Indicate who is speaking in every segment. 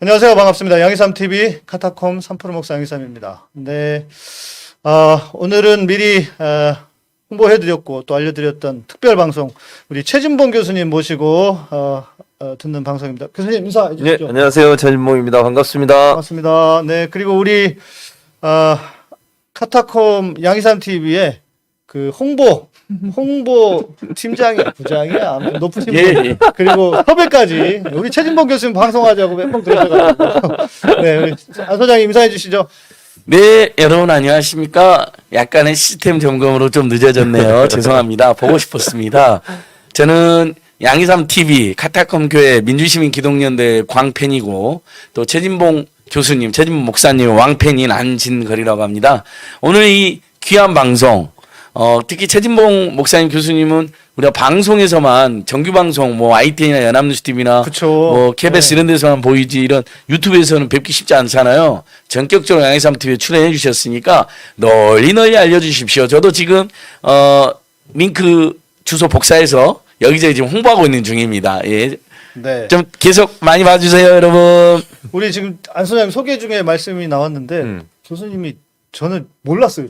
Speaker 1: 안녕하세요. 반갑습니다. 양희삼TV 카타콤 3프로 목사 양희삼입니다. 네, 오늘은 미리 홍보해드렸고 또 알려드렸던 특별방송 우리 최진봉 교수님 모시고 듣는 방송입니다. 교수님 인사해 주시죠.
Speaker 2: 네, 안녕하세요. 최진봉입니다. 반갑습니다.
Speaker 1: 반갑습니다. 네, 그리고 우리 카타콤 양희삼TV의 그 홍보 팀장이 부장이야 아무튼 높은 분 그리고 섭외까지 우리 최진봉 교수님 방송하자고 몇 번 그러셔가지고 네, 우리 안 소장님 인사해 주시죠.
Speaker 3: 네, 여러분 안녕하십니까? 약간의 시스템 점검으로 좀 늦어졌네요. 죄송합니다. 보고 싶었습니다. 저는 양희삼 TV 카타콤 교회 민주시민 기독연대 광팬이고 또 최진봉 교수님, 최진봉 목사님 왕팬인 안진걸이라고 합니다. 오늘 이 귀한 방송 특히 최진봉 목사님 교수님은 우리가 방송에서만 정규 방송 뭐 ITN이나 연합뉴스 TV나 뭐 KBS 이런 데서만 보이지 이런 유튜브에서는 뵙기 쉽지 않잖아요. 전격적으로 양희삼 TV에 출연해 주셨으니까 널리 알려주십시오. 저도 지금 링크 주소 복사해서 여기저기 지금 홍보하고 있는 중입니다. 예.
Speaker 1: 네.
Speaker 3: 좀 계속 많이 봐주세요, 여러분.
Speaker 1: 우리 지금 안 소장님 소개 중에 말씀이 나왔는데 교수님이 저는 몰랐어요.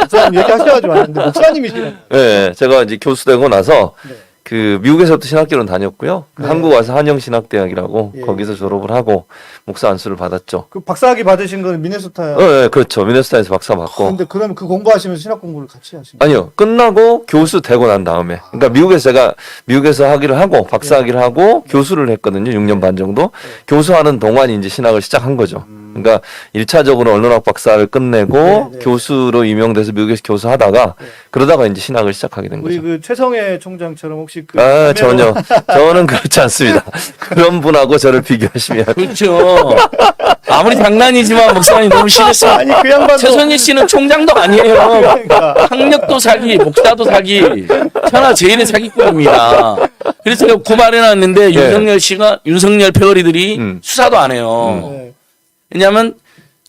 Speaker 1: 목사님 얘기하셔가지고 왔는데 목사님이시네요.
Speaker 2: 네, 제가 이제 교수 되고 나서
Speaker 1: 네.
Speaker 2: 그 미국에서부터 신학교는 다녔고요.
Speaker 1: 네.
Speaker 2: 한국 와서 한영신학대학이라고
Speaker 1: 예.
Speaker 2: 거기서 졸업을 하고 목사 안수를 받았죠.
Speaker 1: 그 박사학위 받으신 건 미네소타요.
Speaker 2: 네, 그렇죠. 미네소타에서 박사 받고.
Speaker 1: 근데 그러면 그 공부하시면서 신학 공부를 같이 하신 거예요?
Speaker 2: 아니요, 끝나고 교수 되고 난 다음에. 그러니까 제가 미국에서 학위를 하고 박사 학위를 하고 교수를 했거든요. 6년 반 정도. 교수하는 동안 이제 신학을 시작한 거죠. 그러니까 1차적으로 언론학 박사를 끝내고
Speaker 1: 네.
Speaker 2: 교수로 임용돼서 미국에서 교수하다가 그러다가 이제 신학을 시작하게 된
Speaker 1: 우리
Speaker 2: 거죠.
Speaker 1: 그 최성애 총장처럼 혹시 그
Speaker 2: 전혀. 저는 그렇지 않습니다. 그런 분하고 저를 비교하시면.
Speaker 3: 그렇죠. 아무리 장난이지만 목사님 너무 심했어요.
Speaker 1: 아니 그 양반도
Speaker 3: 최선희 씨는 총장도 아니에요.
Speaker 1: 그러니까
Speaker 3: 학력도 사기, 목사도 사기, 천하 제일의 사기꾼입니다. 그래서 제가 고발해놨는데 윤석열 패거리들이 수사도 안 해요.
Speaker 1: 네.
Speaker 3: 왜냐하면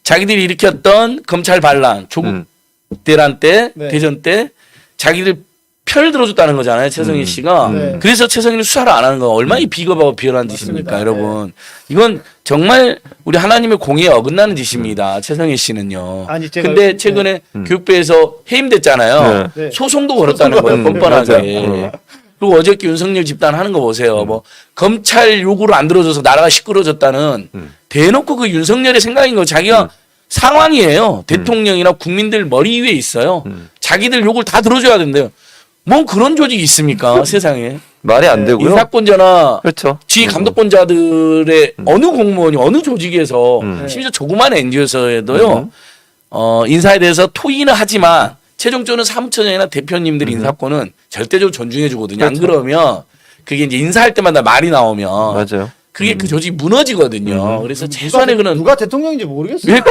Speaker 3: 자기들이 일으켰던 검찰 반란, 조국 대란 때,
Speaker 1: 네.
Speaker 3: 대전 때 자기들 편을 들어줬다는 거잖아요. 최성희 씨가.
Speaker 1: 네.
Speaker 3: 그래서 최성희를 수사를 안 하는 거 얼마나 비겁하고 비열한 짓입니까,
Speaker 1: 맞습니다.
Speaker 3: 여러분. 이건 정말 우리 하나님의 공의에 어긋나는 짓입니다. 최성희 씨는요.
Speaker 1: 아니, 제가
Speaker 3: 근데 최근에 교육부에서 해임됐잖아요.
Speaker 1: 네.
Speaker 3: 소송도 걸었다는 거예요. 뻔뻔하게.
Speaker 2: 맞아요.
Speaker 3: 그리고 어저께 윤석열 집단 하는 거 보세요. 뭐 검찰 요구를 안 들어줘서 나라가 시끄러졌다는 대놓고 그 윤석열의 생각인 거 자기가 상황이에요. 대통령이나 국민들 머리 위에 있어요. 자기들 욕을 다 들어줘야 된대요. 뭐 그런 조직이 있습니까 세상에.
Speaker 2: 말이 안 되고요.
Speaker 3: 인사권자나
Speaker 2: 그렇죠.
Speaker 3: 지휘 감독권자들의 어느 공무원이 어느 조직에서 심지어 조그만 NGO에서도요 인사에 대해서 토의는 하지만 최종적으로는 사무처장이나 대표님들 인사권은 절대적으로 존중해 주거든요. 안 그러면 그게 이제 인사할 때마다 말이 나오면
Speaker 2: 맞아요.
Speaker 3: 그게 그 조직이 무너지거든요. 그래서 최소한의 그런
Speaker 1: 누가 대통령인지 모르겠어요.
Speaker 3: 왜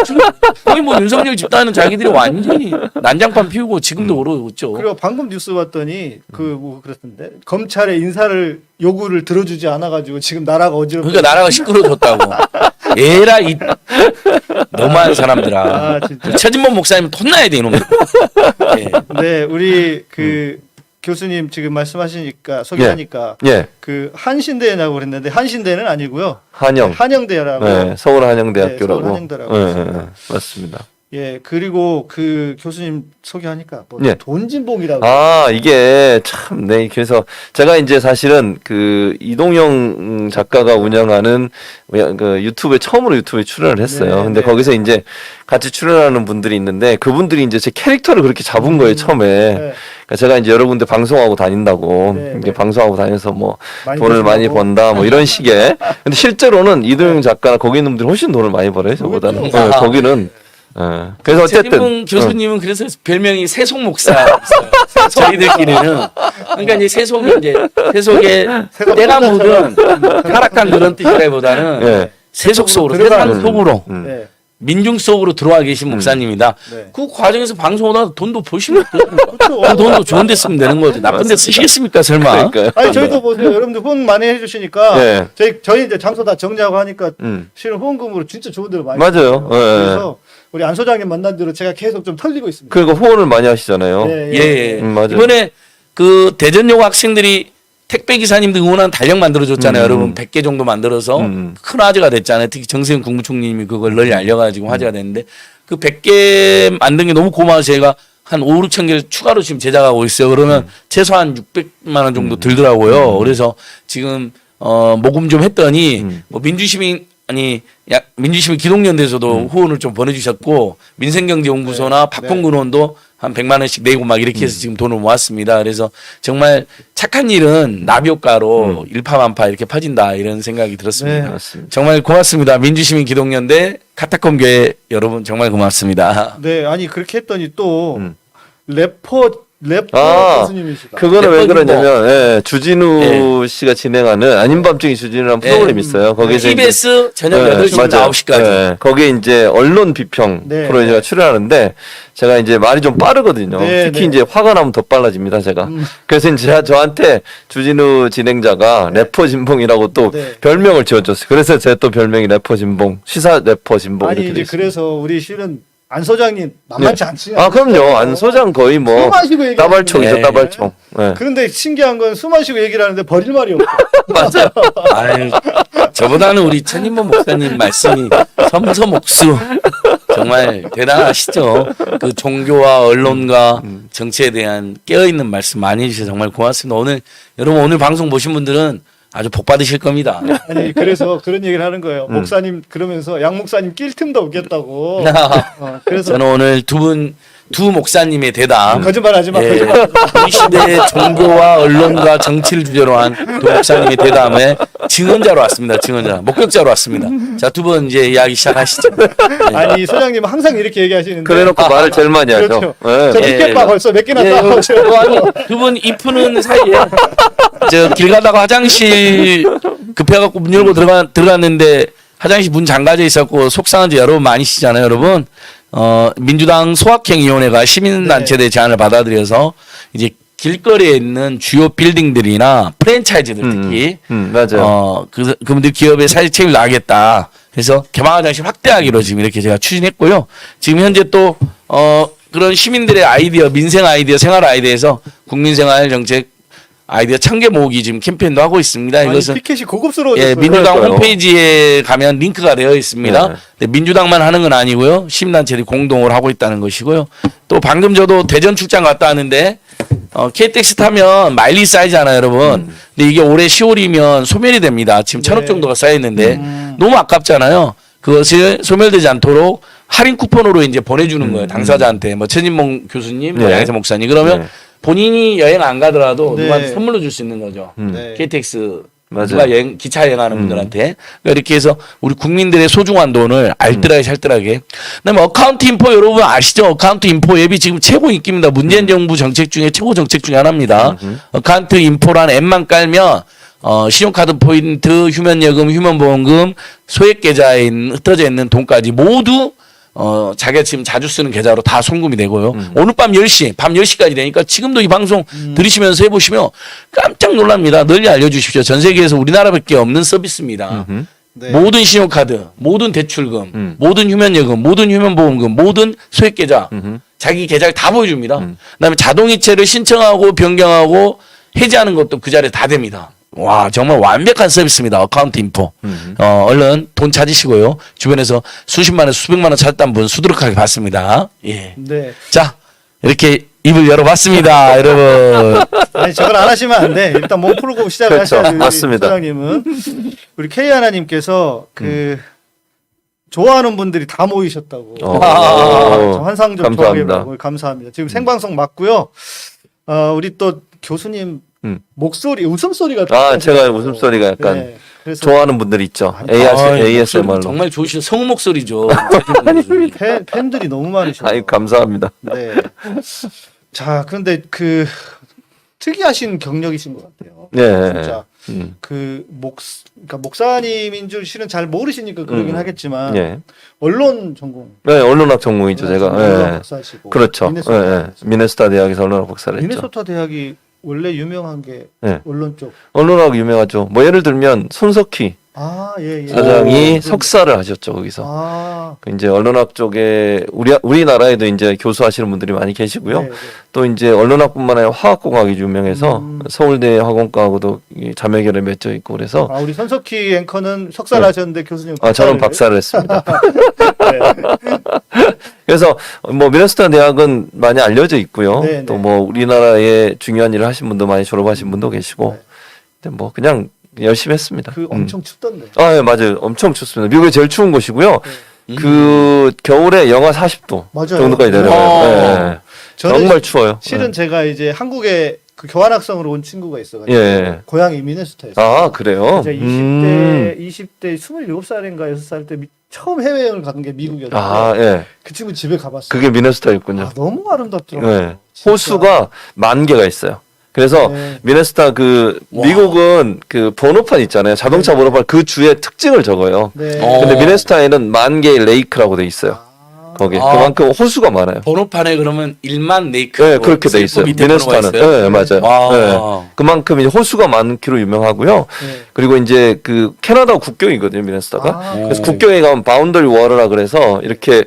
Speaker 3: 거의 뭐 윤석열 집단은 자기들이 완전히 난장판 피우고 지금도 그러고 있죠.
Speaker 1: 그리고 방금 뉴스 봤더니 그 뭐 그랬던데 검찰의 인사를 요구를 들어주지 않아가지고 지금 나라가 어지럽고
Speaker 3: 그러니까 나라가 시끄러워졌다고. 에라 이 너무한 사람들아.
Speaker 1: 아, 진짜.
Speaker 3: 최진범 목사님 혼나야 돼 이놈들. 예.
Speaker 1: 네, 우리 그 교수님 지금 말씀하시니까 소개하니까
Speaker 2: 예.
Speaker 1: 그 한신대라고 그랬는데 한신대는 아니고요.
Speaker 2: 한영.
Speaker 1: 한영대라고.
Speaker 2: 네, 서울 한영대학교라고.
Speaker 1: 네, 서울 한영대라고
Speaker 2: 예,
Speaker 1: 있습니다.
Speaker 2: 맞습니다.
Speaker 1: 예, 그리고 그 교수님 소개하니까 뭐
Speaker 2: 예.
Speaker 1: 돈진봉이라고.
Speaker 2: 아, 이게 참, 네. 그래서 제가 이제 사실은 그 이동영 작가가 운영하는 그 유튜브에 처음으로 유튜브에 출연을 했어요.
Speaker 1: 네,
Speaker 2: 근데
Speaker 1: 네.
Speaker 2: 거기서 이제 같이 출연하는 분들이 있는데 그분들이 이제 제 캐릭터를 그렇게 잡은 거예요, 처음에.
Speaker 1: 네.
Speaker 2: 그러니까 제가 이제 여러 군데 방송하고 다닌다고.
Speaker 1: 네,
Speaker 2: 이게
Speaker 1: 네.
Speaker 2: 방송하고 다녀서 뭐
Speaker 1: 많이
Speaker 2: 돈을 많이
Speaker 1: 버시라고.
Speaker 2: 번다 뭐 이런 식의. 근데 실제로는 이동영 작가나 거기 있는 분들이 훨씬 돈을 많이 벌어요, 저보다는.
Speaker 1: 그렇죠.
Speaker 2: 거기는. 그래서 어쨌든.
Speaker 3: 최진봉 교수님은 그래서 별명이 세속 목사였어요. 저희들끼리는. 그러니까 이제 세속이 이제 세속에 때가 묻은 타락한 그런 뜻이라기보다는
Speaker 2: 예.
Speaker 3: 세속 속으로
Speaker 1: 들어가는.
Speaker 3: 세상 속으로
Speaker 1: 네.
Speaker 3: 민중 속으로 들어와 계신 목사님이다.
Speaker 1: 네.
Speaker 3: 그 과정에서 방송하다 돈도 버시면 그
Speaker 1: 그렇죠.
Speaker 3: 돈도 좋은 데 쓰면 되는 거죠. 나쁜 데 쓰시겠습니까 설마.
Speaker 2: 그러니까요.
Speaker 1: 아니 저희도 보세요. 여러분들 후원 많이 해주시니까
Speaker 2: 네.
Speaker 1: 저희 이제 장소 다 정리하고 하니까
Speaker 2: 음.
Speaker 1: 실은 후원금으로 진짜 좋은 데로 많이
Speaker 2: 맞아요.
Speaker 1: 써요.
Speaker 2: 예.
Speaker 1: 그래서 우리 안 소장님 만난 대로 제가 계속 좀 털리고 있습니다.
Speaker 2: 그러니까 후원을 많이 하시잖아요.
Speaker 1: 예,
Speaker 3: 예.
Speaker 2: 맞아요.
Speaker 3: 이번에 그 대전여고 학생들이 택배 기사님들 응원한 달력 만들어줬잖아요. 여러분 100개 정도 만들어서 큰 화제가 됐잖아요. 특히 정세현 국무총리님이 그걸 널리 알려가지고 화제가 됐는데 그 100개 만든 게 너무 고마워서 제가 한 5, 6천 개를 추가로 지금 제작하고 있어요. 그러면 최소한 600만 원 정도 들더라고요. 그래서 지금 모금 좀 했더니 뭐 민주시민 기동연대에서도 후원을 좀 보내주셨고 민생경제연구소나 박홍근원도 한 100만 원씩 내고 막 이렇게 해서 지금 돈을 모았습니다. 그래서 정말 착한 일은 나비효과로 일파만파 이렇게 퍼진다 이런 생각이 들었습니다.
Speaker 1: 네.
Speaker 3: 정말 고맙습니다. 민주시민 기동연대 카타콤 교회 여러분 정말 고맙습니다.
Speaker 1: 네, 아니 그렇게 했더니 또 래퍼
Speaker 2: 아,
Speaker 1: 교수님이시다.
Speaker 2: 그거는 왜
Speaker 3: 래퍼
Speaker 2: 그러냐면 주진우 씨가 진행하는 아닌 밤중에 주진우라는 프로그램이 있어요. 거기서 이제
Speaker 3: TBS 저녁 8시부터
Speaker 2: 맞아요.
Speaker 3: 9시까지.
Speaker 2: 네, 거기에 이제 언론 비평
Speaker 1: 네.
Speaker 2: 프로에 제가 출연하는데 제가 이제 말이 좀 빠르거든요.
Speaker 1: 네,
Speaker 2: 특히
Speaker 1: 네.
Speaker 2: 이제 화가 나면 더 빨라집니다, 제가. 그래서 이제 저한테 주진우 진행자가 래퍼 진봉이라고 또
Speaker 1: 네.
Speaker 2: 별명을 지어줬어요. 그래서 제 또 별명이 래퍼 진봉, 시사 래퍼 진봉
Speaker 1: 아니
Speaker 2: 이렇게
Speaker 1: 이제
Speaker 2: 돼 있어요.
Speaker 1: 그래서 우리 실은 안 소장님 만만치 않지.
Speaker 2: 아, 그럼요. 안 소장 거의 뭐
Speaker 1: 술 마시고 얘기하는데.
Speaker 2: 따발총이죠,
Speaker 3: 네.
Speaker 2: 따발총. 네.
Speaker 1: 그런데 신기한 건 술 마시고 얘기를 하는데 버릴 말이 없어.
Speaker 3: 맞아요. 아유, 저보다는 우리 천인범 목사님 말씀이 섬섬옥수 정말 대단하시죠. 그 종교와 언론과 정치에 대한 깨어있는 말씀 많이 해주셔서 정말 고맙습니다. 여러분 오늘 방송 보신 분들은 아주 복 받으실 겁니다.
Speaker 1: 아니 그래서 그런 얘기를 하는 거예요. 목사님 그러면서 양 목사님 낄 틈도 없겠다고. 그래서
Speaker 3: 저는 오늘 두 목사님의 대담.
Speaker 1: 거짓말하지 마.
Speaker 3: 예,
Speaker 1: 거짓말.
Speaker 3: 이 시대의 종교와 언론과 정치를 주제로 한 두 목사님의 대담에 증언자로 왔습니다. 증언자, 목격자로 왔습니다. 자, 두 분 이제 이야기 시작하시죠. 예.
Speaker 1: 아니 소장님 항상 이렇게 얘기하시는데.
Speaker 2: 그래놓고 말을 제일 많이 하죠.
Speaker 1: 그렇죠.
Speaker 2: 네.
Speaker 1: 저
Speaker 3: 예.
Speaker 1: 티켓바 벌써 몇 개나 따왔어요.
Speaker 3: 두 분 입 푸는 사이에 저 길 가다가 화장실 급해갖고 문 열고 들어갔는데 화장실 문 잠가져 있었고 속상한 지 여러분 많이시잖아요, 여러분. 민주당 소확행위원회가 시민단체들의 제안을 받아들여서 이제 길거리에 있는 주요 빌딩들이나 프랜차이즈들 특히
Speaker 2: 맞아요.
Speaker 3: 그분들 기업에 사회 책임을 나가겠다. 그래서 개방 화장실 확대하기로 지금 이렇게 제가 추진했고요. 지금 현재 또 그런 시민들의 아이디어, 민생 아이디어, 생활 아이디어에서 국민생활 정책 아이디어 1000개 모으기 지금 캠페인도 하고 있습니다.
Speaker 1: 아니,
Speaker 3: 이것은
Speaker 1: 피켓이 고급스러워졌어요.
Speaker 3: 예, 민주당
Speaker 2: 그러니까요.
Speaker 3: 홈페이지에 가면 링크가 되어 있습니다.
Speaker 2: 네.
Speaker 3: 근데 민주당만 하는 건 아니고요. 시민단체들이 공동으로 하고 있다는 것이고요. 또 방금 저도 대전 출장 갔다 왔는데 KTX 타면 마일리지 쌓이잖아요, 여러분. 근데 이게 올해 10월이면 소멸이 됩니다. 지금 1000억 정도가 쌓여 있는데 너무 아깝잖아요. 그것을 소멸되지 않도록 할인 쿠폰으로 이제 보내주는 거예요. 당사자한테. 뭐 최진봉 교수님, 뭐
Speaker 2: 네.
Speaker 3: 양혜사 목사님. 그러면
Speaker 2: 네.
Speaker 3: 본인이 여행 안 가더라도
Speaker 1: 네.
Speaker 3: 누구한테 선물로 줄 수 있는 거죠.
Speaker 1: 네.
Speaker 3: KTX
Speaker 2: 맞아요.
Speaker 3: 누가 기차 여행하는 분들한테 그러니까 이렇게 해서 우리 국민들의 소중한 돈을 알뜰하게 살뜰하게. 그다음에 어카운트 인포 여러분 아시죠? 어카운트 인포 앱이 지금 최고 인기입니다. 문재인 정부 정책 중에 최고 정책 중에 하나입니다. 어카운트 인포라는 앱만 깔면 신용카드 포인트, 휴면여금, 휴면보험금, 소액 계좌에 흩어져 있는 돈까지 모두 자기가 지금 자주 쓰는 계좌로 다 송금이 되고요. 오늘 밤 10시, 밤 10시까지 되니까 지금도 이 방송 들으시면서 해보시면 깜짝 놀랍니다. 널리 알려주십시오. 전 세계에서 우리나라밖에 없는 서비스입니다.
Speaker 1: 네.
Speaker 3: 모든 신용카드, 모든 대출금, 모든 휴면여금, 모든 휴면보험금, 모든 소액계좌, 자기 계좌를 다 보여줍니다. 그다음에 자동이체를 신청하고 변경하고 해지하는 것도 그 자리에 다 됩니다. 와, 정말 완벽한 서비스입니다. 어카운트 인포. 얼른 돈 찾으시고요. 주변에서 수십만 원, 수백만 원 찾았던 분 수두룩하게 받습니다. 예.
Speaker 1: 네.
Speaker 3: 자, 이렇게 입을 열어봤습니다, 여러분.
Speaker 1: 아니 저걸 안 하시면 안 돼. 일단 몸 풀고 시작을
Speaker 2: 그렇죠.
Speaker 1: 하셔야지.
Speaker 2: 맞습니다.
Speaker 1: 소장님은 우리 K 하나님께서 그 좋아하는 분들이 다 모이셨다고. 저 환상적
Speaker 2: 감사합니다.
Speaker 1: 조합이라고 감사합니다. 지금 생방송 맞고요. 우리 또 교수님 목소리, 웃음소리가
Speaker 2: 제가 웃음소리가 약간
Speaker 1: 네. 그래서
Speaker 2: 좋아하는 분들이 있죠.
Speaker 3: 목소리
Speaker 2: ASMR로.
Speaker 3: 정말 좋으시죠. 성우 목소리죠.
Speaker 1: 팬들이 너무 많으셔.
Speaker 2: 아이, 감사합니다.
Speaker 1: 네. 자, 그런데 그 특이하신 경력이신 것 같아요.
Speaker 2: 네.
Speaker 1: 진짜 그러니까 목사님인 줄 실은 잘 모르시니까 그러긴 하겠지만
Speaker 2: 예.
Speaker 1: 언론 전공.
Speaker 2: 네, 언론학 전공이죠, 제가.
Speaker 1: 언론
Speaker 2: 예.
Speaker 1: 박사시고.
Speaker 2: 그렇죠.
Speaker 1: 미네소타,
Speaker 2: 미네소타 대학에서 언론학 박사를 했죠.
Speaker 1: 미네소타 대학이 원래 유명한 게
Speaker 2: 네.
Speaker 1: 언론 쪽.
Speaker 2: 언론하고 유명하죠. 뭐 예를 들면 손석희
Speaker 1: 아, 예, 예.
Speaker 2: 사장이
Speaker 1: 오,
Speaker 2: 석사를 하셨죠 거기서.
Speaker 1: 아,
Speaker 2: 그 이제 언론학 쪽에 우리나라에도 이제 교수하시는 분들이 많이 계시고요.
Speaker 1: 네, 네.
Speaker 2: 또 이제 언론학뿐만 아니라 화학공학이 유명해서 서울대 화공과하고도 이 자매결에 맺혀 있고 그래서
Speaker 1: 아, 우리 손석희 앵커는 석사를
Speaker 2: 네.
Speaker 1: 하셨는데 교수님
Speaker 2: 저는 박사를 했습니다.
Speaker 1: 네.
Speaker 2: 그래서 뭐 미네소타 대학은 많이 알려져 있고요.
Speaker 1: 네, 네.
Speaker 2: 또 뭐 우리나라에 중요한 일을 하신 분도 많이 졸업하신 분도 계시고,
Speaker 1: 네.
Speaker 2: 근데 뭐 그냥 열심히 했습니다.
Speaker 1: 그 엄청 춥던데.
Speaker 2: 아, 예, 맞아요. 엄청 춥습니다. 미국이 제일 추운 곳이고요.
Speaker 1: 네.
Speaker 2: 그 겨울에 영하 40도
Speaker 1: 맞아요.
Speaker 2: 정도까지 내려가요.
Speaker 3: 어.
Speaker 2: 예.
Speaker 1: 저는
Speaker 2: 정말 추워요.
Speaker 1: 실은 제가 이제 한국에 그 교환학생으로 온 친구가 있어가지고
Speaker 2: 예.
Speaker 1: 고향이 미네소타였어요.
Speaker 2: 아, 그래요?
Speaker 1: 이제 20대 27살인가 6살 때 처음 해외여행을 간 게 미국이었는데
Speaker 2: 아, 예.
Speaker 1: 그 친구 집에 가봤어요.
Speaker 2: 그게 미네소타였군요.
Speaker 1: 아, 너무 아름답더라고요.
Speaker 2: 네.
Speaker 1: 진짜.
Speaker 2: 호수가 10,000개가 있어요. 그래서
Speaker 1: 네.
Speaker 2: 미네소타 그
Speaker 3: 와.
Speaker 2: 미국은 그 번호판 있잖아요. 자동차
Speaker 1: 네.
Speaker 2: 번호판 그 주의 특징을 적어요.
Speaker 1: 네.
Speaker 2: 근데 미네소타에는 10,000개의 레이크라고 돼 있어요.
Speaker 1: 아,
Speaker 2: 거기
Speaker 3: 아.
Speaker 2: 그만큼 호수가 많아요.
Speaker 3: 번호판에 그러면 1만 네이크.
Speaker 2: 네, 그렇게 돼 있어요. 미네소타는. 네, 맞아요.
Speaker 3: 와.
Speaker 2: 네. 그만큼 이제 호수가 많기로 유명하고요.
Speaker 1: 네.
Speaker 2: 그리고 이제 그 캐나다 국경이거든요, 미네소타가.
Speaker 1: 아,
Speaker 2: 그래서
Speaker 3: 오.
Speaker 2: 국경에 가면 바운더리 워러라 그래서 이렇게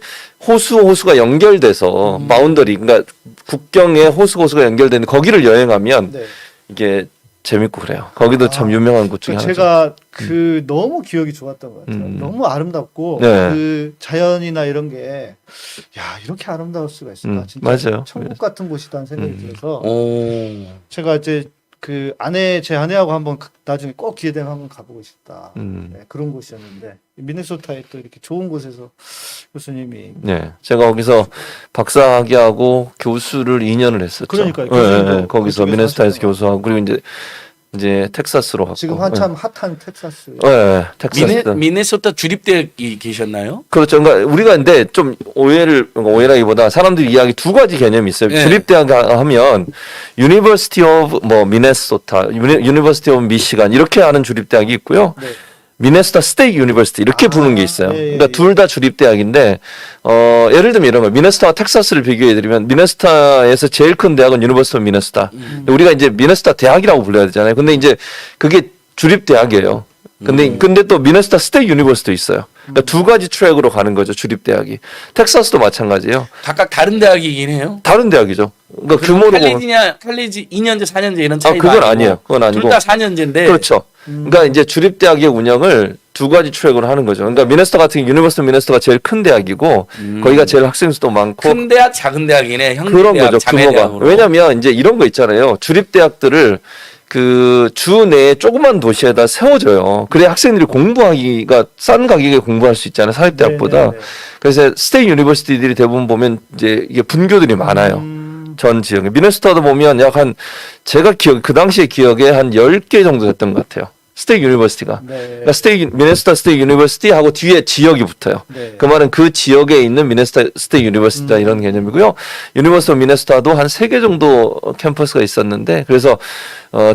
Speaker 2: 호수가 연결돼서 바운더리, 그러니까 국경에 호수가 연결되는 거기를 여행하면
Speaker 1: 네.
Speaker 2: 이게 재밌고 그래요. 거기도 참 유명한 곳 중에
Speaker 1: 그러니까
Speaker 2: 하나죠.
Speaker 1: 제가 그 너무 기억이 좋았던 것 같아요.
Speaker 2: 음.
Speaker 1: 너무 아름답고
Speaker 2: 네.
Speaker 1: 그 자연이나 이런 게 야, 이렇게 아름다울 수가 있을까? 진짜
Speaker 2: 맞아요.
Speaker 1: 천국 같은 곳이다는 생각이 들어서
Speaker 3: 오.
Speaker 1: 제가 이제 제 아내하고 한번 나중에 꼭 기회 되면 한번 가보고 싶다. 네, 그런 곳이었는데 미네소타에 또 이렇게 좋은 곳에서 교수님이
Speaker 2: 네, 제가 거기서 박사학위하고 교수를 2년을 했었죠.
Speaker 1: 그러니까요.
Speaker 2: 네,
Speaker 1: 교수님도
Speaker 2: 거기서
Speaker 1: 그쪽에서
Speaker 2: 미네소타에서
Speaker 1: 하셨잖아요.
Speaker 2: 교수하고 그리고 이제 텍사스로 갔고.
Speaker 1: 지금 한참 핫한 텍사스.
Speaker 2: 네, 텍사스.
Speaker 3: 미네소타 주립대학이 계셨나요?
Speaker 2: 그렇죠. 그러니까 우리가 근데 좀 오해라기보다 사람들이 이야기 두 가지 개념이 있어요.
Speaker 3: 네.
Speaker 2: 주립대학 하면 University of 뭐 미네소타, University of 미시간 이렇게 하는 주립대학이 있고요.
Speaker 1: 네.
Speaker 2: 미네소타 스테이트 유니버시티 이렇게
Speaker 1: 아,
Speaker 2: 부르는 게 있어요.
Speaker 1: 예, 예,
Speaker 2: 그러니까
Speaker 1: 예.
Speaker 2: 둘 다 주립대학인데 예를 들면 이런 거 미네소타와 텍사스를 비교해 드리면 미네소타에서 제일 큰 대학은 유니버시티 오브 미네소타. 우리가 이제 미네소타 대학이라고 불러야 되잖아요. 근데 이제 그게 주립대학이에요. 근데 또 미네소타 스테이트 유니버시티도 있어요. 그러니까 두 가지 트랙으로 가는 거죠, 주립대학이. 텍사스도 마찬가지예요.
Speaker 3: 각각 다른 대학이긴 해요.
Speaker 2: 다른 대학이죠. 그러니까 규모로 보면
Speaker 3: 칼리지 2년제, 4년제 이런 차이가
Speaker 2: 그건 아니에요. 그건 아니고.
Speaker 3: 둘 다 4년제인데.
Speaker 2: 그렇죠. 그러니까 이제 주립대학의 운영을 두 가지 트랙으로 하는 거죠. 그러니까 미네소타 같은 경우 유니버시티 미네소타가 제일 큰 대학이고 거기가 제일 학생 수도 많고
Speaker 3: 큰 대학, 작은 대학이네. 형제
Speaker 2: 그런
Speaker 3: 대학,
Speaker 2: 거죠.
Speaker 3: 자매
Speaker 2: 규모가.
Speaker 3: 대학으로.
Speaker 2: 왜냐면 이제 이런 거 있잖아요. 주립대학들을 그 주 내에 조그만 도시에다 세워줘요. 그래 학생들이 공부하기가 싼 가격에 공부할 수 있잖아요. 사립대학보다.
Speaker 1: 네, 네, 네.
Speaker 2: 그래서 스테이트 유니버시티들이 대부분 보면 이제 이게 분교들이 많아요. 전 지역에. 미네소타도 보면 제가 그 당시에 기억에 한 10개 정도 됐던 것 같아요. 스테이트 유니버시티가.
Speaker 1: 네.
Speaker 2: 그러니까 미네소타 스테이트 유니버시티하고 뒤에 지역이 붙어요.
Speaker 1: 네.
Speaker 2: 그 말은 그 지역에 있는 미네소타 스테이트 유니버시티다 이런 개념이고요. 유니버시티 오브 미네소타도 한 3개 정도 캠퍼스가 있었는데 그래서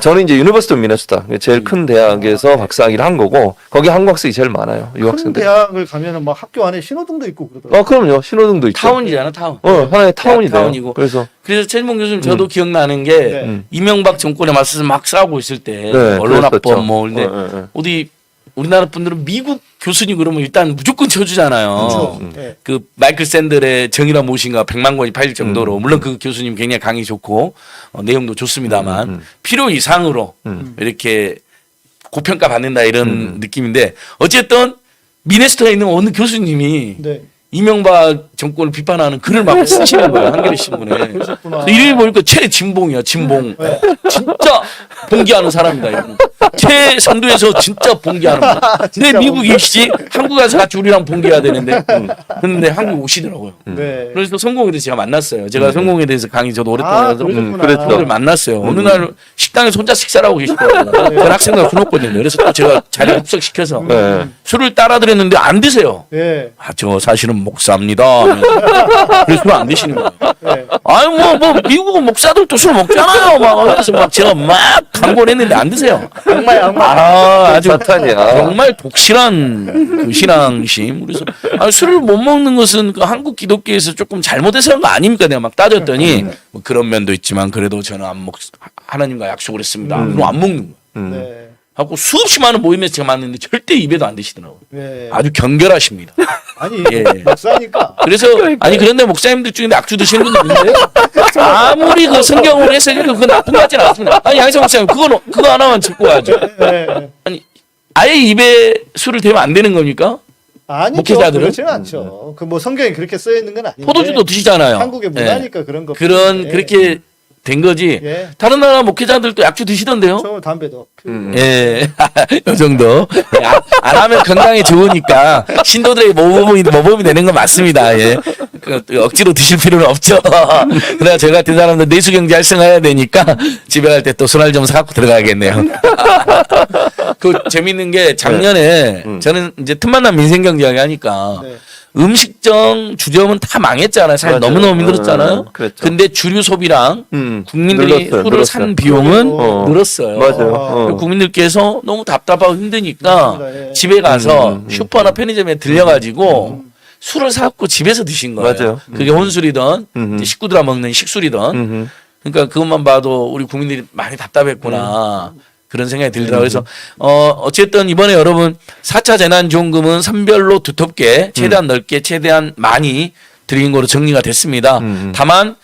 Speaker 2: 저는 이제 유니버시티 오브 미네소타 제일 큰 대학에서 박사학위를 한 거고 거기 한국 학생이 제일 많아요.
Speaker 1: 큰
Speaker 2: 유학생들.
Speaker 1: 대학을 가면은 막 학교 안에 신호등도 있고 그러더라고요.
Speaker 2: 그럼요. 신호등도 있죠.
Speaker 3: 타운이잖아, 타운.
Speaker 2: 하나의 타운이 돼요.
Speaker 3: 타운이고.
Speaker 2: 그래서
Speaker 3: 최진봉 교수님 저도 기억나는 게
Speaker 1: 네.
Speaker 3: 이명박 정권에 맞서서 막 싸우고 있을 때
Speaker 2: 네,
Speaker 3: 언론학법
Speaker 2: 그랬었죠.
Speaker 3: 뭐 근데 어디 우리나라 분들은 미국 교수님 그러면 일단 무조건 쳐주잖아요.
Speaker 1: 그렇죠. 네.
Speaker 3: 그 마이클 샌들의 정의란 무엇인가 100만 권이 팔릴 정도로 물론 그 교수님 굉장히 강의 좋고 내용도 좋습니다만 필요 이상으로 이렇게 고평가 받는다 이런 느낌인데 어쨌든 미네소타에 있는 어느 교수님이
Speaker 1: 네.
Speaker 3: 이명박 정권을 비판하는 글을 막 쓰시는 거예요. 한겨레 신문에.
Speaker 1: 그러셨구나.
Speaker 3: 이름이 보니까 최진봉이야. 진봉. 진짜 봉기하는 사람이다. 이거는. 최선두에서 진짜 봉기하는 거야. 근데 미국 계시지 한국 가서 같이 우리랑 봉기해야 되는데 근데 한국 오시더라고요.
Speaker 1: 네.
Speaker 3: 그래서 성공에 대해서 제가 만났어요. 제가 성공에 대해서 강의 저도 오랫동안 해서
Speaker 1: 그러셨구나.
Speaker 2: 그랬죠.
Speaker 3: 그걸 만났어요. 어느 날 식당에서 혼자 식사를 하고 계시더라고요. 전 학생들 술 먹거든요. 그래서 또 제가 자리 합석시켜서
Speaker 2: 네.
Speaker 3: 술을 따라드렸는데 안 드세요.
Speaker 1: 네.
Speaker 3: 저 사실은 목사입니다. 그래서 술 안 드시는 거예요.
Speaker 1: 네.
Speaker 3: 아유, 뭐, 미국은 목사들도 술 먹잖아요. 그래서 제가 막 광고를 했는데 안 드세요.
Speaker 1: 악마.
Speaker 3: 아주
Speaker 2: 사탄이야.
Speaker 3: 정말 독실한 그 신앙심. 그래서 술을 못 먹는 것은 그 한국 기독교에서 조금 잘못해서 한 거 아닙니까? 내가 막 따졌더니 뭐 그런 면도 있지만 그래도 저는 하나님과 약속을 했습니다. 그럼 안 먹는 거예요.
Speaker 1: 네.
Speaker 3: 하고 수없이 많은 모임에서 제가 만났는데 절대 입에도 안 드시더라고요.
Speaker 1: 네.
Speaker 3: 아주 경결하십니다.
Speaker 1: 아니
Speaker 3: 예.
Speaker 1: 목사니까.
Speaker 3: 그래서 아니 그런데 목사님들 중에 악주 드시는 분들 있는데 아무리 그 성경을 해석해도 그거 나쁜 거 같지는 않습니다. 아니 양희성 목사님 그거 하나만 짚고 가죠.
Speaker 1: 네.
Speaker 3: 아니 아예 입에 술을 대면 안 되는 겁니까?
Speaker 1: 아니죠.
Speaker 3: 목회자들은?
Speaker 1: 그렇지는 않죠. 그 뭐 성경에 그렇게 써 있는 건 아닌데.
Speaker 3: 포도주도 드시잖아요.
Speaker 1: 한국의
Speaker 3: 예.
Speaker 1: 문화니까 그런 거.
Speaker 3: 그런 그렇게 된 거지.
Speaker 1: 예.
Speaker 3: 다른 나라 목회자들도 약주 드시던데요.
Speaker 1: 저 담배도.
Speaker 3: 예, 요 정도. 예, 안 하면 건강에 좋으니까 신도들의 모범이 되는 건 맞습니다. 예, 그 억지로 드실 필요는 없죠. 그래야 저 같은 사람들 내수경제 활성화해야 되니까 집에 갈 때 또 술알 좀 사갖고 들어가야겠네요. 그 재밌는 게 작년에 저는 이제 틈만 나면 민생경제 이야기 하니까
Speaker 1: 네.
Speaker 3: 음식점 주점은 다 망했잖아요. 사실
Speaker 2: 맞아요.
Speaker 3: 너무너무 힘들었잖아요.
Speaker 2: 그랬죠.
Speaker 3: 근데 주류 소비랑 국민들이
Speaker 2: 늘었어요,
Speaker 3: 술을 산
Speaker 2: 늘었어요.
Speaker 3: 비용은
Speaker 2: 어.
Speaker 3: 늘었어요.
Speaker 2: 맞아요.
Speaker 3: 국민들께서 너무 답답하고 힘드니까
Speaker 1: 맞습니다. 예.
Speaker 3: 집에 가서 슈퍼나 편의점에 들려가지고 술을 사갖고 집에서 드신 거예요.
Speaker 2: 맞아요.
Speaker 3: 그게 혼술이든 이제 식구들아 먹는 식술이든 그러니까 그것만 봐도 우리 국민들이 많이 답답했구나. 그런 생각이 들더라고요. 그래서 어쨌든 이번에 여러분 4차 재난지원금은 선별로 두텁게 최대한 넓게 최대한 많이 드린 거로 정리가 됐습니다. 다만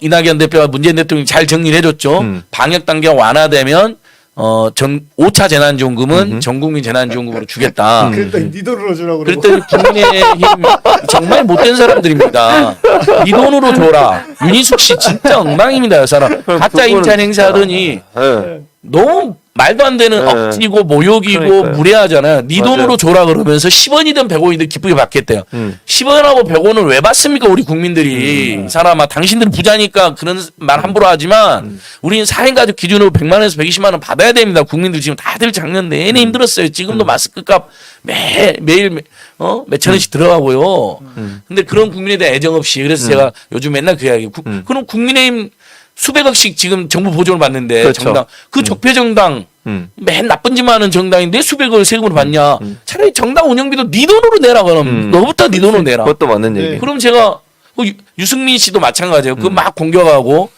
Speaker 3: 이낙연 대표와 문재인 대통령이 잘 정리를 해줬죠. 방역 단계가 완화되면 5차 재난지원금은 전국민 재난지원금으로 주겠다.
Speaker 1: 그랬더니 네 돈으로 주라고 그러고.
Speaker 3: 그랬더니 국민의힘 정말 못된 사람들입니다. 네 돈으로 줘라. 윤희숙 씨 진짜 엉망입니다. 이 사람. 가짜 임찬 행사하더니
Speaker 2: 예.
Speaker 3: 너무 말도 안 되는
Speaker 2: 네.
Speaker 3: 억지고 모욕이고
Speaker 2: 그러니까요.
Speaker 3: 무례하잖아요. 네
Speaker 2: 맞아요.
Speaker 3: 돈으로 줘라 그러면서 10원이든 100원이든 기쁘게 받겠대요. 10원하고 100원을 왜 받습니까 우리 국민들이. 이 사람아 당신들은 부자니까 그런 말 함부로 하지만 우리는 4인 가족 기준으로 100만 원에서 120만 원 받아야 됩니다. 국민들 지금 다들 작년 내내 힘들었어요. 지금도 마스크 값 매일 몇천 원씩 들어가고요. 근데 그런 국민에 대한 애정 없이 그래서 제가 요즘 맨날 그 이야기 그럼 국민의힘 수백억씩 지금 정부 보조를 받는데
Speaker 2: 그렇죠.
Speaker 3: 정당 그 적폐 정당 맨 나쁜 짓만 하는 정당인데 수백억을 세금으로 받냐 차라리 정당 운영비도 네 돈으로 내라 그럼 너부터 네 돈으로 내라
Speaker 2: 그것도 맞는
Speaker 1: 네.
Speaker 2: 얘기.
Speaker 3: 그럼 제가 유승민 씨도 마찬가지예요 그 막 공격하고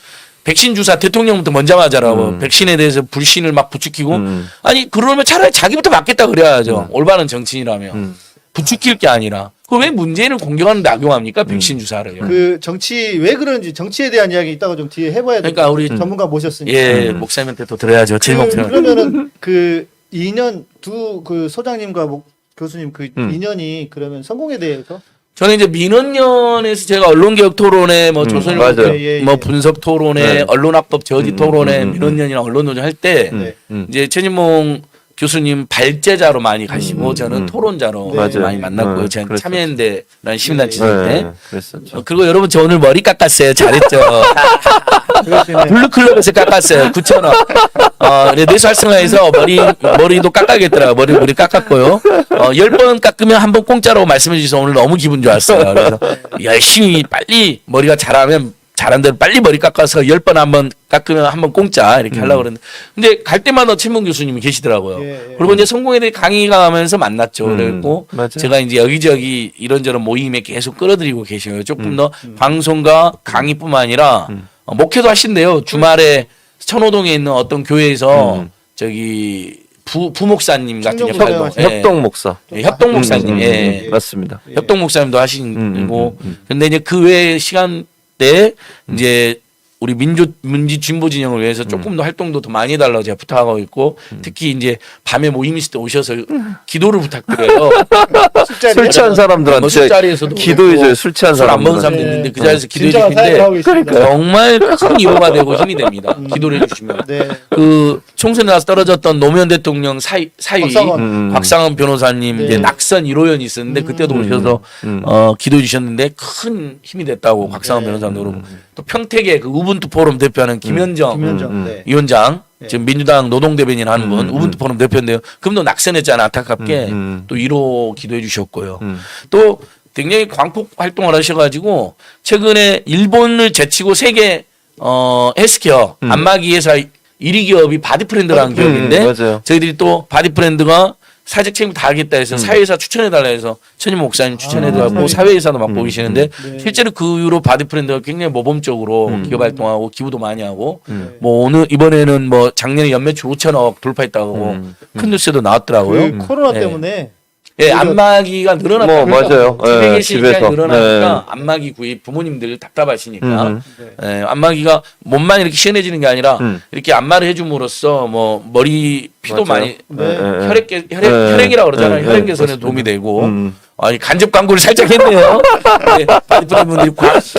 Speaker 3: 백신 주사 대통령부터 먼저 맞아라고 백신에 대해서 불신을 막 부추기고 아니 그러면 차라리 자기부터 맞겠다 그래야죠 올바른 정치인이라면 부추길 게 아니라 그 왜 문재인을 공격하는데 악용합니까 백신 주사를요
Speaker 1: 그 정치 왜 그런지 정치에 대한 이야기 이따가 좀 뒤에 해봐야 돼.
Speaker 3: 그러니까 우리
Speaker 1: 전문가 모셨으니까.
Speaker 3: 예 목사님한테 또 들어야죠 제일 목사님
Speaker 1: 그러면은 그 2년 두 그 소장님과 교수님 그 2년이 그러면 성공에 대해서
Speaker 3: 저는 이제 민원연에서 제가 언론개혁 토론회, 뭐 조선일보
Speaker 2: 맞아요.
Speaker 1: 예, 예.
Speaker 3: 뭐 분석 토론회,
Speaker 2: 네.
Speaker 3: 언론학법 저지 토론회, 민원연이랑 언론노조 할 때
Speaker 1: 네.
Speaker 3: 이제 최진봉 교수님 발제자로 많이 가시고 저는 토론자로
Speaker 1: 맞아요.
Speaker 3: 많이 만났고요. 제가
Speaker 2: 그랬었죠.
Speaker 3: 참여연대라는 시민단체 있을 때.
Speaker 2: 그랬었죠.
Speaker 3: 그리고 여러분 저 오늘 머리 깎았어요. 잘했죠.
Speaker 1: 그러시네.
Speaker 3: 블루클럽에서 깎았어요. 9,000원. 내수 활성화해서 머리도 깎아야겠더라고요. 머리 깎았고요. 10번 깎으면 한 번 공짜로 말씀해 주셔서 오늘 너무 기분 좋았어요. 그래서 열심히 빨리 머리가 자라면 잘한 대로 빨리 머리 깎아서 10번 한 번 깎으면 한 번 공짜 이렇게 하려고 그랬는데 근데 갈 때마다 최문 교수님이 계시더라고요.
Speaker 1: 예, 예.
Speaker 3: 그리고 이제 성공에 대해 강의가 하면서 만났죠. 그랬고
Speaker 2: 맞아요.
Speaker 3: 제가 이제 여기저기 이런저런 모임에 계속 끌어들이고 계셔요. 조금 더 방송과 강의뿐만 아니라 목회도 하신대요. 주말에 천호동에 있는 어떤 교회에서 저기 부목사님 같은
Speaker 1: 청년
Speaker 3: 역할도
Speaker 1: 목사님
Speaker 2: 협동 목사.
Speaker 3: 예, 협동 목사님 예.
Speaker 2: 맞습니다.
Speaker 3: 협동 목사님도 하시고 근데 이제 그 외 시간 때 이제 우리 민지 진보 진영을 위해서 조금 더 활동도 더 많이 해달라고 제가 부탁하고 있고 특히 이제 밤에 모임 있을 때 오셔서 기도를 부탁드려요.
Speaker 2: 술 취한
Speaker 3: 뭐
Speaker 2: 사람들한테
Speaker 3: 술자리에서도
Speaker 2: 기도해줘요. 술 취한
Speaker 3: 술 안 먹은
Speaker 2: 사람들.
Speaker 3: 사람도 있는데 그 자리에서 기도해
Speaker 1: 진정한 사역을 하고
Speaker 3: 주시는데
Speaker 1: 계십니다.
Speaker 3: 정말 큰 위로가 되고 힘이 됩니다. 기도를 해주시면.
Speaker 1: 네.
Speaker 3: 그 총선에 나서 떨어졌던 노무현 대통령 사위 곽상원 변호사님
Speaker 1: 네.
Speaker 3: 이제 낙선 1호연이 있었는데 그때도 오셔서 기도해 주셨는데 큰 힘이 됐다고 곽상원 변호사님도 그러고 또 평택의 그 우분투 포럼 대표하는 김현정
Speaker 1: 김현정. 네.
Speaker 3: 위원장 지금 민주당 노동대변인 하는 분 우분투 포럼 대표인데요. 그분도 낙선했잖아 안타깝게 또 1호 기도해 주셨고요. 또 굉장히 광폭 활동을 하셔가지고 최근에 일본을 제치고 세계 헬스케어 안마기 회사 1위 기업이 바디프렌드라는 기업인데
Speaker 2: 맞아요.
Speaker 3: 저희들이 또 바디프렌드가 사직 책임 다 하겠다 해서 사회이사 추천해달라 해서 천임 목사님 추천해달라고 사회이사도 맡고 계시는데
Speaker 1: 네. 실제로
Speaker 3: 실제로 그 이후로 바디프렌드가 굉장히 모범적으로 기업 활동하고 기부도 많이 하고 뭐 오늘 이번에는 뭐 작년에 연매출 5천억 돌파했다고 큰 뉴스도 나왔더라고요.
Speaker 1: 그 코로나
Speaker 3: 네.
Speaker 1: 때문에
Speaker 3: 예, 안마기가 늘어났다.
Speaker 2: 뭐, 맞아요.
Speaker 3: 집에
Speaker 2: 예,
Speaker 3: 계시니까
Speaker 2: 집에서.
Speaker 3: 늘어나니까 안마기 구입 부모님들 답답하시니까
Speaker 1: 네.
Speaker 3: 예, 안마기가 몸만 이렇게 시원해지는 게 아니라
Speaker 2: 음.
Speaker 3: 이렇게 안마를 해줌으로써 뭐 머리 피도
Speaker 2: 맞아요.
Speaker 3: 많이
Speaker 1: 네.
Speaker 3: 혈액이라고 그러잖아요.
Speaker 2: 네,
Speaker 3: 혈액
Speaker 2: 네,
Speaker 3: 개선에
Speaker 2: 맞습니다.
Speaker 3: 도움이 되고.
Speaker 2: 음.
Speaker 3: 아니 간접 광고를 살짝 했네요. 네, 바디프렌드 분들이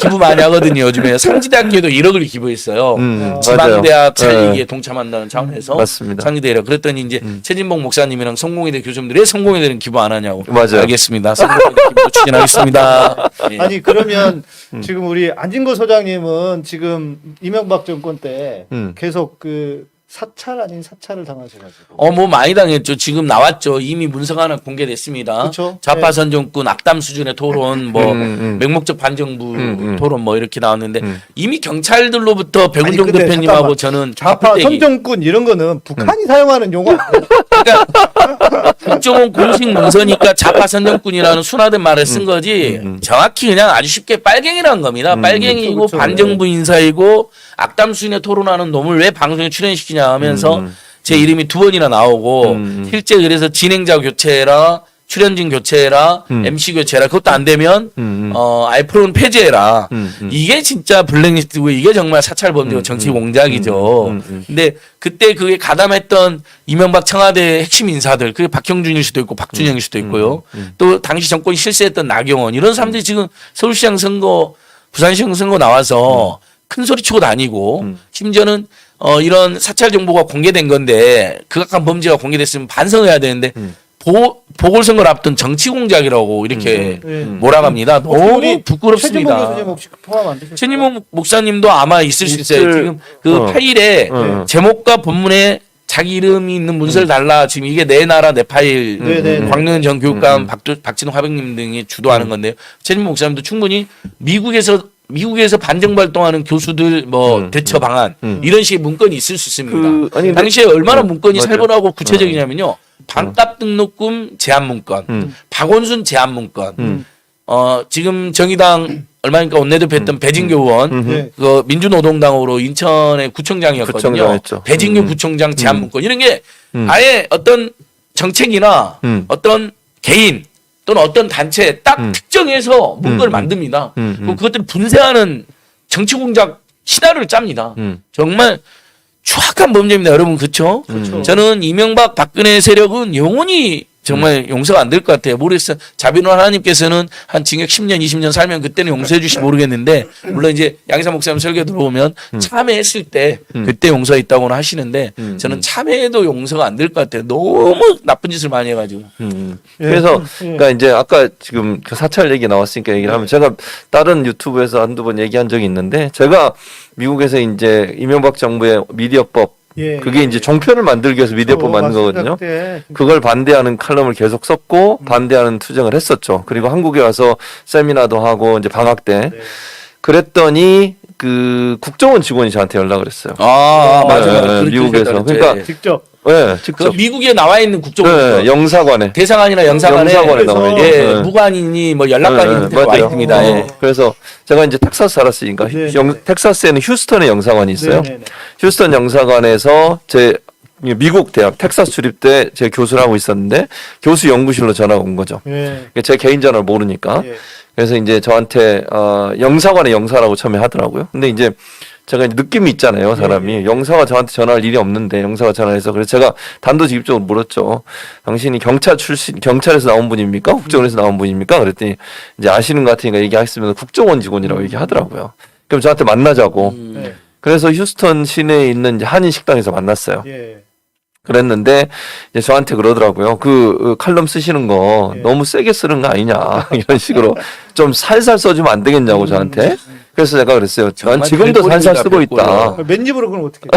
Speaker 3: 기부 많이 하거든요. 요즘에 상지대학교에도 1억을 기부했어요.
Speaker 2: 맞아요.
Speaker 3: 지방대학
Speaker 2: 네.
Speaker 3: 차리기에 동참한다는 차원에서
Speaker 2: 맞습니다.
Speaker 3: 상지대학 그랬더니 이제 최진봉 목사님이랑 성공회대 교수님들이 왜 성공회대는 기부 안 하냐고.
Speaker 2: 맞아요.
Speaker 3: 알겠습니다. 성공회대 기부 추진하겠습니다. 예.
Speaker 1: 아니 그러면 지금 우리 안진거 소장님은 지금 이명박 정권 때 계속 그 사찰 아닌 사찰을 당하셔가지고
Speaker 3: 뭐 많이 당했죠. 지금 나왔죠. 이미 문서가 하나 공개됐습니다.
Speaker 1: 그쵸?
Speaker 3: 좌파 선정꾼 악담 수준의 토론, 뭐 맹목적 반정부 토론 뭐 이렇게 나왔는데 이미 경찰들로부터 백운종
Speaker 1: 근데
Speaker 3: 대표님하고
Speaker 1: 잠깐만.
Speaker 3: 저는
Speaker 1: 좌파
Speaker 3: 떼기.
Speaker 1: 선정꾼 이런 거는 북한이 사용하는 용어 아니에요?
Speaker 3: 국정원 공식 문서니까 좌파 선정꾼이라는 순화된 말을 쓴 거지 정확히 그냥 아주 쉽게 빨갱이라는 겁니다. 빨갱이고
Speaker 1: 그쵸.
Speaker 3: 반정부 인사이고 악담 수준의 토론하는 놈을 왜 방송에 출연시키냐 하면서 제 이름이 2번이나 나오고 실제 그래서 진행자 교체라 출연진 교체해라, MC 교체해라. 그것도 안 되면 아예 프로는 폐지해라. 이게 진짜 블랙리스트고 이게 정말 사찰 범죄고 정치 공작이죠. 근데 그때 그게 가담했던 이명박 청와대 핵심 인사들, 그게 박형준일 수도 있고 박준영일 수도 있고요. 또 당시 정권이 실세했던 나경원 이런 사람들이 지금 서울시장 선거, 부산시장 선거 나와서 큰 소리 치고 다니고 심지어는 이런 사찰 정보가 공개된 건데 극악한 범죄가 공개됐으면 반성해야 되는데 보궐선거를 앞둔 정치 공작이라고 이렇게 몰아갑니다. 너무
Speaker 1: 우리 최진봉
Speaker 3: 부끄럽습니다.
Speaker 1: 교수님 혹시 포함 안 되셨어요?
Speaker 3: 최진봉 목사님도 아마 있을 수 있어요.
Speaker 2: 있을-
Speaker 3: 지금 그 파일에 제목과 본문에 자기 이름이 있는 문서를 달라. 지금 이게 내 나라 내 파일
Speaker 1: 네네네.
Speaker 3: 광명현 전 교육감 박진호 화백님 등이 주도하는 건데요. 최진봉 목사님도 충분히 미국에서 반정 활동하는 교수들 뭐 대처 방안 이런 식의 문건이 있을 수 있습니다.
Speaker 2: 아니,
Speaker 3: 당시에 얼마나 문건이
Speaker 2: 맞아요.
Speaker 3: 살벌하고 구체적이냐면요. 반값 등록금 제한 문건, 박원순 제한 문건, 지금 정의당 얼마니까 원내대표 했던 배진교 의원,
Speaker 1: 네.
Speaker 3: 그 민주노동당으로 인천의 구청장이었거든요.
Speaker 2: 구청장이었죠.
Speaker 3: 배진교 구청장 제한 문건 이런 게 아예 어떤 정책이나 어떤 개인 또는 어떤 단체 딱 특정해서 문건을 만듭니다. 그리고 그것들을 분쇄하는 정치 공작 시나리오를 짭니다. 정말 추악한 범죄입니다, 여러분. 그렇죠? 저는 이명박 박근혜 세력은 영원히 정말 용서가 안 될 것 같아요. 모르겠어요. 자비노 하나님께서는 한 징역 10년, 20년 살면 그때는 용서해 주시 모르겠는데 물론 이제 양희삼 목사님 설교 들어오면 참회했을 때 그때 용서 있다고는 하시는데 저는 참회해도 용서가 안 될 것 같아요. 너무 나쁜 짓을 많이 해가지고.
Speaker 2: 그래서 그러니까 이제 아까 지금 그 사찰 얘기 나왔으니까 얘기를 하면 제가 다른 유튜브에서 한두 번 얘기한 적이 있는데 제가 미국에서 이제 이명박 정부의 미디어법 그게 이제 종편을 만들기 위해서 미디어법 만든 거거든요. 그걸 반대하는 칼럼을 계속 썼고 반대하는 투쟁을 했었죠. 그리고 한국에 와서 세미나도 하고 이제 방학 때 그랬더니 그 국정원 직원이 저한테 연락을 했어요.
Speaker 3: 맞아요.
Speaker 2: 네, 미국에서. 그러니까
Speaker 1: 직접
Speaker 2: 네,
Speaker 3: 그
Speaker 2: 직접.
Speaker 3: 미국에 나와 있는 국정원
Speaker 2: 네, 영사관에.
Speaker 3: 대사관이나 영사관에
Speaker 2: 나와 있죠.
Speaker 3: 예,
Speaker 2: 네.
Speaker 3: 무관이니 뭐 연락관이
Speaker 2: 네,
Speaker 3: 와
Speaker 2: 맞아요.
Speaker 3: 있습니다. 예.
Speaker 2: 그래서 제가 이제 텍사스 살았으니까
Speaker 1: 네,
Speaker 2: 텍사스에는 휴스턴에 영사관이 있어요.
Speaker 1: 네네네.
Speaker 2: 휴스턴 영사관에서 제 미국 대학 텍사스 출입 때 제 교수를 하고 있었는데 교수 연구실로 전화가 온 거죠. 제 개인 전화를 모르니까.
Speaker 1: 예.
Speaker 2: 그래서 이제 저한테 영사관의 영사라고 처음에 하더라고요. 근데 이제 제가 이제 느낌이 있잖아요, 사람이. 영사가 저한테 전화할 일이 없는데 영사가 전화해서 그래서 제가 단도직입적으로 물었죠. 당신이 경찰에서 나온 분입니까? 국정원에서 나온 분입니까? 그랬더니 이제 아시는 것 같으니까 얘기하시면 국정원 직원이라고 얘기하더라고요. 그럼 저한테 만나자고.
Speaker 1: 네.
Speaker 2: 그래서 휴스턴 시내에 있는 이제 한인 식당에서 만났어요.
Speaker 1: 예.
Speaker 2: 그랬는데 이제 저한테 그러더라고요. 그 칼럼 쓰시는 거
Speaker 1: 예.
Speaker 2: 너무 세게 쓰는 거 아니냐 이런 식으로 좀 살살 써주면 안 되겠냐고 저한테. 그래서 제가 그랬어요. 난
Speaker 3: 정말
Speaker 2: 지금도 살살
Speaker 3: 별꼴입니다,
Speaker 2: 쓰고 있다.
Speaker 3: 별꼴.
Speaker 1: 맨입으로 그럼 어떻게?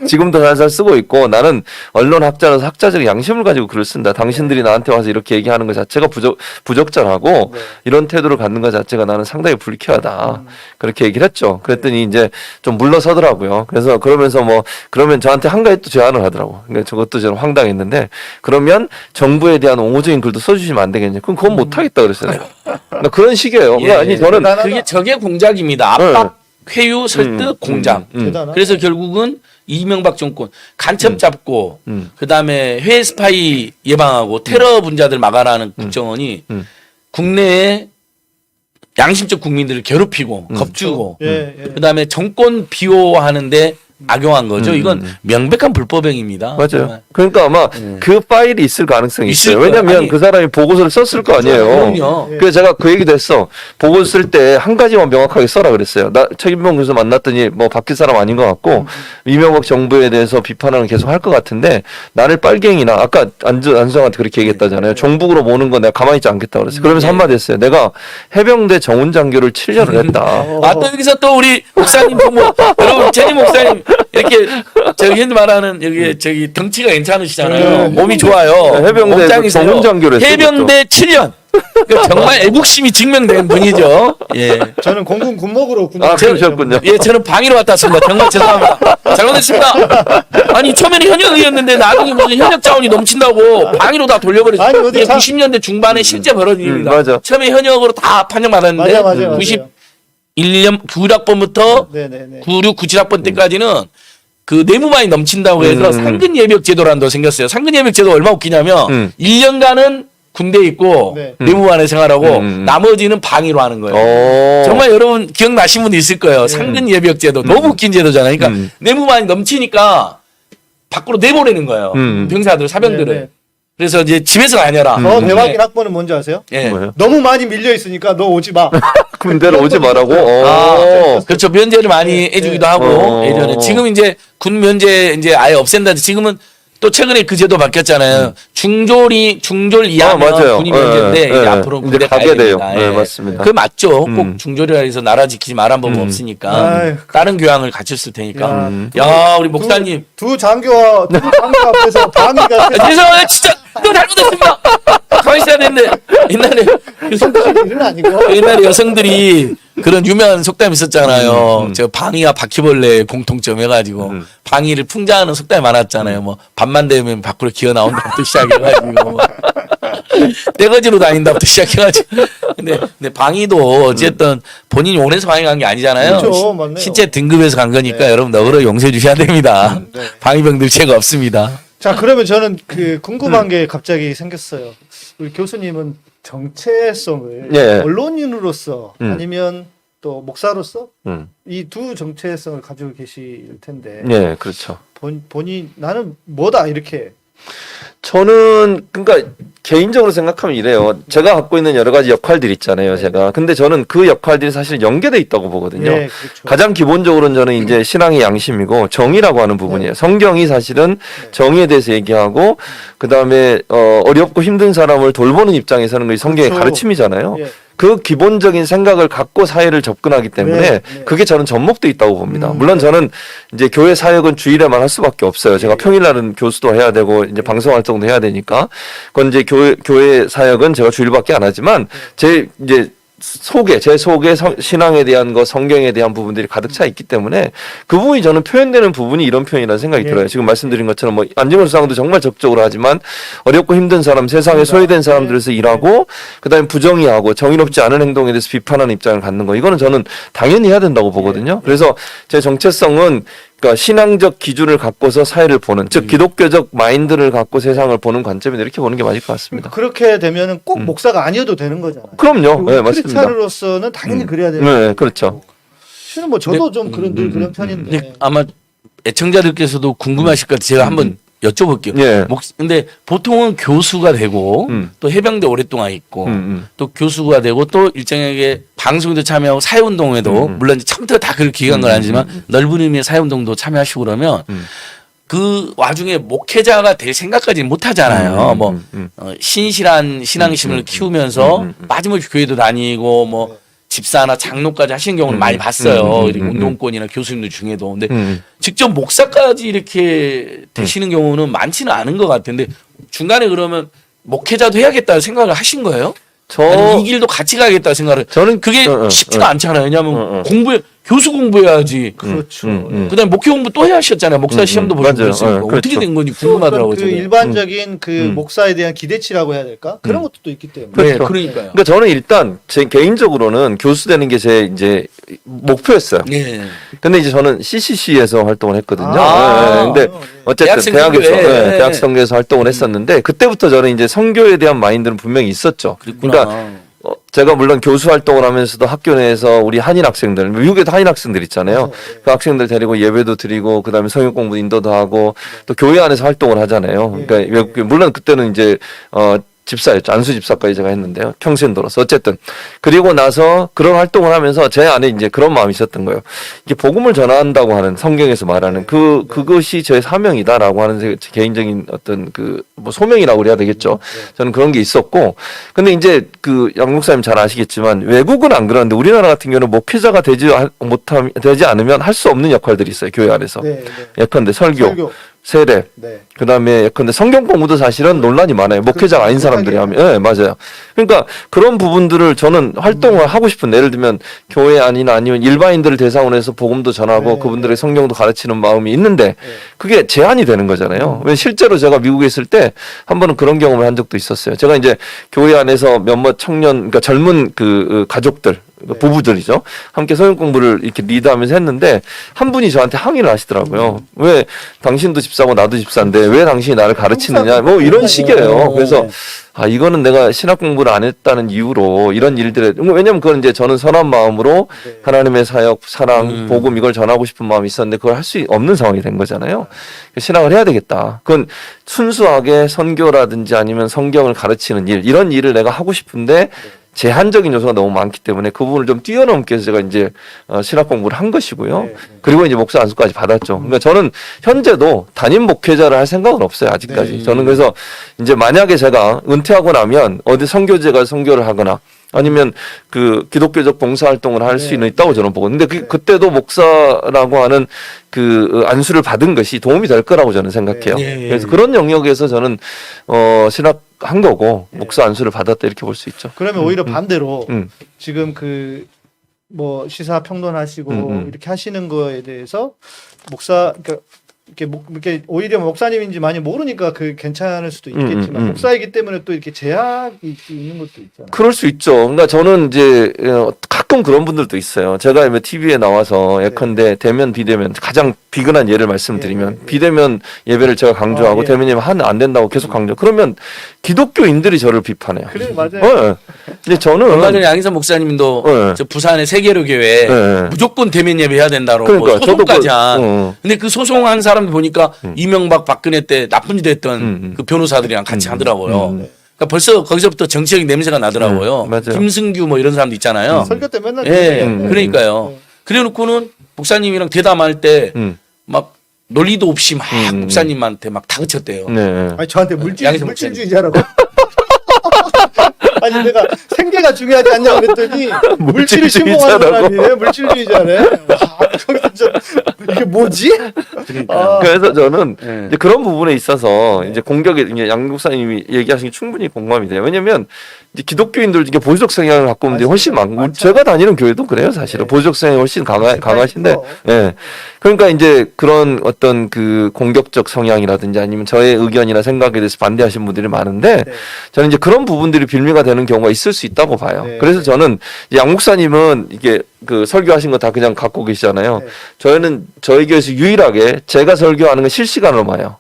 Speaker 2: 지금도 살살 쓰고 있고 나는 언론학자라서 학자적 양심을 가지고 글을 쓴다. 당신들이 나한테 와서 이렇게 얘기하는 것 자체가 부적절하고
Speaker 1: 네.
Speaker 2: 이런 태도를 갖는 것 자체가 나는 상당히 불쾌하다. 그렇게 얘기를 했죠. 그랬더니 이제 좀 물러서더라고요. 그래서 그러면서 뭐 그러면 저한테 한 가지 또 제안을 하더라고. 그러니까 저것도 저는 황당했는데 그러면 정부에 대한 옹호적인 글도 써주시면 안 되겠냐. 그럼 그건 못하겠다 그랬어요. 내가. 그러니까 그런 식이에요.
Speaker 3: 예,
Speaker 2: 아니 저는
Speaker 1: 대단하다.
Speaker 3: 그게 저게 공작입니다. 압박, 회유, 설득, 공작.
Speaker 1: 대단하다.
Speaker 3: 그래서 결국은 이명박 정권 간첩 잡고
Speaker 2: 음.
Speaker 3: 그다음에 해외 스파이 예방하고 테러 분자들 막아라는 국정원이 국내에 양심적 국민들을 괴롭히고 겁주고
Speaker 1: 예, 예.
Speaker 3: 그다음에 정권 비호하는데 악용한 거죠. 이건 명백한 불법행위입니다.
Speaker 2: 맞아요.
Speaker 3: 정말.
Speaker 2: 그러니까 아마 그 파일이 있을 가능성이
Speaker 3: 있을
Speaker 2: 있어요.
Speaker 3: 거예요.
Speaker 2: 왜냐하면
Speaker 3: 아니,
Speaker 2: 그 사람이 보고서를 썼을 거 아니에요.
Speaker 3: 그럼요.
Speaker 2: 그래서 제가 그 얘기도 했어. 보고서 쓸 때 한 가지만 명확하게 써라 그랬어요. 나 최김봉 교수 만났더니 뭐 바뀔 사람 아닌 것 같고 이명박 정부에 대해서 비판을 계속 할 것 같은데 나를 빨갱이나 아까 안수장한테 그렇게 얘기했다잖아요. 종북으로 모는 건 내가 가만히 있지 않겠다 그랬어요. 그러면서 한마디 했어요. 내가 해병대 정훈장교를 7년을 했다.
Speaker 3: 아, 또 여기서 또 우리 목사님 뭐 여러분 제니 목사님 이렇게 저기 흔히 말하는 여기 저기 덩치가 괜찮으시잖아요. 몸이 좋아요.
Speaker 2: 네, 해병대
Speaker 3: 몸짱이세요.
Speaker 2: 정훈장교를 했어요,
Speaker 3: 해병대 7년. 그러니까 정말 애국심이 증명된 분이죠. 예.
Speaker 1: 저는 공군 군목으로
Speaker 2: 아, 그러셨군요.
Speaker 3: 예, 저는 방위로 왔다 왔습니다. 정말 죄송합니다. 잘못했습니다. 아니, 처음에는 현역이었는데 나중에 무슨 현역 자원이 넘친다고 방위로 다 돌려버렸어요.
Speaker 1: 아니, 어디
Speaker 3: 이게
Speaker 1: 참-
Speaker 3: 90년대 중반에 실제 벌어진 일입니다.
Speaker 2: 맞아.
Speaker 3: 처음에 현역으로 다 판정받았는데
Speaker 1: 맞아.
Speaker 3: 91년 9학번부터
Speaker 1: 네네네.
Speaker 3: 96, 97학번 때까지는 그 내무만이 넘친다고 해서 상근 예벽 제도라는 거 생겼어요. 상근 예벽 제도 얼마나 웃기냐면 1년간은 군대에 있고
Speaker 1: 네.
Speaker 3: 내무반에 생활하고 나머지는 방위로 하는 거예요.
Speaker 2: 오.
Speaker 3: 정말 여러분 기억나신 분 있을 거예요. 상근 예벽 제도 너무 웃긴 제도잖아요. 그러니까 내무반이 넘치니까 밖으로 내보내는 거예요. 병사들, 사병들을.
Speaker 1: 네.
Speaker 3: 그래서 이제 집에서 다녀라.
Speaker 1: 더 대박인 학번은 뭔지 아세요?
Speaker 3: 예.
Speaker 2: 뭐예요?
Speaker 1: 너무 많이 밀려 있으니까 너 오지 마.
Speaker 2: 군대로 오지 말라고.
Speaker 3: 아, 그렇죠. 면제를 많이 해주기도 하고
Speaker 2: 어.
Speaker 3: 예전에 지금 이제 군 면제 이제 아예 없앤다. 지금은 또 최근에 그 제도 바뀌었잖아요. 중졸 이하면
Speaker 2: 맞아요.
Speaker 3: 군이 면제인데
Speaker 2: 예,
Speaker 3: 이제
Speaker 2: 예.
Speaker 3: 앞으로
Speaker 2: 이제
Speaker 3: 군대
Speaker 2: 가게
Speaker 3: 가야
Speaker 2: 돼요.
Speaker 3: 됩니다.
Speaker 2: 네,
Speaker 3: 예.
Speaker 2: 맞습니다.
Speaker 3: 그 맞죠. 꼭 중졸이라 해서 나라 지키지 말한 법은 없으니까
Speaker 1: 아유.
Speaker 3: 다른 교양을 갖췄을 테니까.
Speaker 1: 야,
Speaker 3: 야, 우리 목사님.
Speaker 1: 두 장교 앞에서 방위가
Speaker 3: 죄송해요. 진짜 또 잘못했습니다. 가만히 있어야 되는데 옛날에
Speaker 1: 일은 아니고.
Speaker 3: 옛날에 여성들이 그런 유명한 속담이 있었잖아요. 저 방위와 바퀴벌레 공통점 해가지고 방위를 풍자하는 속담이 많았잖아요. 뭐 밤만 되면 밖으로 기어 나온다부터 시작해가지고 떼거지로 다닌다부터 시작해가지고. 근데 방위도 어쨌든 본인이 원해서 방위 간 게 아니잖아요.
Speaker 1: 그렇죠, 맞네요.
Speaker 3: 실제 등급에서 간 거니까 여러분 너그러 용서해 주셔야 됩니다.
Speaker 1: 네.
Speaker 3: 방위병들 죄가 없습니다.
Speaker 1: 자, 그러면 저는 그 궁금한 게 갑자기 생겼어요. 우리 교수님은 정체성을
Speaker 2: 예.
Speaker 1: 언론인으로서
Speaker 2: 음.
Speaker 1: 아니면 또 목사로서
Speaker 2: 음.
Speaker 1: 이 두 정체성을 가지고 계실 텐데
Speaker 2: 예, 그렇죠.
Speaker 1: 본인 나는 뭐다 이렇게
Speaker 2: 저는 그러니까 개인적으로 생각하면 이래요. 제가 갖고 있는 여러 가지 역할들 있잖아요, 제가. 근데 저는 그 역할들이 사실 연계돼 있다고 보거든요.
Speaker 1: 예, 그렇죠.
Speaker 2: 가장 기본적으로는 저는 이제 신앙의 양심이고 정의라고 하는 부분이에요. 성경이 사실은 정의에 대해서 얘기하고 그다음에 어렵고 힘든 사람을 돌보는 입장에서는 그 성경의
Speaker 1: 그렇죠.
Speaker 2: 가르침이잖아요.
Speaker 1: 예.
Speaker 2: 그 기본적인 생각을 갖고 사회를 접근하기 때문에
Speaker 1: 네, 네.
Speaker 2: 그게 저는 접목돼 있다고 봅니다. 물론 저는 이제 교회 사역은 주일에만 할 수밖에 없어요. 제가 평일날은 교수도 해야 되고 이제 방송 활동도 해야 되니까 그건 이제 교회 사역은 제가 주일밖에 안 하지만 제 이제 제 속에 신앙에 대한 거, 성경에 대한 부분들이 가득 차 있기 때문에 그 부분이 저는 표현되는 부분이 이런 표현이라는 생각이
Speaker 1: 예.
Speaker 2: 들어요. 지금 말씀드린 것처럼 뭐 안진걸 수상도 정말 적극적으로 하지만 어렵고 힘든 사람, 세상에 소외된 사람들에서 일하고 그다음에 부정의하고 정의롭지 않은 행동에 대해서 비판하는 입장을 갖는 거 이거는 저는 당연히 해야 된다고 보거든요. 그래서 제 정체성은 그러니까 신앙적 기준을 갖고서 사회를 보는 즉 기독교적 마인드를 갖고 세상을 보는 관점에서 이렇게 보는 게 맞을 것 같습니다.
Speaker 1: 그렇게 되면은 꼭 목사가 아니어도 되는 거잖아요.
Speaker 2: 그럼요. 네, 맞습니다.
Speaker 1: 크리스찬으로서는 당연히 그래야 되는
Speaker 2: 네, 그렇죠.
Speaker 1: 실은 뭐 저도 좀 그런 그런 편인데.
Speaker 3: 근데 아마 애청자들께서도 궁금하실 것 같아요. 제가 한번 여쭤볼게요.
Speaker 2: 예.
Speaker 3: 근데 보통은 교수가 되고 또 해병대 오랫동안 있고 또 교수가 되고 또 일정하게 방송에도 참여하고 사회운동에도 물론 이제 처음부터 다 그렇게 기획한 건 아니지만 넓은 의미의 사회운동도 참여하시고 그러면 그 와중에 목회자가 될 생각까지는 못 하잖아요. 신실한 신앙심을 키우면서 마지막에 교회도 다니고 뭐 집사나 장로까지 하시는 경우는 많이 봤어요. 이렇게 운동권이나 교수님들 중에도. 근데 직접 목사까지 이렇게 되시는 경우는 많지는 않은 것 같은데 중간에 그러면 목회자도 해야겠다는 생각을 하신 거예요? 아니면 이 길도 같이 가야겠다 생각을.
Speaker 2: 저는
Speaker 3: 그게 쉽지가 않잖아요. 왜냐하면 교수 공부해야지.
Speaker 1: 그렇죠.
Speaker 3: 그다음에 목회 공부 또 해야 하셨잖아요. 목사 시험도 보시고
Speaker 2: 맞아요.
Speaker 3: 그랬으니까
Speaker 2: 그렇죠.
Speaker 3: 어떻게 된 건지 궁금하더라고요.
Speaker 1: 그
Speaker 3: 저는.
Speaker 1: 일반적인 그 목사에 대한 기대치라고 해야 될까? 그런 것도 또 있기 때문에.
Speaker 3: 네,
Speaker 2: 그렇죠.
Speaker 3: 그러니까요.
Speaker 2: 그러니까 저는 일단 제 개인적으로는 교수 되는 게 제 이제 목표였어요.
Speaker 3: 네.
Speaker 2: 근데 이제 저는 CCC에서 활동을 했거든요.
Speaker 1: 아,
Speaker 2: 근데 어쨌든
Speaker 3: 대학생
Speaker 2: 대학에서
Speaker 3: 선교회.
Speaker 2: 대학 선교에서 활동을 했었는데 그때부터 저는 이제 선교에 대한 마인드는 분명히 있었죠.
Speaker 3: 그랬구나.
Speaker 2: 그러니까 제가 물론 교수 활동을 하면서도 학교 내에서 우리 한인 학생들, 미국에도 한인 학생들 있잖아요. 그 학생들 데리고 예배도 드리고 그다음에 성역 공부 인도도 하고 또 교회 안에서 활동을 하잖아요. 그러니까 외국 물론 그때는 이제 집사였죠. 안수 집사까지 제가 했는데요. 평신도로서 어쨌든 그리고 나서 그런 활동을 하면서 제 안에 이제 그런 마음이 있었던 거예요. 이게 복음을 전한다고 하는 성경에서 말하는 그것이 제 사명이다라고 하는 제 개인적인 어떤 그 뭐 소명이라고 그래야 되겠죠. 저는 그런 게 있었고 근데 이제 그 양 목사님 잘 아시겠지만 외국은 안 그러는데 우리나라 같은 경우는 목회자가 되지 않으면 할 수 없는 역할들이 있어요. 교회 안에서.
Speaker 1: 네, 네.
Speaker 2: 예컨대 설교. 세례,
Speaker 1: 네.
Speaker 2: 그다음에 근데 성경 공부도 사실은 논란이 많아요. 목회자가 아닌 사람들이 하면, 예, 맞아요. 그러니까 그런 부분들을 저는 활동을 하고 싶은, 예를 들면 교회 아니면 일반인들을 대상으로 해서 복음도 전하고
Speaker 1: 네,
Speaker 2: 그분들의 성경도 가르치는 마음이 있는데 그게 제한이 되는 거잖아요. 왜 실제로 제가 미국에 있을 때 한 번은 그런 경험을 한 적도 있었어요. 제가 이제 교회 안에서 몇몇 청년, 그러니까 젊은 그 가족들. 부부들이죠. 함께 성경 공부를 이렇게 리드하면서 했는데 한 분이 저한테 항의를 하시더라고요. 왜 당신도 집사고 나도 집사인데 왜 당신이 나를 가르치느냐 뭐 이런 식이에요. 그래서 아 이거는 내가 신학 공부를 안 했다는 이유로 이런 일들에 왜냐면 그건 이제 저는 선한 마음으로 하나님의 사역, 사랑, 복음 이걸 전하고 싶은 마음이 있었는데 그걸 할 수 없는 상황이 된 거잖아요. 신학을 해야 되겠다. 그건 순수하게 선교라든지 아니면 성경을 가르치는 일 이런 일을 내가 하고 싶은데 제한적인 요소가 너무 많기 때문에 그 부분을 좀 뛰어넘기 위해서 제가 이제 신학 공부를 한 것이고요. 그리고 이제 목사 안수까지 받았죠. 그러니까 저는 현재도 담임 목회자를 할 생각은 없어요. 아직까지. 저는 그래서 이제 만약에 제가 은퇴하고 나면 어디 선교제가 선교를 하거나 아니면 그 기독교적 봉사활동을 할 수 있다고 저는 보고. 근데 그때도 목사라고 하는 그 안수를 받은 것이 도움이 될 거라고 저는 생각해요. 그래서 그런 영역에서 저는 신학 한 거고 목사 안수를 받았다 이렇게 볼 수 있죠.
Speaker 1: 그러면 오히려 반대로 지금 그 뭐 시사 평론하시고 이렇게 하시는 거에 대해서 목사 그러니까 이렇게 오히려 목사님인지 많이 모르니까 그 괜찮을 수도 있겠지만 목사이기 때문에 또 이렇게 제약이 있는 것도 있잖아요.
Speaker 2: 그럴 수 있죠. 그러니까 저는 이제 가끔 그런 분들도 있어요. 제가 TV에 나와서 예컨대 대면 비대면 가장 비근한 예를 말씀드리면 비대면 예배를 제가 강조하고 대면 예배 하면 안 된다고 계속 강조. 그러면 기독교인들이 저를 비판해요.
Speaker 1: 그래 맞아요.
Speaker 2: 근데 저는
Speaker 3: 얼마 전에 양희삼 목사님도 저 부산의 세계로 교회 무조건 대면 예배 해야 된다고
Speaker 2: 그러니까,
Speaker 3: 소송까지 한. 근데 그 소송한 사람 보니까 이명박 박근혜 때 나쁜 짓 했던 그 변호사들이랑 같이 하더라고요. 그러니까 벌써 거기서부터 정치적인 냄새가 나더라고요.
Speaker 2: 맞아요.
Speaker 3: 김승규 뭐 이런 사람도 있잖아요.
Speaker 1: 설교 때 맨날
Speaker 3: 그러니까요. 그래놓고는 목사님이랑 대담할 때 막 논리도 없이 막 목사님한테 막 다그쳤대요.
Speaker 1: 아니 저한테
Speaker 3: 양희삼
Speaker 1: 물질주의자라고. 아니 내가 생계가 중요하지 않냐 그랬더니 물질을 신봉하는 사람이네. 물질주의자네. 진짜 이게 뭐지?
Speaker 2: 그래서 저는 이제 그런 부분에 있어서 이제 공격에 이제 양 목사님이 얘기하신 게 충분히 공감이 돼요. 왜냐면 이제 기독교인들 중에 보수적 성향을 갖고 있는 분들이 훨씬 많고 제가 다니는 교회도 그래요, 사실은. 보수적 성향이 훨씬 강하신데. 예. 그러니까 이제 그런 어떤 그 공격적 성향이라든지 아니면 저의 의견이나 생각에 대해서 반대하시는 분들이 많은데 저는 이제 그런 부분들이 빌미가 되는 경우가 있을 수 있다고 봐요. 그래서 저는 양 목사님은 이게 그 설교하신 거 다 그냥 갖고 계시잖아요. 저희는 저희 교회에서 유일하게 제가 설교하는 건 실시간으로 봐요.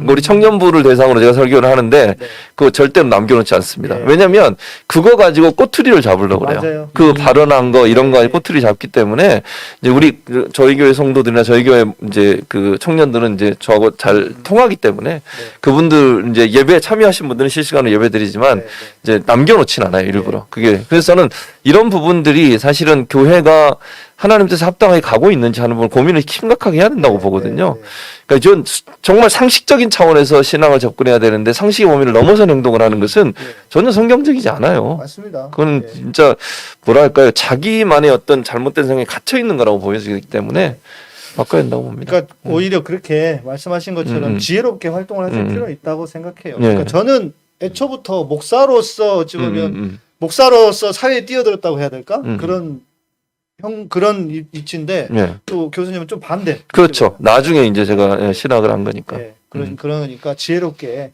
Speaker 2: 우리 청년부를 대상으로 제가 설교를 하는데 그거 절대로 남겨놓지 않습니다. 왜냐하면 그거 가지고 꼬투리를 잡으려고 그래요.
Speaker 1: 맞아요.
Speaker 2: 그 발언한 거 이런 거 가지고 꼬투리 잡기 때문에 이제 우리 저희 교회 성도들이나 저희 교회 이제 그 청년들은 이제 저하고 잘 통하기 때문에 그분들 이제 예배에 참여하신 분들은 실시간으로 예배드리지만 이제 남겨놓진 않아요 일부러. 그게 그래서 저는 이런 부분들이 사실은 교회가 하나님 뜻에 합당하게 가고 있는지 하는 부분 고민을 심각하게 해야 된다고 보거든요.
Speaker 1: 네.
Speaker 2: 그러니까 전 정말 상식적인 차원에서 신앙을 접근해야 되는데 상식의 범위를 넘어선 행동을 하는 것은 전혀 성경적이지 않아요.
Speaker 1: 맞습니다.
Speaker 2: 그건
Speaker 1: 네.
Speaker 2: 진짜 뭐랄까요, 자기만의 어떤 잘못된 생각에 갇혀 있는 거라고 보여지기 때문에 바꿔야 된다고 봅니다.
Speaker 1: 그러니까 오히려 그렇게 말씀하신 것처럼 지혜롭게 활동을 하실 필요는 있다고 생각해요. 그러니까 저는 애초부터 목사로서 어찌 보면 목사로서 사회에 뛰어들었다고 해야 될까? 그런 위치인데
Speaker 2: 예.
Speaker 1: 또 교수님은 좀 반대.
Speaker 2: 그렇죠. 나중에 이제 제가 신학을 한 거니까.
Speaker 1: 네, 그러니까 지혜롭게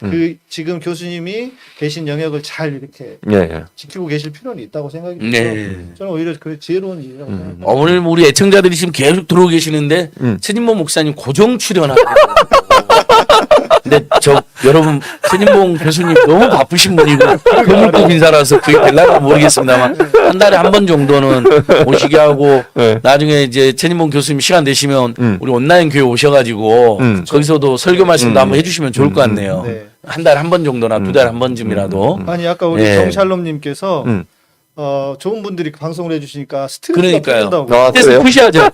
Speaker 1: 지금 교수님이 계신 영역을 잘 이렇게
Speaker 2: 예, 예.
Speaker 1: 지키고 계실 필요는 있다고 생각이 들어요.
Speaker 3: 네.
Speaker 1: 저는 오히려 그 지혜로운 일이라고 생각합니다.
Speaker 3: 오늘 우리 애청자들이 지금 계속 들어오고 계시는데 최진봉 목사님 고정 출연하고 근데 여러분 최진봉 교수님 너무 바쁘신 분이고 교물급 인사라서 그게 될라나 모르겠습니다만 한 달에 한 번 정도는 오시게 하고
Speaker 2: 네.
Speaker 3: 나중에 이제 최진봉 교수님 시간 되시면 우리 온라인 교회 오셔가지고 거기서도 설교 말씀도 한번 해주시면 좋을 것 같네요.
Speaker 1: 네.
Speaker 3: 한 달에 한 번 정도나 두 달에 한 번쯤이라도.
Speaker 1: 아니 아까 우리
Speaker 3: 네.
Speaker 1: 정샬롬님께서 좋은 분들이 방송을 해주시니까 스트레스가
Speaker 3: 그러니까요.
Speaker 1: 풀린다고.
Speaker 2: 아,
Speaker 3: 테스트
Speaker 2: 그래요?
Speaker 3: 푸셔야죠.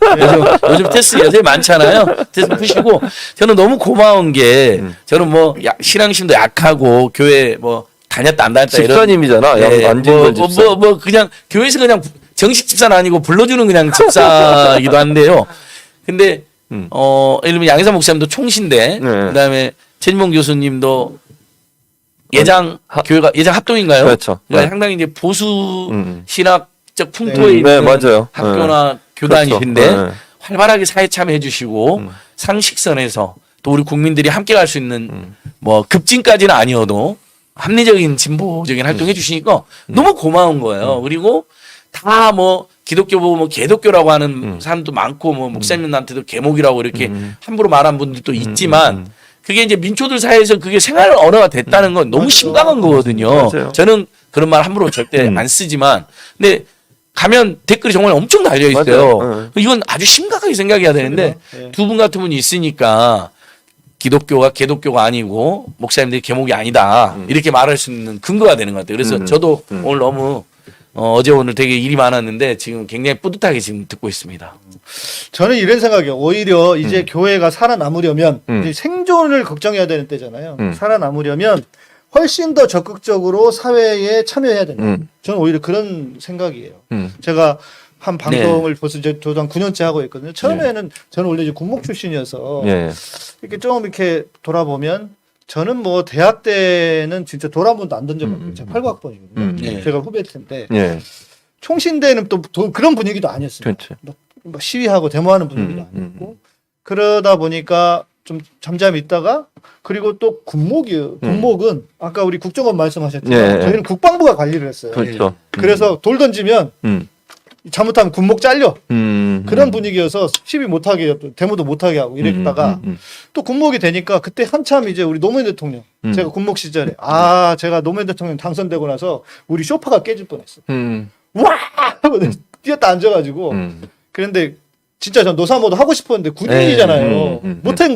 Speaker 3: 요즘 테스트 요새 많잖아요. 테스트 푸시고 저는 너무 고마운 게 저는 뭐 신앙심도 약하고 교회 뭐 다녔다 안 다녔다 이런
Speaker 2: 집사님이잖아.
Speaker 3: 예,
Speaker 2: 안진걸 집사.
Speaker 3: 뭐 그냥 교회에서 그냥 정식 집사는 아니고 불러주는 그냥 집사이기도 한데요. 근데 예를 들면 양희삼 목사님도 총신대, 그다음에 최진봉 교수님도 예장 교회가 예장 합동인가요?
Speaker 2: 그렇죠.
Speaker 3: 그러니까
Speaker 2: 네.
Speaker 3: 상당히 이제 보수 신학적 풍토에
Speaker 1: 네.
Speaker 3: 있는
Speaker 2: 네, 맞아요.
Speaker 3: 학교나 교단이신데
Speaker 2: 그렇죠. 네.
Speaker 3: 활발하게 사회 참여해 주시고 상식선에서 또 우리 국민들이 함께 갈 수 있는 뭐 급진까지는 아니어도 합리적인 진보적인 활동해 주시니까 너무 고마운 거예요. 그리고 다 뭐 기독교 보고 뭐 개독교라고 하는 사람도 많고 뭐 목사님한테도 개목이라고 이렇게 함부로 말한 분들도 있지만 그게 이제 민초들 사이에서 그게 생활 언어가 됐다는 건 너무 심각한 거거든요.
Speaker 2: 맞아요.
Speaker 3: 저는 그런 말 함부로 절대 안 쓰지만 근데 가면 댓글이 정말 엄청 달려 있어요.
Speaker 2: 맞아요.
Speaker 3: 이건 아주 심각하게 생각해야 되는데
Speaker 1: 네.
Speaker 3: 두 분 같은 분이 있으니까 기독교가 개독교가 아니고 목사님들이 개목이 아니다 이렇게 말할 수 있는 근거가 되는 것 같아요. 그래서 저도 오늘 너무 어제 오늘 되게 일이 많았는데 지금 굉장히 뿌듯하게 지금 듣고 있습니다.
Speaker 1: 저는 이런 생각이에요. 오히려 이제 교회가 살아남으려면 이제 생존을 걱정해야 되는 때잖아요. 살아남으려면 훨씬 더 적극적으로 사회에 참여해야 된다. 저는 오히려 그런 생각이에요. 제가 한 방송을 벌써 저도 한 9년째 하고 있거든요. 처음에는 저는 원래 이제 군목 출신이어서
Speaker 2: 예.
Speaker 1: 이렇게 좀 이렇게 돌아보면 저는 뭐 대학 때는 진짜 돌 한 번도 안 던져봤고요. 제가 89학번이거든요.
Speaker 3: 예.
Speaker 1: 제가 후배 때인데
Speaker 2: 예.
Speaker 1: 총신대는 또 그런 분위기도 아니었습니다.
Speaker 2: 그렇죠.
Speaker 1: 뭐 시위하고 데모하는 분위기도 아니었고 그러다 보니까 좀 잠잠히 있다가 그리고 또 군목은 아까 우리 국정원 말씀하셨지만
Speaker 2: 예.
Speaker 1: 저희는 국방부가 관리를 했어요.
Speaker 2: 그렇죠.
Speaker 1: 그래서 돌 던지면 잘못하면 군목 잘려 그런 분위기여서 시위 못하게 데모도 못하게 하고 이랬다가 또 군목이 되니까 그때 한참 이제 우리 노무현 대통령 제가 군목 시절에 제가 노무현 대통령 당선되고 나서 우리 쇼파가 깨질 뻔했어. 와 하고 뛰었다 앉아가지고 그런데 진짜 전 노사모도 하고 싶었는데 군인이잖아요.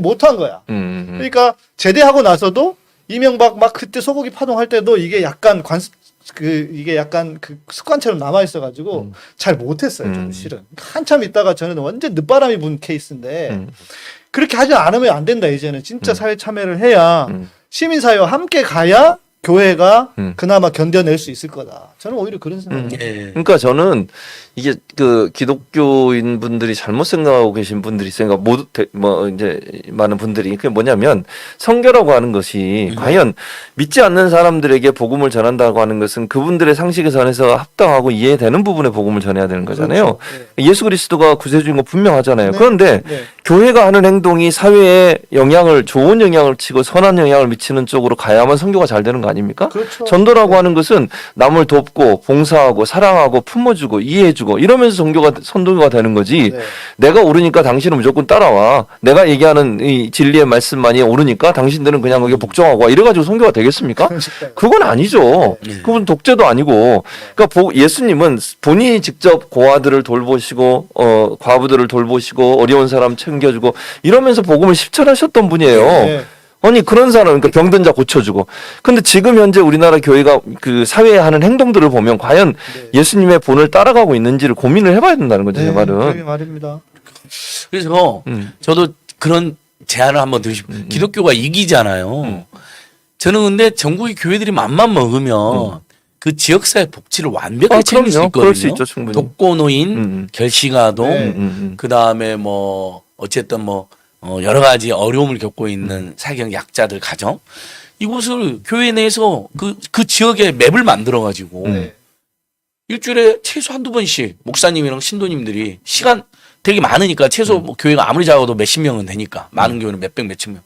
Speaker 1: 못한 거야. 그러니까 제대하고 나서도 이명박 막 그때 소고기 파동할 때도 이게 약간 이게 약간 그 습관처럼 남아 있어가지고 잘 못했어요. 저는 실은 한참 있다가 저는 완전 늦바람이 분 케이스인데 그렇게 하지 않으면 안 된다. 이제는 진짜 사회 참여를 해야 시민사회와 함께 가야 교회가 그나마 견뎌낼 수 있을 거다. 저는 오히려 그런 생각이에요.
Speaker 3: 예.
Speaker 2: 그러니까 저는 이게 그 기독교인 분들이 잘못 생각하고 계신 분들이 있으니까 모두 뭐 이제 많은 분들이 그게 뭐냐면 성교라고 하는 것이 과연 믿지 않는 사람들에게 복음을 전한다고 하는 것은 그분들의 상식에 선에서 합당하고 이해되는 부분의 복음을 전해야 되는 거잖아요.
Speaker 1: 그렇죠.
Speaker 2: 예수 그리스도가 구세주인 거 분명하잖아요.
Speaker 1: 네.
Speaker 2: 그런데
Speaker 1: 네.
Speaker 2: 교회가 하는 행동이 사회에 좋은 영향을 치고 선한 영향을 미치는 쪽으로 가야만 선교가 잘 되는 거 아닙니까?
Speaker 1: 그렇죠.
Speaker 2: 전도라고 하는 것은 남을 돕고 봉사하고 사랑하고 품어주고 이해해주고 이러면서 선교가 되는 거지.
Speaker 1: 네.
Speaker 2: 내가 옳으니까 당신은 무조건 따라와. 내가 얘기하는 이 진리의 말씀만이 옳으니까 당신들은 그냥 거기에 복종하고 와. 이래가지고 선교가 되겠습니까?
Speaker 1: 그러니까요.
Speaker 2: 그건 아니죠. 그건 독재도 아니고. 그러니까 예수님은 본인이 직접 고아들을 돌보시고 과부들을 돌보시고 어려운 사람 챙겨주고 이러면서 복음을 실천하셨던 분이에요.
Speaker 1: 네.
Speaker 2: 아니 그런 사람 그러니까 병든 자 고쳐주고. 근데 지금 현재 우리나라 교회가 그 사회에 하는 행동들을 보면 과연
Speaker 1: 네.
Speaker 2: 예수님의 본을 따라가고 있는지를 고민을 해봐야 된다는 거죠, 제 말은.
Speaker 1: 그게 말입니다.
Speaker 3: 그래서 저도 그런 제안을 한번 드리고 싶어요. 기독교가 이기잖아요. 저는 근데 전국의 교회들이 맘만 먹으면 그 지역사회 복지를 완벽하게 챙길 수
Speaker 2: 그럼요.
Speaker 3: 있거든요.
Speaker 2: 그럴 수 있죠, 충분히.
Speaker 3: 독거노인, 결식아동,
Speaker 1: 네.
Speaker 3: 그 다음에 뭐 어쨌든 뭐 여러 가지 어려움을 겪고 있는 사경 약자들 가정 이곳을 교회 내에서 그 지역에 맵을 만들어 가지고
Speaker 1: 네.
Speaker 3: 일주일에 최소 한두 번씩 목사님이랑 신도님들이 시간 되게 많으니까 최소 뭐 교회가 아무리 작아도 몇십 명은 되니까 많은 교회는 몇백 몇천 명.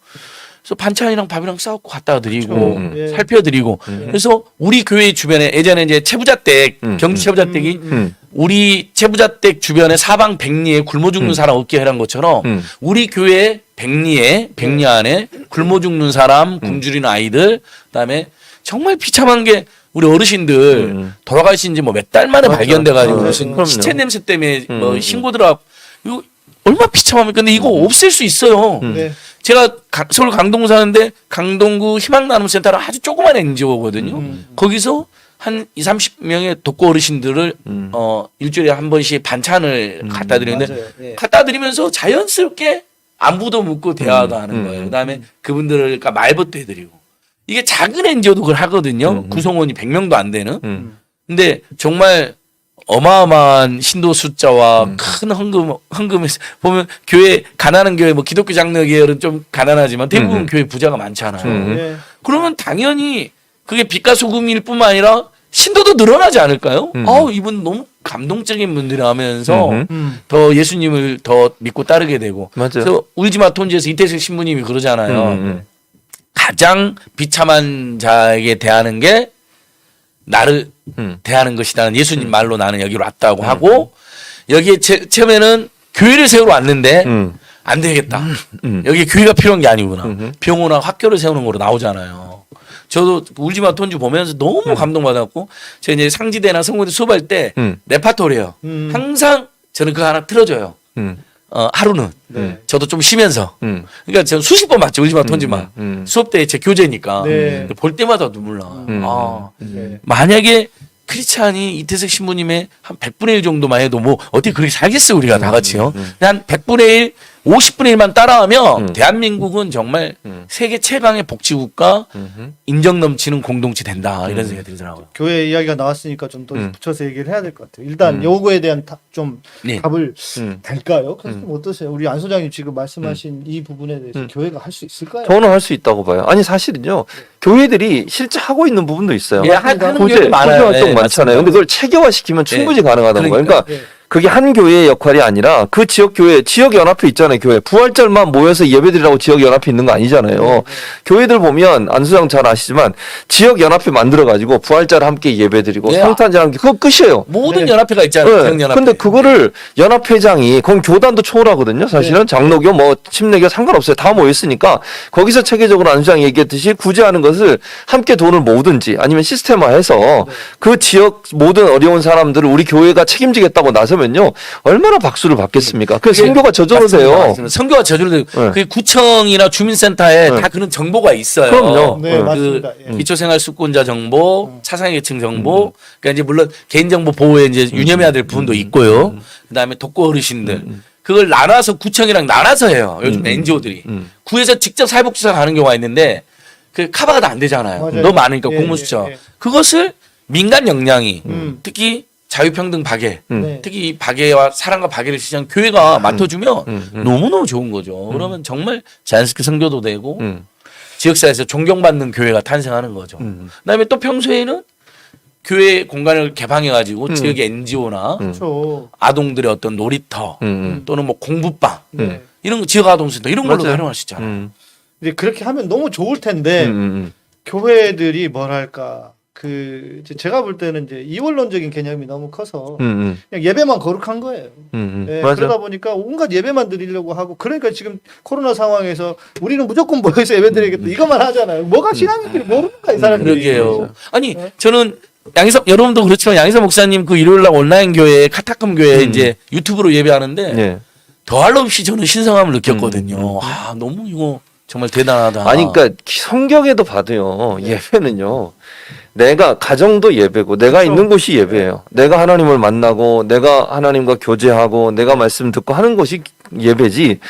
Speaker 3: 그래서 반찬이랑 밥이랑 싸갖고 갖다 드리고
Speaker 1: 그렇죠. 예.
Speaker 3: 살펴드리고 그래서 우리 교회 주변에 예전에 이제 채부자댁 경주 채부자댁이 우리 채부자댁 주변에 사방 백리에 굶어 죽는 사람 없게 해란 것처럼 우리 교회 백리 안에 굶어 죽는 사람 굶주리는 아이들 그다음에 정말 비참한 게 우리 어르신들 돌아가신 지 뭐 몇 달 만에
Speaker 1: 맞아.
Speaker 3: 발견돼가지고
Speaker 1: 맞아.
Speaker 3: 무슨
Speaker 2: 그럼요.
Speaker 3: 시체 냄새 때문에 뭐 신고들 하고 이거 얼마나 비참합니까? 근데 이거 없앨 수 있어요.
Speaker 1: 네.
Speaker 3: 제가 서울 강동구 사는데 강동구 희망나눔센터는 아주 조그만 NGO거든요. 거기서 한 20-30명의 독거 어르신들을 일주일에 한 번씩 반찬을 갖다 드리는데
Speaker 1: 맞아요. 예.
Speaker 3: 갖다 드리면서 자연스럽게 안부도 묻고 대화도 하는 거예요. 그다음에 그분들과 말벗도 해드리고 이게 작은 NGO도 그걸 하거든요. 구성원이 100명도 안 되는. 근데 정말 어마어마한 신도 숫자와 큰 헌금에서 보면 교회 가난한 교회 뭐 기독교 장로 계열은 좀 가난하지만 대부분 교회 부자가 많잖아요.
Speaker 1: 예.
Speaker 3: 그러면 당연히 그게 빛과 소금일 뿐만 아니라 신도도 늘어나지 않을까요? 이분 너무 감동적인 분들이 하면서 더 예수님을 더 믿고 따르게 되고.
Speaker 2: 맞아요.
Speaker 3: 그래서 울지마 톤지에서 이태석 신부님이 그러잖아요. 가장 비참한 자에게 대하는 게 나를 대하는 것이다는 예수님 말로 나는 여기로 왔다고 하고 여기에 처음에는 교회를 세우러 왔는데 안 되겠다. 여기 교회가 필요한 게 아니구나. 병원이나 학교를 세우는 거로 나오잖아요. 저도 울지마 톤지 보면서 너무 감동받았고 제가 이제 상지대나 성공대 수업할 때 레파토리요. 항상 저는 그거 하나 틀어줘요. 하루는
Speaker 1: 네.
Speaker 3: 저도 좀 쉬면서 그러니까 저는 수십 번 봤죠. 울지마 톤지만 수업 때 제 교재니까
Speaker 1: 네.
Speaker 3: 볼 때마다 눈물 나.
Speaker 1: 네.
Speaker 3: 만약에 크리스찬이 이태석 신부님의 한 100분의 1 정도만 해도 뭐 어떻게 그렇게 살겠어 우리가 다 같이요. 한 100분의 1, 50분의 1만 따라하면 대한민국은 정말 세계 최강의 복지국가 인정 넘치는 공동체 된다 이런 생각이 들더라고요.
Speaker 1: 교회 이야기가 나왔으니까 좀 더 붙여서 얘기를 해야 될 것 같아요. 일단 요거에 대한 좀
Speaker 3: 네.
Speaker 1: 답을 될까요? 그래서 좀 어떠세요? 우리 안 소장님 지금 말씀하신 이 부분에 대해서 교회가 할 수 있을까요?
Speaker 2: 저는 할 수 있다고 봐요. 아니 사실은요 교회들이 실제 하고 있는 부분도 있어요.
Speaker 3: 예, 하는
Speaker 2: 구제
Speaker 3: 교회도 많아요.
Speaker 2: 활동
Speaker 3: 예,
Speaker 2: 많잖아요.
Speaker 3: 맞습니다.
Speaker 2: 근데 그걸 체계화시키면 충분히 가능하다는 거예요. 그러니까
Speaker 1: 네.
Speaker 2: 그게 한 교회의 역할이 아니라 그 지역 교회, 지역 연합회 있잖아요. 교회 부활절만 모여서 예배드리라고 지역 연합회 있는 거 아니잖아요. 교회들 보면 안수장 잘 아시지만 지역 연합회 만들어 가지고 부활절 함께 예배드리고
Speaker 3: 네.
Speaker 2: 성탄절 함께 그거 끝이에요.
Speaker 3: 모든
Speaker 1: 네.
Speaker 3: 연합회가 있잖아요.
Speaker 2: 네.
Speaker 3: 지역연합회.
Speaker 2: 근데 그거를 연합회장이 그건 교단도 초월하거든요. 사실은 장로교 뭐 침례교 상관없어요. 다 모였으니까 거기서 체계적으로 안수장이 얘기했듯이 구제하는 것을 함께 돈을 모으든지 아니면 시스템화해서 그 지역 모든 어려운 사람들을 우리 교회가 책임지겠다고 나서면요 얼마나 박수를 받겠습니까? 그 선교가 저절로 돼요.
Speaker 3: 맞습니다. 선교가 저절로 되고
Speaker 2: 네.
Speaker 3: 그 구청이나 주민센터에
Speaker 2: 네.
Speaker 3: 다 그런 정보가 있어요.
Speaker 2: 그럼요.
Speaker 1: 네,
Speaker 2: 그
Speaker 1: 맞습니다. 예.
Speaker 3: 기초생활수급자 정보, 차상계층 정보, 그러니까 이제 물론 개인정보 보호에 이제 유념해야 될 부분도 있고요. 그다음에 독거 어르신들 그걸 나눠서 구청이랑 나눠서 해요. 요즘 NGO들이 구에서 직접 사회복지사 가는 경우가 있는데 그 카바가 다 안 되잖아요.
Speaker 1: 맞아요.
Speaker 3: 너무 많으니까
Speaker 1: 예,
Speaker 3: 공문
Speaker 1: 예,
Speaker 3: 숫자.
Speaker 1: 예.
Speaker 3: 그것을 민간 역량이 특히 자유평등 박애,
Speaker 1: 네.
Speaker 3: 특히 이 박애와 사랑과 박애를 시작한 교회가 맡아주면 너무너무 좋은 거죠. 그러면 정말 자연스럽게 선교도 되고 지역사회에서 존경받는 교회가 탄생하는 거죠. 그다음에 또 평소에는 교회 공간을 개방해가지고 지역의 NGO나
Speaker 1: 그렇죠.
Speaker 3: 아동들의 어떤 놀이터 또는 뭐 공부방
Speaker 1: 네.
Speaker 3: 이런 거 지역 아동센터 이런 걸로
Speaker 2: 맞아요.
Speaker 3: 활용할 수 있잖아요.
Speaker 1: 근데 그렇게 하면 너무 좋을 텐데 교회들이 뭐랄까 그 이제 제가 볼 때는 이제 이원론적인 개념이 너무 커서 그냥 예배만 거룩한 거예요. 예,
Speaker 2: 맞아.
Speaker 1: 그러다 보니까 온갖 예배만 드리려고 하고 그러니까 지금 코로나 상황에서 우리는 무조건 모여서 예배 드리겠다 이것만 하잖아요. 뭐가 신앙인들이 모르는가 이 사람들이.
Speaker 3: 그러게요. 아니 저는 양희삼 여러분도 그렇지만 양희삼 목사님 그 일요일날 온라인 교회 카타콤 교회 이제 유튜브로 예배하는데
Speaker 2: 네.
Speaker 3: 더할 없이 저는 신성함을 느꼈거든요. 아 너무 이거 정말 대단하다.
Speaker 2: 아니, 그러니까 성경에도 봐도요, 예배는요, 내가 가정도 예배고, 내가
Speaker 1: 그렇죠.
Speaker 2: 있는 곳이 예배예요. 내가 하나님을 만나고, 내가 하나님과 교제하고, 내가 말씀 듣고 하는 것이 예배지,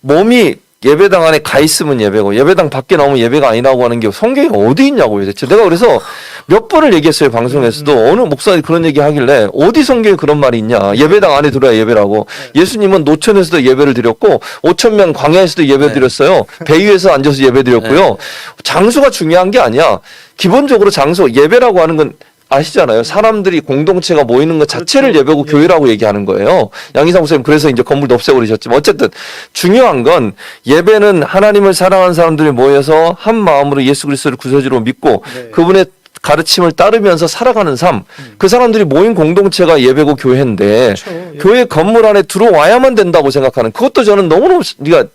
Speaker 2: 몸이 예배당 안에 가 있으면 예배고 예배당 밖에 나오면 예배가 아니라고 하는 게 성경에 어디 있냐고요 대체. 내가 그래서 몇 번을 얘기했어요 방송에서도. 어느 목사님 그런 얘기 하길래 어디 성경에 그런 말이 있냐, 예배당 안에 들어야 예배라고. 예수님은 노천에서도 예배를 드렸고 5천 명 광야에서도 예배 드렸어요. 배 위에서 앉아서 예배 드렸고요. 장소가 중요한 게 아니야. 기본적으로 장소, 예배라고 하는 건 아시잖아요. 사람들이 공동체가 모이는 것 자체를
Speaker 1: 그렇죠.
Speaker 2: 예배고
Speaker 1: 예.
Speaker 2: 교회라고 얘기하는 거예요. 양희삼 목사님 그래서 이제 건물도 없애버리셨지만 어쨌든 중요한 건 예배는 하나님을 사랑하는 사람들이 모여서 한 마음으로 예수 그리스도를 구세주로 믿고
Speaker 1: 네.
Speaker 2: 그분의 가르침을 따르면서 살아가는 삶. 그 사람들이 모인 공동체가 예배고 교회인데
Speaker 1: 그렇죠. 예.
Speaker 2: 교회 건물 안에 들어와야만 된다고 생각하는, 그것도 저는 너무너무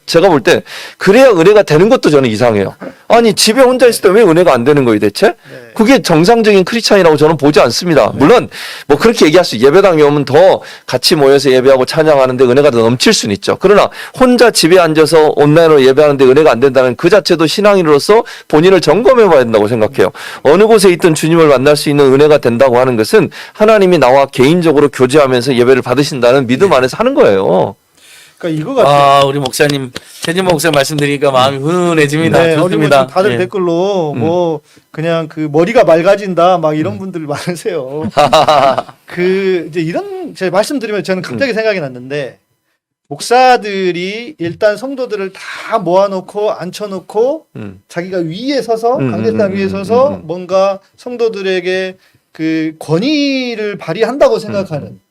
Speaker 2: 제가 볼 때 그래야 은혜가 되는 것도 저는 이상해요. 아니 집에 혼자 있을 때 왜 은혜가 안 되는 거예요 대체?
Speaker 1: 네.
Speaker 2: 그게 정상적인 크리스찬이라고 저는 보지 않습니다. 물론 뭐 그렇게 얘기할 수, 예배당에 오면 더 같이 모여서 예배하고 찬양하는데 은혜가 더 넘칠 수는 있죠. 그러나 혼자 집에 앉아서 온라인으로 예배하는데 은혜가 안 된다는 그 자체도 신앙인으로서 본인을 점검해 봐야 된다고 생각해요. 어느 곳에 있든 주님을 만날 수 있는 은혜가 된다고 하는 것은 하나님이 나와 개인적으로 교제하면서 예배를 받으신다는 믿음 안에서 하는 거예요.
Speaker 1: 그러니까 이거 같아요.
Speaker 3: 아, 우리 목사님, 최진봉 목사님 말씀드리니까 마음이 훈훈해집니다.
Speaker 1: 네, 어디
Speaker 3: 좋습니다.
Speaker 1: 보면 다들
Speaker 3: 예.
Speaker 1: 댓글로 뭐 그냥 그 머리가 맑아진다 막 이런 분들 많으세요. 그 이제 이런 제 말씀드리면 저는 갑자기 생각이 났는데, 목사들이 일단 성도들을 다 모아놓고 앉혀놓고 자기가 위에 서서 강대상 위에 서서 뭔가 성도들에게 그 권위를 발휘한다고 생각하는,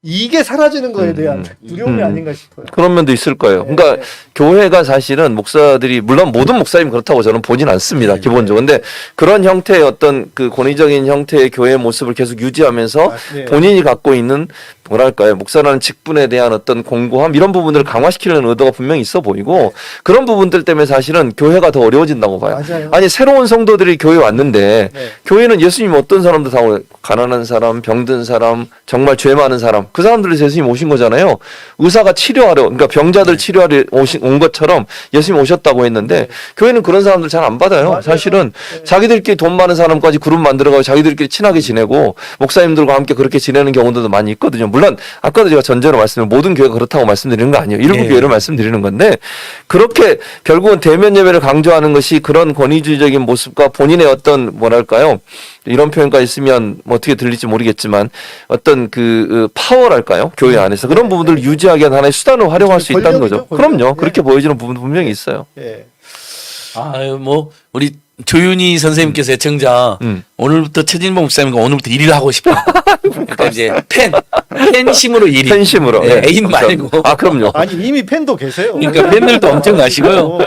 Speaker 1: 이게 사라지는 거에 대한 두려움이 아닌가 싶어요.
Speaker 2: 그런 면도 있을 거예요. 그러니까
Speaker 1: 네.
Speaker 2: 교회가 사실은 목사들이, 물론 모든 목사님 그렇다고 저는 보진 않습니다. 기본적으로. 근데 그런 형태의 어떤 그 권위적인 형태의 교회의 모습을 계속 유지하면서
Speaker 1: 네.
Speaker 2: 본인이 갖고 있는 뭐랄까요, 목사라는 직분에 대한 어떤 공고함, 이런 부분들을 강화시키려는 의도가 분명히 있어 보이고, 그런 부분들 때문에 사실은 교회가 더 어려워진다고 봐요.
Speaker 1: 맞아요.
Speaker 2: 아니 새로운 성도들이 교회 왔는데
Speaker 1: 네.
Speaker 2: 교회는 예수님 어떤 사람도 다 오요. 가난한 사람, 병든 사람, 정말 죄 많은 사람, 그 사람들을 예수님 오신 거잖아요. 의사가 치료하러, 그러니까 병자들 치료하러 온 것처럼 예수님 오셨다고 했는데 교회는 그런 사람들 잘 안 받아요.
Speaker 1: 맞아요.
Speaker 2: 사실은 자기들끼리 돈 많은 사람까지 그룹 만들어가고 자기들끼리 친하게 지내고 목사님들과 함께 그렇게 지내는 경우도 많이 있거든요. 물론 아까도 제가 전제로 말씀드린 모든 교회가 그렇다고 말씀드리는 거 아니에요. 일부
Speaker 3: 예.
Speaker 2: 교회를 말씀드리는 건데, 그렇게 결국은 대면 예배를 강조하는 것이 그런 권위주의적인 모습과 본인의 어떤 뭐랄까요, 이런 표현까지 있으면 뭐 어떻게 들릴지 모르겠지만 어떤 그 파워랄까요, 교회 안에서 그런 부분들을 유지하기 위한 하나의 수단으로 활용할 수 있다는 거죠.
Speaker 1: 권력이죠, 권력.
Speaker 2: 그럼요.
Speaker 1: 예.
Speaker 2: 그렇게 보여지는 부분도 분명히 있어요.
Speaker 1: 예.
Speaker 3: 아유, 뭐, 우리 조윤희 선생님께서 애청자,
Speaker 2: 음.
Speaker 3: 오늘부터 최진봉 목사님과 오늘부터 1위를 하고 싶어. 그러니까 이제 팬심으로 1위.
Speaker 2: 팬심으로.
Speaker 3: 네,
Speaker 2: 네.
Speaker 3: 애인 말고.
Speaker 2: 아, 그럼요.
Speaker 1: 아니 이미 팬도 계세요.
Speaker 3: 그러니까 팬들도 엄청 가시고요.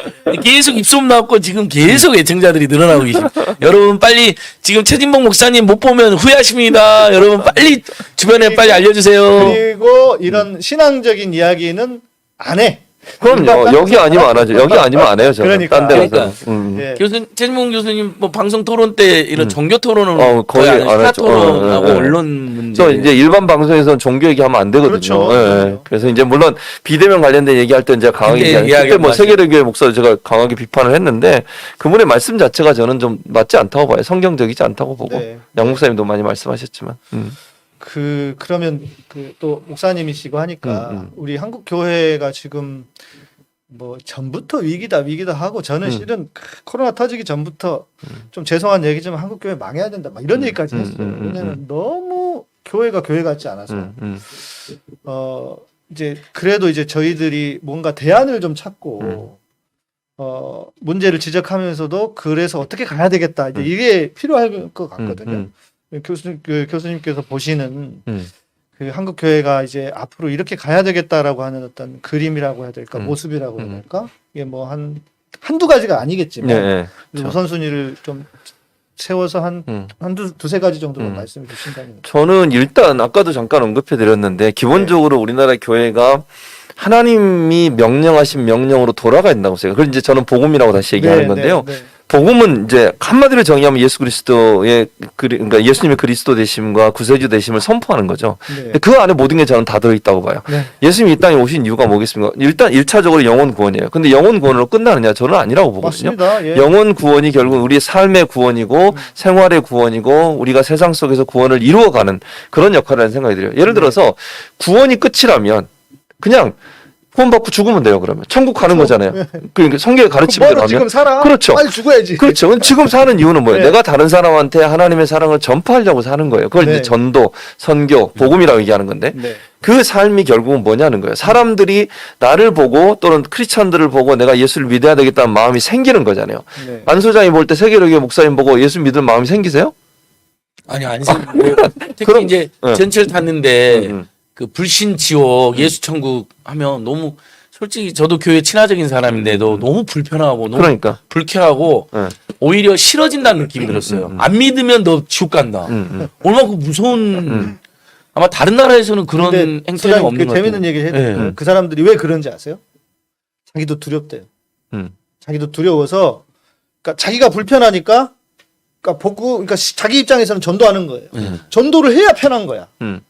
Speaker 3: 계속 입소문 나왔고 지금 계속 애청자들이 늘어나고 계십니다. 여러분 빨리 지금 최진봉 목사님 못 보면 후회하십니다. 여러분 빨리 주변에 빨리 알려주세요.
Speaker 1: 그리고 이런 신앙적인 이야기는 안 해.
Speaker 2: 그럼요. 여기 아니면 안 하죠. 여기 아니면 안 해요. 저는.
Speaker 1: 그러니까.
Speaker 2: 딴 데 가서.
Speaker 3: 그러니까.
Speaker 1: 예.
Speaker 3: 최진봉 교수님 뭐 방송 토론 때 이런 종교 토론은
Speaker 2: 거의
Speaker 3: 거의
Speaker 2: 안
Speaker 3: 안
Speaker 2: 하죠.
Speaker 3: 토론하고
Speaker 2: 예, 예.
Speaker 3: 언론 문제.
Speaker 2: 저 이제 일반 방송에서는 종교 얘기하면 안 되거든요.
Speaker 1: 그렇죠.
Speaker 2: 예, 예.
Speaker 1: 그렇죠.
Speaker 2: 그래서 이제 물론 비대면 관련된 얘기할 때는 제가 강하게
Speaker 3: 근데
Speaker 2: 얘기하는, 그때 뭐
Speaker 3: 이야기하면
Speaker 2: 세계대교회 목사를 제가 강하게 비판을 했는데 그분의 말씀 자체가 저는 좀 맞지 않다고 봐요. 성경적이지 않다고 보고.
Speaker 1: 네.
Speaker 2: 양 목사님도 많이 말씀하셨지만.
Speaker 1: 그러면 그 또 목사님이시고 하니까 우리 한국 교회가 지금 뭐 전부터 위기다 하고, 저는 실은 코로나 터지기 전부터 좀 죄송한 얘기지만 한국 교회 망해야 된다 막 이런 얘기까지 했어요. 왜냐면 너무 교회가 교회 같지 않아서. 이제 그래도 이제 저희들이 뭔가 대안을 좀 찾고 문제를 지적하면서도 그래서 어떻게 가야 되겠다, 이제 이게 필요할 것 같거든요. 교수님께서 보시는 그 한국 교회가 이제 앞으로 이렇게 가야 되겠다라고 하는 어떤 그림이라고 해야 될까, 모습이라고 해야 될까, 이게 뭐 한두 가지가 아니겠지만
Speaker 2: 네.
Speaker 1: 우선순위를 좀 세워서 두세 가지 정도만 말씀해 주신다면.
Speaker 2: 저는 일단 아까도 잠깐 언급해 드렸는데 기본적으로 우리나라 교회가 하나님이 명령하신 명령으로 돌아가야 된다고 생각해요. 그걸 이제 저는 복음이라고 다시 얘기하는 건데요. 복음은 이제 한마디로 정의하면 예수 그리스도의 그러니까 예수님의 그리스도 되심과 구세주 되심을 선포하는 거죠.
Speaker 1: 네.
Speaker 2: 그 안에 모든 게 저는 다 들어있다고 봐요.
Speaker 1: 네.
Speaker 2: 예수님이 이 땅에 오신 이유가 뭐겠습니까? 일단 1차적으로 영혼 구원이에요. 근데 영혼 구원으로 끝나느냐? 저는 아니라고 보거든요.
Speaker 1: 맞습니다. 예.
Speaker 2: 영혼 구원이 결국 우리의 삶의 구원이고 생활의 구원이고 우리가 세상 속에서 구원을 이루어가는 그런 역할이라는 생각이 들어요. 예를 들어서 구원이 끝이라면 그냥 구원받고 죽으면 돼요. 그러면 천국 가는 거잖아요. 그러니까 성경의 가르침대로
Speaker 1: 뭐로
Speaker 2: 하면
Speaker 1: 지금 살아?
Speaker 2: 그렇죠.
Speaker 1: 빨리 죽어야지.
Speaker 2: 그렇죠. 그럼 지금 사는 이유는 뭐예요?
Speaker 1: 네.
Speaker 2: 내가 다른 사람한테 하나님의 사랑을 전파하려고 사는 거예요. 그걸
Speaker 1: 네.
Speaker 2: 이제 전도, 선교, 복음이라고 얘기하는 건데
Speaker 1: 네.
Speaker 2: 그 삶이 결국은 뭐냐는 거예요. 사람들이 나를 보고 또는 크리스찬들을 보고 내가 예수를 믿어야 되겠다는 마음이 생기는 거잖아요.
Speaker 1: 네.
Speaker 2: 안 소장이 볼 때 세계로교회 목사님 보고 예수 믿을 마음이 생기세요?
Speaker 3: 아니 안 생기고 특히
Speaker 2: 그럼-
Speaker 3: 이제
Speaker 2: 네.
Speaker 3: 전철 탔는데
Speaker 2: 음.
Speaker 3: 그 불신 지옥 예수 천국 하면 너무 솔직히 저도 교회 친화적인 사람인데도 너무 불편하고 너무
Speaker 2: 그러니까.
Speaker 3: 불쾌하고
Speaker 2: 네.
Speaker 3: 오히려 싫어진다는 느낌이 들었어요. 안 믿으면 너 지옥 간다. 얼마나 그 무서운 아마 다른 나라에서는 그런
Speaker 1: 근데
Speaker 3: 행태는
Speaker 1: 소장님
Speaker 3: 없는 것 같아요.
Speaker 1: 재밌는 얘기 해드릴까요?
Speaker 3: 네.
Speaker 1: 그 사람들이 왜 그런지 아세요? 자기도 두렵대요.
Speaker 2: 음.
Speaker 1: 자기도 두려워서, 그러니까 자기가 불편하니까, 그러니까 자기 입장에서는 전도하는 거예요. 전도를 해야 편한 거야.
Speaker 2: 음.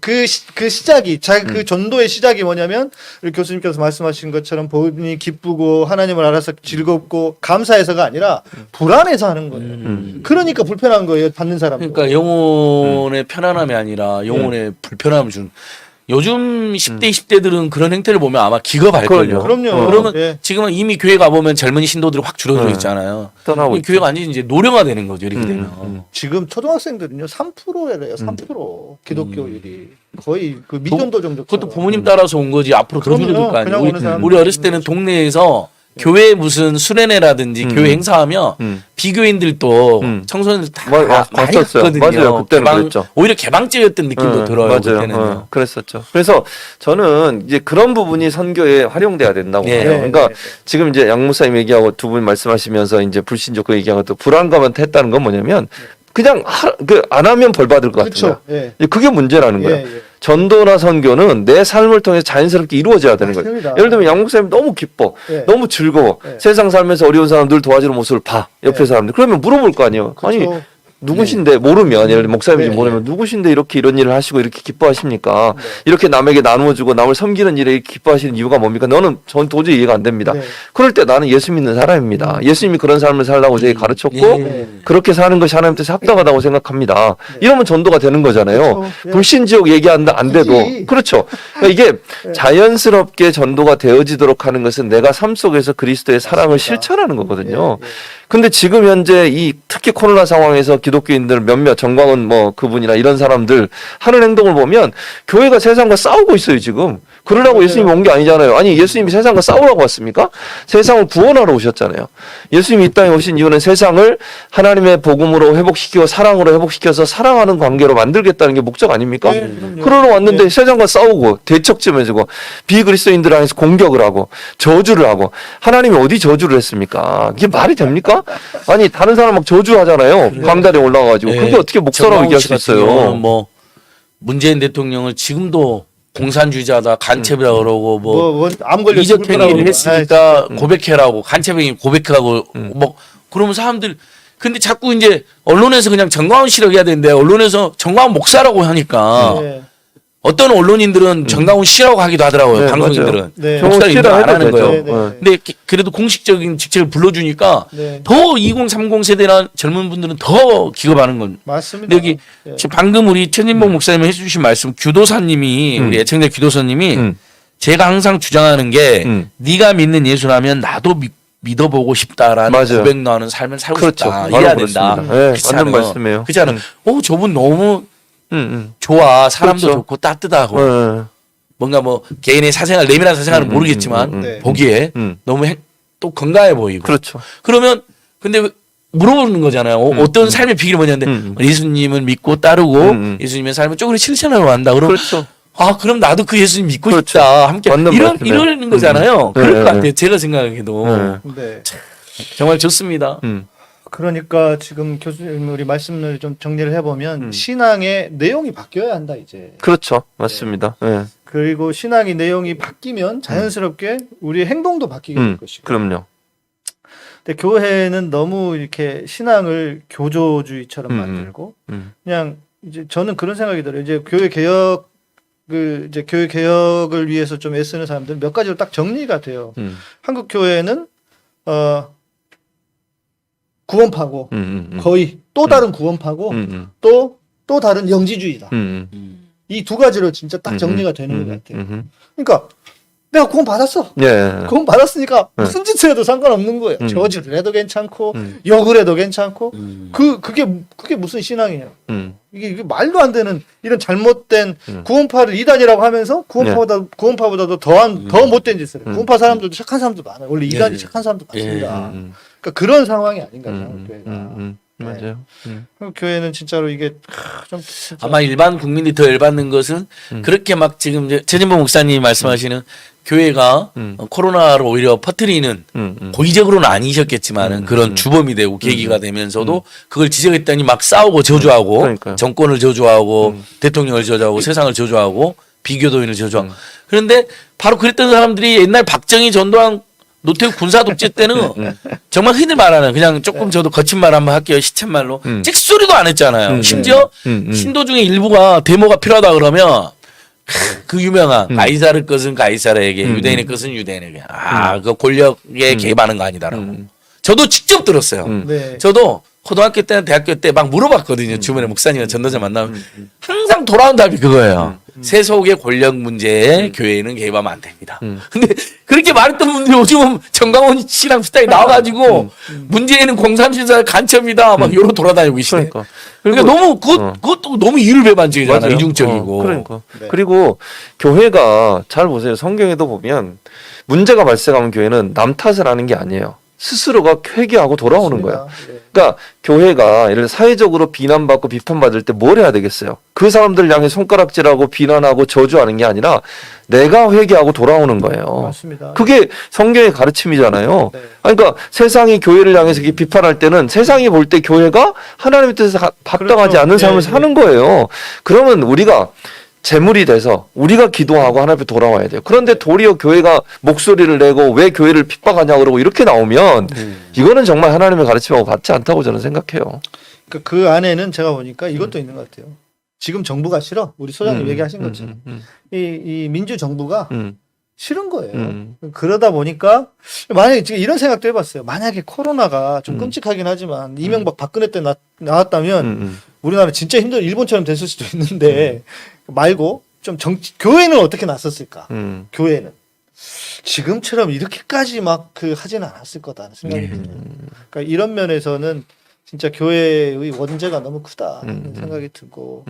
Speaker 1: 그 시작이, 그 전도의 시작이 뭐냐면, 우리 교수님께서 말씀하신 것처럼 본인이 기쁘고 하나님을 알아서 즐겁고 감사해서가 아니라 불안해서 하는 거예요. 그러니까 불편한 거예요, 받는 사람도.
Speaker 3: 그러니까 영혼의 편안함이 아니라 영혼의 불편함을 주는. 요즘 10대, 20대들은 그런 행태를 보면 아마 기겁할걸요.
Speaker 1: 그럼요.
Speaker 3: 그러면
Speaker 1: 예.
Speaker 3: 지금은 이미 교회 가보면 젊은 신도들이 확 줄어들어
Speaker 2: 네.
Speaker 3: 있잖아요.
Speaker 2: 떠나고
Speaker 3: 이 교회가 완전히 이제 노령화되는 거죠, 이렇게 되면.
Speaker 1: 지금 초등학생들은요, 3%래요, 3%. 기독교율이. 거의 그 미전도 정도.
Speaker 3: 그것도 부모님 따라서 온 거지 앞으로 더
Speaker 1: 그럼요.
Speaker 3: 줄어들 거 아니에요.
Speaker 1: 그냥 오는 사람들.
Speaker 3: 우리 어렸을 때는 동네에서 교회 무슨 수련회라든지 교회 행사하면
Speaker 2: 음.
Speaker 3: 비교인들도 청소년들 다 많이
Speaker 2: 갔었어요.
Speaker 3: 갔거든요.
Speaker 2: 맞아요. 그때는 그랬죠.
Speaker 3: 오히려 개방죄였던 느낌도 들어요.
Speaker 2: 맞아요.
Speaker 3: 그때는요.
Speaker 2: 그랬었죠. 그래서 저는 이제 그런 부분이 선교에 활용돼야 된다고
Speaker 3: 네.
Speaker 2: 봐요. 그러니까 지금 이제 양 목사님 얘기하고 두 분 말씀하시면서 이제 불신족 그 얘기하고 또 불안감한테 했다는 건 뭐냐면 그냥 안 하면 벌 받을 것 같은
Speaker 1: 그렇죠.
Speaker 2: 거야.
Speaker 1: 예.
Speaker 2: 이제 그게 문제라는 거예요.
Speaker 1: 예, 예.
Speaker 2: 전도나 선교는 내 삶을 통해 자연스럽게 이루어져야 되는 거예요.
Speaker 1: 맞습니다.
Speaker 2: 예를 들면 양 목사님 너무 기뻐,
Speaker 1: 예.
Speaker 2: 너무 즐거워.
Speaker 1: 예.
Speaker 2: 세상 살면서 어려운 사람들 도와주는 모습을 봐. 옆에
Speaker 1: 예.
Speaker 2: 사람들. 그러면 물어볼 거 아니에요. 아니
Speaker 1: 그렇죠.
Speaker 2: 누구신데 모르면 예를 들어 목사님인지
Speaker 1: 네.
Speaker 2: 모르면 누구신데 이렇게 이런 일을 하시고 이렇게 기뻐하십니까? 이렇게 남에게 나누어주고 남을 섬기는 일에 이렇게 기뻐하시는 이유가 뭡니까? 전 도저히 이해가 안 됩니다.
Speaker 1: 네.
Speaker 2: 그럴 때 나는 예수 믿는 사람입니다. 예수님이 그런 삶을 살라고 저에게 가르쳤고
Speaker 3: 예.
Speaker 2: 그렇게 사는 것이 하나님 뜻에 합당하다고 생각합니다. 이러면 전도가 되는 거잖아요.
Speaker 1: 그렇죠. 예.
Speaker 2: 불신지옥 얘기한다 안 돼도
Speaker 1: 그치.
Speaker 2: 그렇죠. 그러니까 이게 자연스럽게 전도가 되어지도록 하는 것은 내가 삶 속에서 그리스도의 사랑을
Speaker 1: 맞습니다.
Speaker 2: 실천하는 거거든요.
Speaker 1: 예, 예.
Speaker 2: 근데 지금 현재 이 특히 코로나 상황에서 기독교인들 몇몇 정광훈 뭐 그분이나 이런 사람들 하는 행동을 보면 교회가 세상과 싸우고 있어요 지금. 그러려고
Speaker 1: 맞아요.
Speaker 2: 예수님이 온 게 아니잖아요. 아니 예수님이 세상과 싸우라고 왔습니까? 세상을 구원하러 오셨잖아요. 예수님이 이 땅에 오신 이유는 세상을 하나님의 복음으로 회복시키고 사랑으로 회복시켜서 사랑하는 관계로 만들겠다는 게 목적 아닙니까?
Speaker 1: 네, 그럼요.
Speaker 2: 그러러 왔는데
Speaker 1: 네.
Speaker 2: 세상과 싸우고 대척점에 지고 비그리스도인들 안에서 공격을 하고 저주를 하고 하나님이 어디 저주를 했습니까? 이게 말이 됩니까? 아니 다른 사람 막 저주하잖아요. 강단에 올라가가지고 그게 어떻게 목사라고 얘기할 수 있어요?
Speaker 3: 뭐 문재인 대통령을 지금도 공산주의자다 간첩이라 그러고 뭐
Speaker 1: 암 걸려 죽을 거라고
Speaker 3: 이적행위를
Speaker 1: 그러고.
Speaker 3: 했으니까 고백해라고 간첩행위 고백하고 뭐 그러면 사람들 근데 자꾸 이제 언론에서 그냥 정광훈 씨라고 해야 되는데 언론에서 정광훈 목사라고 하니까
Speaker 1: 네.
Speaker 3: 어떤 언론인들은 정광훈 씨라고 하기도 하더라고요.
Speaker 2: 네,
Speaker 3: 방송인들은
Speaker 1: 맞아요. 네.
Speaker 3: 목사를 인정 안 하는 거예요.
Speaker 1: 되죠. 네, 네.
Speaker 3: 근데 그래도 공식적인 직책을 불러주니까
Speaker 1: 네.
Speaker 3: 더 2030 세대나 젊은 분들은 더 기겁하는 건.
Speaker 1: 맞습니다.
Speaker 3: 근데 여기
Speaker 1: 예.
Speaker 3: 지금 방금 우리 천진봉 목사님이 해주신 말씀 규도사님이 우리 애청자 규도사님이 제가 항상 주장하는 게 네가 믿는 예수라면 나도 믿어보고 싶다라는
Speaker 2: 맞아요.
Speaker 3: 고백 나오는 삶을 살고
Speaker 2: 그렇죠.
Speaker 3: 싶다.
Speaker 2: 바로
Speaker 3: 이래야
Speaker 2: 그렇습니다.
Speaker 3: 된다.
Speaker 2: 네,
Speaker 3: 그렇지
Speaker 2: 맞는
Speaker 3: 않아요?
Speaker 2: 말씀이에요.
Speaker 3: 그렇지 않아요? 저분 너무
Speaker 2: 응.
Speaker 3: 좋아. 사람도
Speaker 2: 그렇죠.
Speaker 3: 좋고 따뜻하고
Speaker 2: 네.
Speaker 3: 뭔가 뭐 개인의 사생활 내밀한 사생활은 모르겠지만
Speaker 1: 네.
Speaker 3: 보기에 너무 또 건강해 보이고
Speaker 2: 그렇죠.
Speaker 3: 그러면 근데 물어보는 거잖아요. 어떤 삶의 비결이 뭐냐는데 예수님을 믿고 따르고 예수님의 삶을 쪼그리 실천하러 한다. 그럼
Speaker 2: 그렇죠.
Speaker 3: 아 그럼 나도 그 예수님 믿고
Speaker 2: 그렇죠.
Speaker 3: 싶다. 함께
Speaker 2: 맞는 말씀이에요.
Speaker 3: 이러는 거잖아요.
Speaker 2: 네,
Speaker 3: 그럴
Speaker 2: 네,
Speaker 3: 것 같아요.
Speaker 2: 네.
Speaker 3: 제가 생각해도
Speaker 2: 네.
Speaker 1: 네.
Speaker 3: 정말 좋습니다.
Speaker 1: 그러니까 지금 교수님 우리 말씀을 좀 정리를 해보면 신앙의 내용이 바뀌어야 한다 이제.
Speaker 2: 그렇죠. 맞습니다. 네.
Speaker 1: 그리고 신앙의 내용이 바뀌면 자연스럽게 우리의 행동도 바뀌게 될 것이고.
Speaker 2: 그럼요.
Speaker 1: 근데 교회는 너무 이렇게 신앙을 교조주의처럼 만들고 그냥 이제 저는 그런 생각이 들어요. 이제 교회 개혁을 위해서 좀 애쓰는 사람들은 몇 가지로 딱 정리가 돼요. 한국 교회는 구원파고 거의 또 다른 구원파고 또 다른 영지주의다. 이 두 가지로 진짜 딱 정리가 되는 것 같아요. 그러니까 내가 구원 받았어.
Speaker 2: 예.
Speaker 1: 구원 받았으니까 무슨 짓을 해도 상관없는 거예요. 저주를 해도 괜찮고 욕을 해도 괜찮고 그게 무슨 신앙이에요. 이게 말도 안 되는 이런 잘못된 구원파를 이단이라고 하면서 구원파보다도 더 못된 짓을 해요. 구원파 사람들도 착한 사람도 많아요. 원래 이단이 착한 사람도 많습니다. 그러니까 그런 상황이 아닌가 교회가.
Speaker 2: 맞아요.
Speaker 1: 한국 교회는 진짜로 이게 좀 진짜
Speaker 3: 아마 일반 국민이 더 열받는 것은 그렇게 막 지금 이제 최진보 목사님 말씀하시는 교회가 코로나를 오히려 퍼뜨리는 고의적으로는 아니셨겠지만은 그런 주범이 되고 계기가 되면서도 그걸 지적했더니 막 싸우고 저주하고
Speaker 2: 그러니까요.
Speaker 3: 정권을 저주하고 대통령을 저주하고 세상을 저주하고 비교도인을 저주하고 그런데 바로 그랬던 사람들이 옛날 박정희 전두환 노태우 군사 독재 때는 정말 흔히 말하는 그냥 조금 저도 거친 말 한번 할게요. 시쳇말로 찍소리도 안 했잖아요. 심지어 신도 중에 일부가 데모가 필요하다 그러면 그 유명한 가이사르 것은 가이사르에게 유대인의 것은 유대인에게 그 권력에 개입하는 거 아니다라고 저도 직접 들었어요.
Speaker 1: 네.
Speaker 3: 저도 고등학교 때나 대학교 때 막 물어봤거든요. 주변에 목사님이나 전도자 만나면 항상 돌아온 답이 그거예요. 세속의 권력 문제에 교회는 개입하면 안 됩니다. 근데 그렇게 말했던 분들이 요즘은 정강원 씨랑 비슷하게 나와가지고 문제에는 공삼신사 간첩이다 막 이러고 돌아다니고 계시네. 그러니까 너무 그것도 너무 이율배반적이잖아.
Speaker 2: 맞아요.
Speaker 3: 이중적이고.
Speaker 2: 그러니까.
Speaker 1: 네.
Speaker 2: 그리고 교회가 잘 보세요. 성경에도 보면 문제가 발생하면 교회는 남 탓을 하는 게 아니에요. 스스로가 회개하고 돌아오는 거야.
Speaker 1: 네.
Speaker 2: 그러니까 교회가 예를 들어 사회적으로 비난받고 비판받을 때 뭘 해야 되겠어요? 그 사람들 향해 손가락질하고 비난하고 저주하는 게 아니라 내가 회개하고 돌아오는 거예요.
Speaker 1: 맞습니다.
Speaker 2: 그게 성경의 가르침이잖아요.
Speaker 1: 네.
Speaker 2: 그러니까 세상이 교회를 향해서 이렇게 비판할 때는 세상이 볼 때 교회가 하나님의 뜻에 합당하지
Speaker 1: 그렇죠.
Speaker 2: 않는 삶을
Speaker 1: 네,
Speaker 2: 사는 거예요. 그러면 우리가 제물이 돼서 우리가 기도하고 하나님 앞에 돌아와야 돼요. 그런데 도리어 교회가 목소리를 내고 왜 교회를 핍박하냐 그러고 이렇게 나오면 이거는 정말 하나님의 가르침하고 맞지 않다고 저는 생각해요.
Speaker 1: 그 안에는 제가 보니까 이것도 있는 것 같아요. 지금 정부가 싫어. 우리 소장님 얘기하신 것처럼 이 민주 정부가 싫은 거예요. 그러다 보니까 만약에 지금 이런 생각도 해봤어요. 만약에 코로나가 좀 끔찍하긴 하지만 이명박 박근혜 때 나왔다면 우리나라 진짜 힘들어 일본처럼 됐을 수도 있는데 말고 좀 교회는 어떻게 났었을까? 교회는 지금처럼 이렇게까지 막 하지는 않았을 거다는 생각이 들어요. 그러니까 이런 면에서는 진짜 교회의 원죄가 너무 크다는 생각이 들고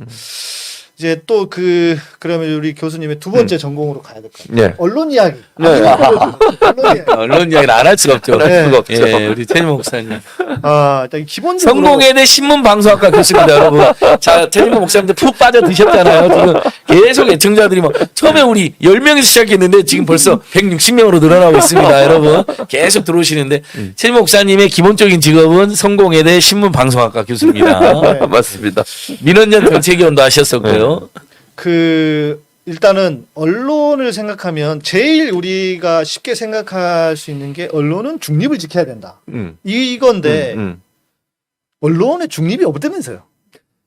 Speaker 1: 이제 또 그러면 우리 교수님의 두 번째 전공으로 가야 될 것 같아요.
Speaker 2: 네.
Speaker 1: 언론 이야기.
Speaker 2: 네.
Speaker 1: 언론 이야기.
Speaker 3: 언론 이야기는 안 할 수가 없죠.
Speaker 2: 할 수가 없죠.
Speaker 3: 예, 우리 최진모 목사님.
Speaker 1: 일단 기본적으로
Speaker 3: 성공회대 신문방송학과 교수입니다, 여러분. 자, 최진모 목사님들 푹 빠져 드셨잖아요. 지금 계속 애청자들이 막 처음에 우리 10명에서 시작했는데 지금 벌써 160명으로 늘어나고 있습니다, 여러분. 계속 들어오시는데 최진모 목사님의 기본적인 직업은 성공회대 신문방송학과 교수입니다.
Speaker 2: 맞습니다.
Speaker 3: 민원연 정책위원도 하셨었고요.
Speaker 1: 일단은 언론을 생각하면 제일 우리가 쉽게 생각할 수 있는 게 언론은 중립을 지켜야 된다. 이건데 언론의 중립이 없다면서요.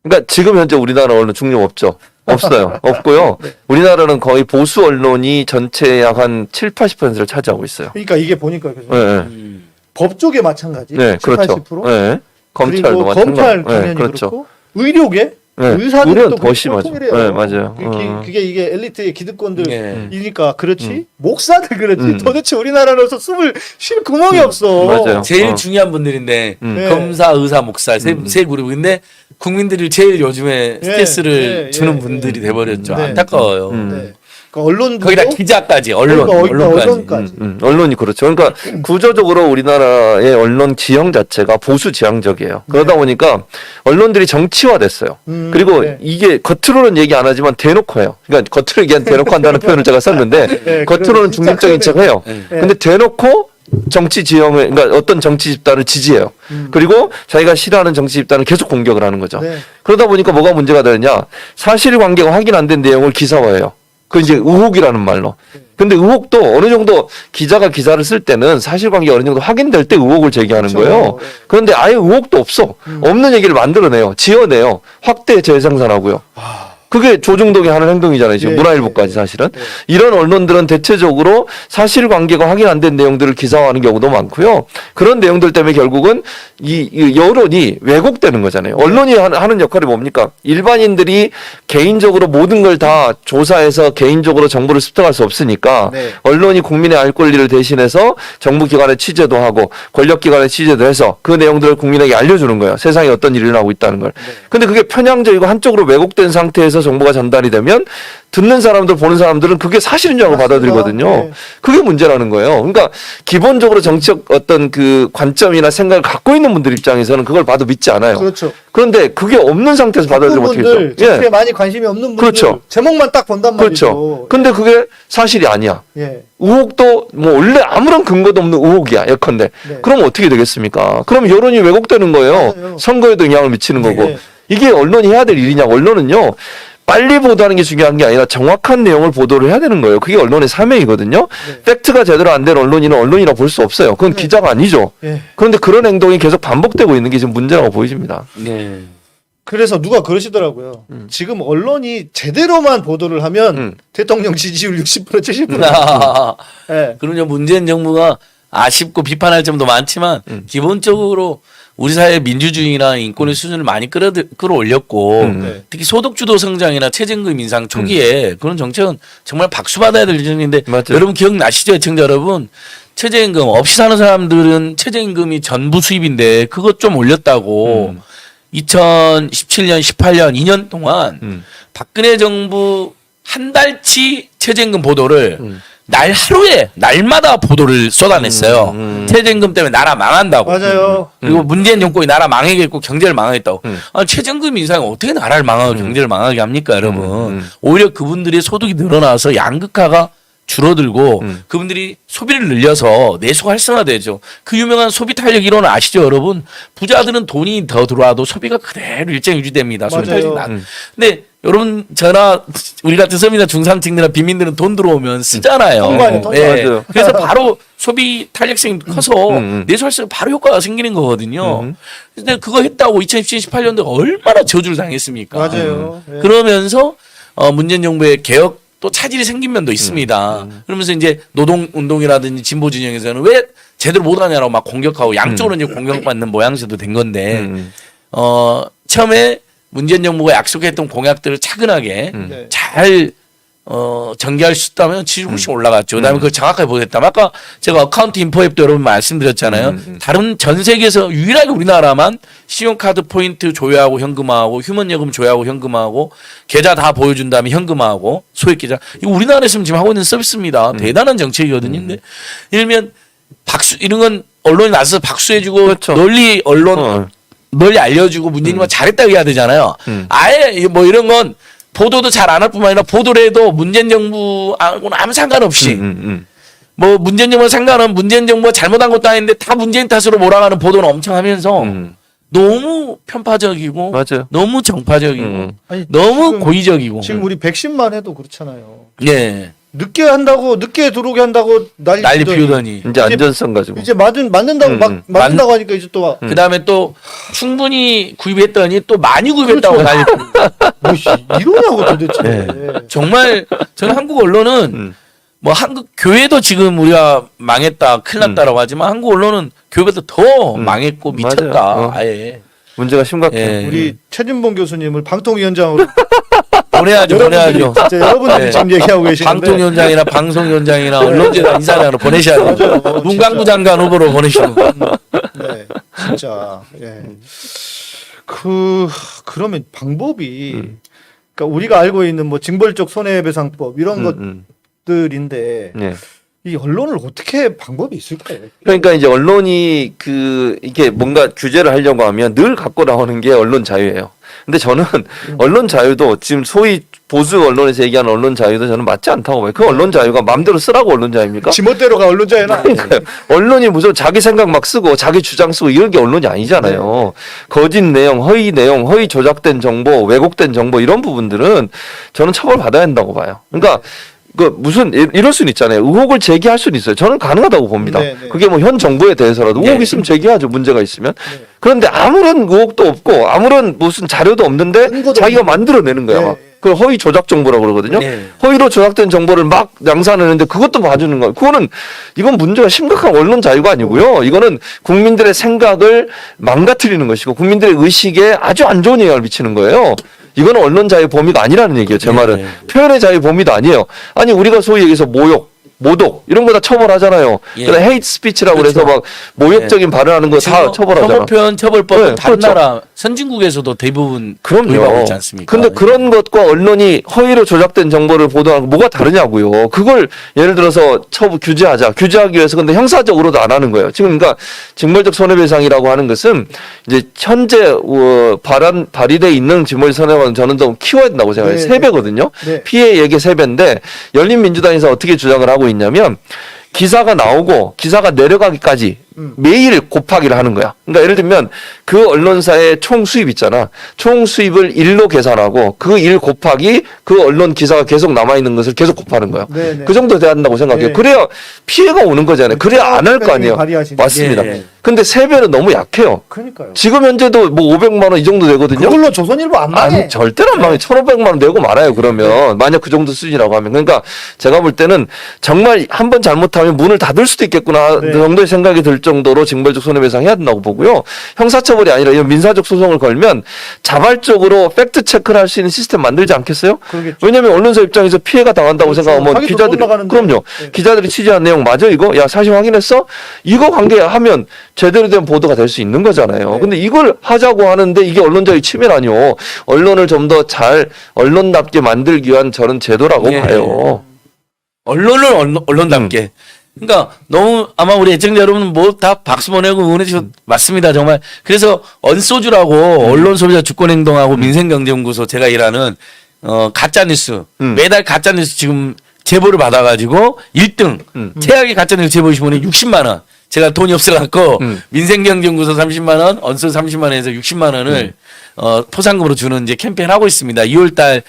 Speaker 2: 그러니까 지금 현재 우리나라 언론 중립 없죠. 없어요. 없고요. 우리나라는 거의 보수 언론이 전체의 약 한 7, 80%를 차지하고 있어요.
Speaker 1: 그러니까 이게 보니까 교수님.
Speaker 2: 네,
Speaker 1: 법 쪽에 마찬가지.
Speaker 2: 네,
Speaker 1: 7,
Speaker 2: 그렇죠.
Speaker 1: 80%.
Speaker 2: 네. 검찰도
Speaker 1: 그리고
Speaker 2: 마찬가지.
Speaker 1: 검찰 당연히
Speaker 2: 네, 그렇죠.
Speaker 1: 그렇고 의료계
Speaker 2: 네.
Speaker 1: 의사들도
Speaker 2: 의료는 더 심하죠.
Speaker 1: 통일해요.
Speaker 2: 네, 맞아요.
Speaker 1: 그게 이게 엘리트의 기득권들이니까
Speaker 3: 네.
Speaker 1: 그렇지. 목사들 그렇지. 도대체 우리나라로서 숨을 쉴 구멍이 없어.
Speaker 2: 맞아요.
Speaker 3: 제일 중요한 분들인데
Speaker 1: 네.
Speaker 3: 검사, 의사, 목사 세 그룹인데 국민들이 제일 요즘에 스트레스를 주는 분들이 돼버렸죠.
Speaker 1: 네.
Speaker 3: 안타까워요.
Speaker 1: 네. 그러니까 언론도
Speaker 3: 거기다 기자까지 언론까지.
Speaker 2: 언론이 그렇죠. 그러니까 구조적으로 우리나라의 언론 지형 자체가 보수 지향적이에요. 그러다 보니까 언론들이 정치화됐어요. 그리고 이게 겉으로는 얘기 안 하지만 대놓고 해요. 그러니까 겉으로 얘기한 대놓고 한다는 표현을 제가 썼는데 겉으로는 중립적인 척 해요. 근데 대놓고 정치 지형을 그러니까 어떤 정치 집단을 지지해요. 그리고 자기가 싫어하는 정치 집단을 계속 공격을 하는 거죠.
Speaker 1: 네.
Speaker 2: 그러다 보니까 뭐가 문제가 되느냐? 사실관계가 확인 안 된 내용을 기사화해요. 그 이제 의혹이라는 말로. 근데 의혹도 어느 정도 기자가 기사를 쓸 때는 사실관계가 어느 정도 확인될 때 의혹을 제기하는
Speaker 1: 그렇죠.
Speaker 2: 거예요. 그런데 아예 의혹도 없어. 없는 얘기를 만들어내요. 지어내요. 확대 재생산하고요. 그게 조중동이 하는 행동이잖아요. 지금
Speaker 1: 예,
Speaker 2: 문화일보까지 사실은. 이런 언론들은 대체적으로 사실관계가 확인 안 된 내용들을 기사화하는 경우도 많고요. 그런 내용들 때문에 결국은 이 여론이 왜곡되는 거잖아요. 언론이 하는 역할이 뭡니까? 일반인들이 개인적으로 모든 걸 다 조사해서 개인적으로 정보를 습득할 수 없으니까
Speaker 1: 네.
Speaker 2: 언론이 국민의 알 권리를 대신해서 정부기관의 취재도 하고 권력기관의 취재도 해서 그 내용들을 국민에게 알려주는 거예요. 세상에 어떤 일이 일어나고 있다는 걸. 근데 그게 편향적이고 한쪽으로 왜곡된 상태에서 정보가 전달이 되면 듣는 사람들 보는 사람들은 그게 사실인 줄 알고
Speaker 1: 맞습니다.
Speaker 2: 받아들이거든요.
Speaker 1: 네.
Speaker 2: 그게 문제라는 거예요. 그러니까 기본적으로 정치적 어떤 그 관점이나 생각을 갖고 있는 분들 입장에서는 그걸 봐도 믿지 않아요.
Speaker 1: 그렇죠.
Speaker 2: 그런데 그게 없는 상태에서 받아들이면 어떻게
Speaker 1: 분들,
Speaker 2: 되죠?
Speaker 1: 정치에 많이 관심이 없는 분들
Speaker 2: 그렇죠.
Speaker 1: 제목만 딱 본단 말이죠.
Speaker 2: 그렇죠. 근데 그게 사실이 아니야.
Speaker 1: 예.
Speaker 2: 의혹도 뭐 원래 아무런 근거도 없는 의혹이야. 예컨대.
Speaker 1: 네.
Speaker 2: 그럼 어떻게 되겠습니까? 그럼 여론이 왜곡되는 거예요.
Speaker 1: 맞아요.
Speaker 2: 선거에도 영향을 미치는 거고.
Speaker 1: 네.
Speaker 2: 이게 언론이 해야 될 일이냐. 언론은요. 빨리 보도하는 게 중요한 게 아니라 정확한 내용을 보도를 해야 되는 거예요. 그게 언론의 사명이거든요.
Speaker 1: 네.
Speaker 2: 팩트가 제대로 안 된 언론인은 언론이라 볼 수 없어요. 그건
Speaker 1: 네.
Speaker 2: 기자가 아니죠.
Speaker 1: 예.
Speaker 2: 그런데 그런 행동이 계속 반복되고 있는 게 지금 문제라고 보여집니다.
Speaker 3: 네.
Speaker 1: 그래서 누가 그러시더라고요. 지금 언론이 제대로만 보도를 하면 대통령 지지율 60% 70%. 예.
Speaker 3: 그럼요. 문재인 정부가 아쉽고 비판할 점도 많지만 기본적으로 우리 사회 민주주의나 인권의 수준을 많이 끌어올렸고
Speaker 1: 네.
Speaker 3: 특히 소득주도 성장이나 최저임금 인상 초기에 그런 정책은 정말 박수 받아야 될 일인데
Speaker 2: 맞아요.
Speaker 3: 여러분 기억나시죠? 시청자 여러분. 최저임금 없이 사는 사람들은 최저임금이 전부 수입인데 그것 좀 올렸다고 2017년 18년 2년 동안 박근혜 정부 한 달치 최저임금 보도를 날 하루에 날마다 보도를 쏟아냈어요. 최저임금 때문에 나라 망한다고.
Speaker 1: 맞아요.
Speaker 3: 그리고 문재인 정권이 나라 망하겠고 경제를 망하겠다고. 아, 최저임금 인상이 어떻게 나라를 망하고 경제를 망하게 합니까, 여러분? 오히려 그분들의 소득이 늘어나서 양극화가 줄어들고 그분들이 소비를 늘려서 내수가 활성화되죠. 그 유명한 소비 탄력 이론을 아시죠, 여러분? 부자들은 돈이 더 들어와도 소비가 그대로 일정 유지됩니다. 소비
Speaker 1: 맞아요.
Speaker 3: 탄력이 근데 여러분 저나 우리 같은 서민이나 중산층이나 빈민들은 돈 들어오면 쓰잖아요.
Speaker 1: 통과해요, 통과.
Speaker 2: 맞아요.
Speaker 3: 그래서 바로 소비 탄력성이 커서 내수 활성 바로 효과가 생기는 거거든요. 근데 그거 했다고 2017, 18년도에 얼마나 저주를 당했습니까?
Speaker 1: 맞아요. 예.
Speaker 3: 그러면서 문재인 정부의 개혁 또 차질이 생긴 면도 있습니다. 그러면서 이제 노동운동이라든지 진보 진영에서는 왜 제대로 못하냐라고 막 공격하고 양쪽으로 이제 공격받는 모양새도 된 건데 처음에 문재인 정부가 약속했던 공약들을 차근하게
Speaker 1: 네.
Speaker 3: 잘 전개할 수 있다면 지지율 훨씬 올라갔죠. 그다음에 그걸 정확하게 보겠다면 아까 제가 어카운트 인포앱도 여러분 말씀드렸잖아요. 다른 전 세계에서 유일하게 우리나라만 신용카드 포인트 조회하고 현금화하고 휴먼여금 조회하고 현금화하고 계좌 다 보여준 다음에 현금화하고 소액 계좌. 이거 우리나라에서 지금 하고 있는 서비스입니다. 대단한 정책이거든요. 근데 예를 들면 박수 이런 건 언론이 나서서 박수해주고
Speaker 2: 그렇죠.
Speaker 3: 널리 널리 알려주고 문재인님가 잘했다고 해야 되잖아요. 아예 뭐 이런 건 보도도 잘 안 할 뿐만 아니라 보도를 해도 문재인 정부하고는 아무 상관없이 뭐 문재인 정부와 상관은 문재인 정부가 잘못한 것도 아닌데 다 문재인 탓으로 몰아가는 보도는 엄청 하면서 너무 편파적이고
Speaker 2: 맞아요.
Speaker 3: 너무 정파적이고
Speaker 1: 아니,
Speaker 3: 너무
Speaker 1: 지금-
Speaker 3: 고의적이고
Speaker 1: 지금 우리 백신만 해도 그렇잖아요.
Speaker 3: 예
Speaker 1: 늦게 한다고 늦게 들어오게 한다고
Speaker 3: 난리 피우더니
Speaker 2: 이제 안전성 가지고.
Speaker 1: 이제 맞는다고 막 맞는다고 하니까 이제 또
Speaker 3: 그다음에 또 충분히 구입했더니 또 많이 구입했다고 난리 피우고
Speaker 1: 뭐 이러냐고 도대체.
Speaker 3: 네. 정말 저는 한국 언론은 뭐 한국 교회도 지금 우리가 망했다 큰일 났다라고 하지만 한국 언론은 교회보다 더 망했고 미쳤다
Speaker 2: 맞아요.
Speaker 3: 아예
Speaker 2: 문제가 심각해.
Speaker 3: 예.
Speaker 1: 우리 최진봉 교수님을 방통위원장으로
Speaker 3: 보내야죠 보내야죠
Speaker 1: 진짜 여러분들이
Speaker 3: 네.
Speaker 1: 지금 얘기하고 계시는데
Speaker 3: 방통위원장이나 방송위원장이나 언론재단 이사장으로 보내셔야 돼요
Speaker 1: 맞아요.
Speaker 3: 문광부 장관 후보로 보내시는 거
Speaker 1: 네, 진짜. 예. 그러면 방법이 그러니까 우리가 알고 있는 뭐 징벌적 손해배상법 이런 것들인데
Speaker 2: 네.
Speaker 1: 이 언론을 어떻게 방법이 있을까요?
Speaker 2: 그러니까 이제 언론이 이게 뭔가 규제를 하려고 하면 늘 갖고 나오는 게 언론 자유예요. 근데 저는 언론 자유도 지금 소위 보수 언론에서 얘기하는 언론 자유도 저는 맞지 않다고 봐요. 그 언론 자유가 마음대로 쓰라고 언론 자유입니까?
Speaker 1: 지멋대로가 언론자예나.
Speaker 2: 언론이 무슨 자기 생각 막 쓰고 자기 주장 쓰고 이런 게 언론이 아니잖아요. 거짓 내용, 허위 조작된 정보, 왜곡된 정보 이런 부분들은 저는 처벌받아야 한다고 봐요. 그러니까 그 무슨 이럴 수는 있잖아요. 의혹을 제기할 수는 있어요. 저는 가능하다고 봅니다.
Speaker 1: 네, 네.
Speaker 2: 그게 뭐 현 정부에 대해서라도 의혹
Speaker 3: 네.
Speaker 2: 있으면 제기하죠. 문제가 있으면.
Speaker 1: 네.
Speaker 2: 그런데 아무런 의혹도 없고 아무런 무슨 자료도 없는데
Speaker 1: 근거도
Speaker 2: 자기가
Speaker 1: 없는.
Speaker 2: 만들어내는 거야.
Speaker 1: 네.
Speaker 2: 그 허위 조작 정보라고 그러거든요.
Speaker 3: 네.
Speaker 2: 허위로 조작된 정보를 막 양산하는데 그것도 봐주는 거예요. 그거는 이건 문제가 심각한 언론 자유가 아니고요. 이거는 국민들의 생각을 망가뜨리는 것이고 국민들의 의식에 아주 안 좋은 영향을 미치는 거예요. 이거는 언론 자유 범위가 아니라는 얘기예요. 제 말은
Speaker 3: 네.
Speaker 2: 표현의 자유 범위도 아니에요. 아니 우리가 소위 얘기해서 모독 이런 거 다 처벌하잖아요.
Speaker 3: 예.
Speaker 2: 그다음에 헤이트 스피치라고
Speaker 3: 그렇죠.
Speaker 2: 그래서 막 모욕적인 발언하는 거 다 처벌하잖아.
Speaker 3: 혐오표현 처벌법은
Speaker 2: 네,
Speaker 3: 다른
Speaker 2: 그렇죠.
Speaker 3: 나라 선진국에서도 대부분 도입하고
Speaker 2: 그럼요.
Speaker 3: 있지 않습니까?
Speaker 2: 근데 그런 것과 언론이 허위로 조작된 정보를 보도하는 거 뭐가 다르냐고요. 그걸 예를 들어서 규제하기 위해서 근데 형사적으로도 안 하는 거예요. 지금 그러니까 징벌적 손해배상이라고 하는 것은 이제 현재 발의돼 있는 징벌적 손해배상 저는 더 키워야 된다고 생각해요.
Speaker 1: 네,
Speaker 2: 3배거든요.
Speaker 1: 네.
Speaker 2: 피해액의 3배인데 열린민주당에서 어떻게 주장을 하고 있냐면 기사가 나오고 기사가 내려가기까지 매일 곱하기를 하는 거야. 그러니까 예를 들면 그 언론사의 총 수입 있잖아. 총 수입을 1로 계산하고 그 1 곱하기 그 언론 기사가 계속 남아있는 것을 계속 곱하는 거야.
Speaker 1: 네, 네.
Speaker 2: 그 정도 돼야 한다고 생각해요.
Speaker 1: 네.
Speaker 2: 그래야 피해가 오는 거잖아요. 그래야 안 할 거 아니에요.
Speaker 1: 발휘하시는.
Speaker 2: 맞습니다.
Speaker 3: 예, 예.
Speaker 2: 근데 3배는 너무 약해요.
Speaker 1: 그러니까요.
Speaker 2: 지금 현재도 뭐 500만 원 이 정도 되거든요.
Speaker 1: 그걸로 조선일보 안 망해.
Speaker 2: 아니 절대로 안 망해. 1,500만 원 내고 말아요. 그러면 만약 그 정도 수준이라고 하면 그러니까 제가 볼 때는 정말 한 번 잘못하면 문을 닫을 수도 있겠구나
Speaker 1: 네.
Speaker 2: 정도의 생각이 들 정도로 징벌적 손해배상 해야 된다고 보고요. 형사처벌이 아니라 이런 민사적 소송을 걸면 자발적으로 팩트 체크를 할 수 있는 시스템 만들지 않겠어요?
Speaker 1: 그러겠죠.
Speaker 2: 왜냐하면 언론사 입장에서 피해가 당한다고
Speaker 1: 그렇죠.
Speaker 2: 생각하면
Speaker 1: 사기도
Speaker 2: 기자들이
Speaker 1: 올라가는데.
Speaker 2: 그럼요.
Speaker 1: 네.
Speaker 2: 기자들이 취재한 내용 맞아 이거? 야 사실 확인했어? 이거 관계하면 제대로 된 보도가 될 수 있는 거잖아요.
Speaker 1: 네.
Speaker 2: 근데 이걸 하자고 하는데 이게 언론자유 침해는 아니요. 언론을 좀 더 잘 언론답게 만들기 위한 저는 제도라고
Speaker 3: 예.
Speaker 2: 봐요.
Speaker 3: 언론을 언론답게. 그러니까 너무 아마 우리 애청자 여러분 뭐 다 박수 보내고 응원해 주셔 맞습니다 정말. 그래서 언소주라고 언론 소비자 주권행동하고 민생경제연구소 제가 일하는 가짜 뉴스 매달 가짜 뉴스 지금 제보를 받아가지고 1등 최악의 가짜 뉴스 제보 주시면 60만 원. 제가 돈이 없어갖고 민생경제연구소 30만 원, 언소 30만 원에서 60만 원을 포상금으로 주는 이제 캠페인 하고 있습니다. 2월달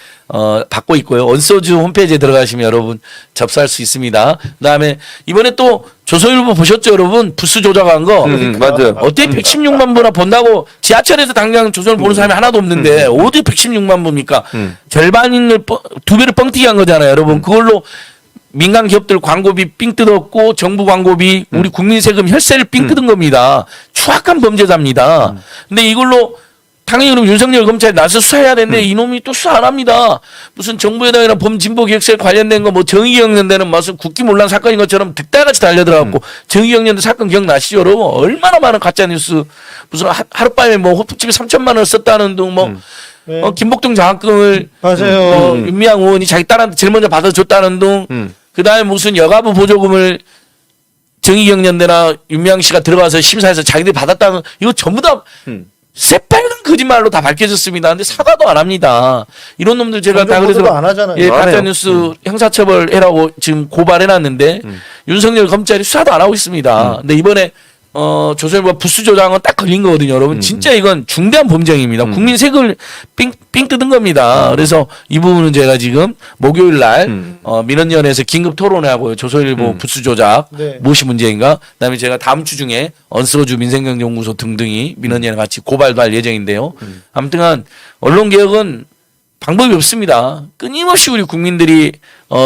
Speaker 3: 받고 있고요. 언소주 홈페이지에 들어가시면 여러분 접수할 수 있습니다. 그다음에 이번에 또 조선일보 보셨죠, 여러분? 부수 조작한 거.
Speaker 2: 맞아요.
Speaker 3: 어떻게 116만 부나 본다고 지하철에서 당장 조선을 보는 사람이 하나도 없는데 어디 116만 부입니까? 절반을 2배를 뻥튀기 한 거잖아요, 여러분. 그걸로 민간 기업들 광고비 삥 뜯었고 정부 광고비 우리 국민 세금 혈세를 삥 뜯은 겁니다. 추악한 범죄자입니다. 근데 이걸로 당연히 그럼 윤석열 검찰이 나서 수사해야 되는데 이놈이 또 수사 안 합니다. 무슨 정부에다가 범진보 기획서에 관련된 거 뭐 정의경련대는 무슨 국기문란 사건인 것처럼 득달같이 달려들어갖고 정의경련대 사건 기억나시죠, 여러분? 얼마나 많은 가짜뉴스 무슨 하룻밤에 뭐 호프집에 3천만 원을 썼다는 등 뭐
Speaker 1: 네.
Speaker 3: 김복동 장학금을
Speaker 1: 맞아요.
Speaker 3: 윤미향 의원이 자기 딸한테 제일 먼저 받아줬다는 등 그다음에 무슨 여가부 보조금을 정의경련대나 윤미향 씨가 들어가서 심사해서 자기들이 받았다는 이거 전부 다 새빨간 거짓말로 다 밝혀졌습니다. 근데 사과도 안 합니다. 이런 놈들 제가 다 그래서
Speaker 1: 보도도 안 하잖아요.
Speaker 3: 예,
Speaker 2: 안 해요.
Speaker 3: 가짜뉴스 형사처벌해라고 지금 고발해놨는데 윤석열 검찰이 수사도 안 하고 있습니다. 근데 이번에 조선일보 부수 조장은 딱 걸린 거거든요, 여러분. 진짜 이건 중대한 범죄입니다. 국민 세금을 삥 뜯은 겁니다. 그래서 이 부분은 제가 지금 목요일 날 민원위원회에서 긴급 토론하고요. 조선일보 부수 조작
Speaker 1: 네.
Speaker 3: 무엇이 문제인가? 그다음에 제가 다음 주 중에 언소주 민생경제연구소 등등이 민원위원회 같이 고발도 할 예정인데요. 아무튼간 언론 개혁은 방법이 없습니다. 끊임없이 우리 국민들이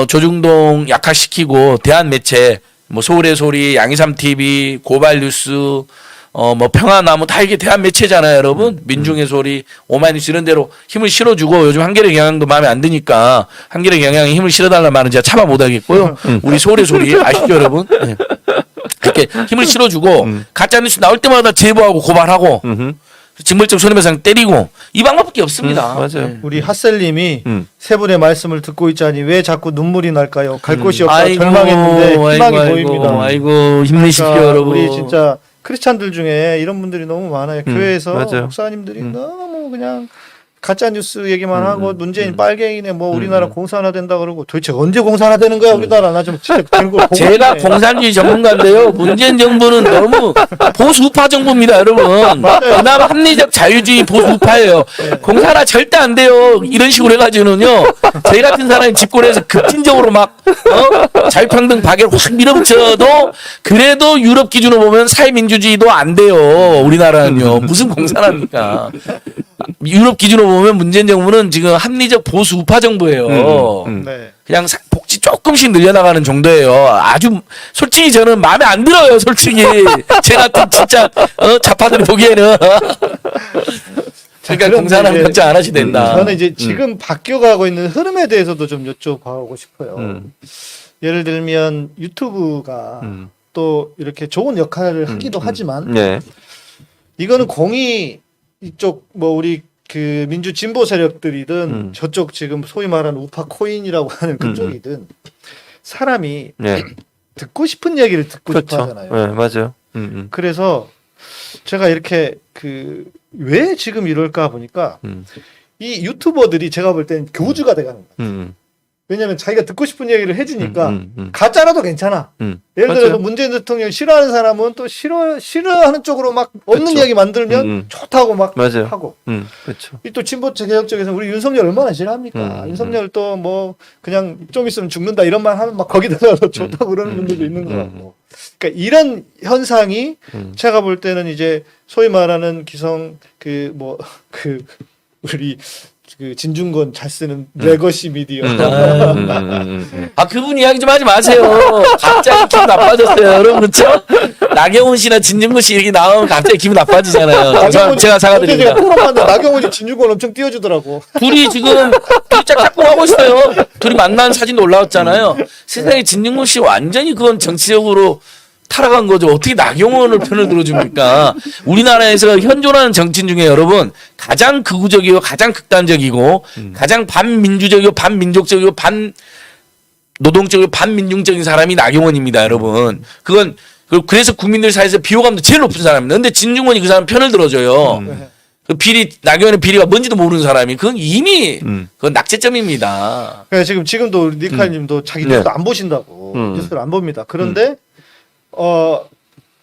Speaker 3: 조중동 약화시키고 대한 매체 뭐 서울의 소리, 양이삼 TV, 고발 뉴스, 뭐 평화나무 다 이게 대한 매체잖아요, 여러분. 민중의 소리, 오마이뉴스 이런 데로 힘을 실어주고 요즘 한겨레 경향도 마음에 안 드니까 한겨레 경향에 힘을 실어달라는 말은 제가 참아 못하겠고요. 우리 서울의 소리 아시죠, 여러분? 네. 이렇게 힘을 실어주고 가짜 뉴스 나올 때마다 제보하고 고발하고 징벌적 손해배상 때리고 이 방법밖에 없습니다.
Speaker 2: 맞아요.
Speaker 3: 네.
Speaker 1: 우리 핫셀님이 세 분의 말씀을 듣고 있자니 왜 자꾸 눈물이 날까요? 갈 곳이 없다 절망했는데 희망이 보입니다.
Speaker 3: 아이고 힘내십시오,
Speaker 1: 그러니까
Speaker 3: 여러분.
Speaker 1: 우리 진짜 크리스찬들 중에 이런 분들이 너무 많아요. 교회에서
Speaker 2: 맞아요.
Speaker 1: 목사님들이 너무 그냥 가짜 뉴스 얘기만 하고 문재인 빨갱이네 뭐 우리나라 공산화 된다 그러고 도대체 언제 공산화 되는 거야 우리나라 나 좀 진짜 그런 걸 보고
Speaker 3: 제가
Speaker 1: 싶네.
Speaker 3: 공산주의 전문가인데요. 문재인 정부는 너무 보수 우파 정부입니다, 여러분. 그나마 합리적 자유주의 보수 우파예요. 공산화 절대 안 돼요. 이런 식으로 해가지고는요. 저희 같은 사람이 집권해서 급진적으로 막 자유평등 박애를 확 밀어붙여도 그래도 유럽 기준으로 보면 사회민주주의도 안 돼요. 우리나라는요. 무슨 공산화입니까? 유럽 기준으로 보면 문재인 정부는 지금 합리적 보수 우파 정부예요.
Speaker 1: 네.
Speaker 3: 그냥 복지 조금씩 늘려나가는 정도예요. 아주 솔직히 저는 마음에 안 들어요. 솔직히 제 같은 진짜 좌파들이 보기에는 그러니까 공산화
Speaker 1: 이제
Speaker 3: 걱정 안 하셔도 된다.
Speaker 1: 저는 이제 지금 바뀌어가고 있는 흐름에 대해서도 좀 여쭤보고 싶어요. 예를 들면 유튜브가 또 이렇게 좋은 역할을 하기도 하지만
Speaker 2: 네.
Speaker 1: 이거는 공이 이쪽 뭐 우리 그 민주 진보 세력들이든 저쪽 지금 소위 말하는 우파 코인이라고 하는 그쪽이든 사람이
Speaker 2: 네.
Speaker 1: 듣고 싶은 얘기를 듣고 싶어
Speaker 2: 그렇죠.
Speaker 1: 하잖아요.
Speaker 2: 네, 맞아요.
Speaker 1: 그래서 제가 이렇게 왜 지금 이럴까 보니까 이 유튜버들이 제가 볼 때는 교주가 돼가는 거예요. 왜냐하면 자기가 듣고 싶은 얘기를 해주니까 가짜라도 괜찮아. 예를 들어서
Speaker 2: 맞아요.
Speaker 1: 문재인 대통령 싫어하는 사람은 또 싫어하는 쪽으로 막 없는
Speaker 2: 그쵸.
Speaker 1: 이야기 만들면 좋다고 막
Speaker 2: 맞아요.
Speaker 1: 하고.
Speaker 2: 그렇죠.
Speaker 1: 이 또 진보 개혁 쪽에서는 우리 윤석열 얼마나 싫어합니까? 윤석열 또 뭐 그냥 좀 있으면 죽는다 이런 말 하면 막 거기다가 좋다고 그러는 분들도 있는 거 같고. 그러니까 이런 현상이 제가 볼 때는 이제 소위 말하는 기성 우리 그 진중권 잘 쓰는 레거시 미디어.
Speaker 3: 그분 이야기 좀 하지 마세요. 갑자기 기분 나빠졌어요. 여러분 그렇죠? 나경원 씨나 진중권 씨 얘기 나오면 갑자기 기분 나빠지잖아요. 제가 사과드립니다.
Speaker 1: 제가 포럼하는데 나경원이 진중권 엄청 띄워주더라고.
Speaker 3: 둘이 지금 짝짝꿍하고 있어요. 둘이 만난 사진도 올라왔잖아요. 세상에 진중권 씨 완전히 그건 정치적으로 타락한 거죠. 어떻게 나경원을 편을 들어줍니까? 우리나라에서 현존하는 정치인 중에 여러분 가장 극우적이고 가장 극단적이고 가장 반민주적이고 반민족적이고 반노동적이고 반민중적인 사람이 나경원입니다, 여러분. 그래서 국민들 사이에서 비호감도 제일 높은 사람입니다. 근데 진중권이 그 사람 편을 들어줘요. 그 나경원의 비리가 뭔지도 모르는 사람이 그건 이미 그건 낙제점입니다.
Speaker 1: 그러니까 지금도 우리 니카님도 자기
Speaker 2: 네.
Speaker 1: 뉴스도 안 보신다고 뉴스를 안 봅니다. 그런데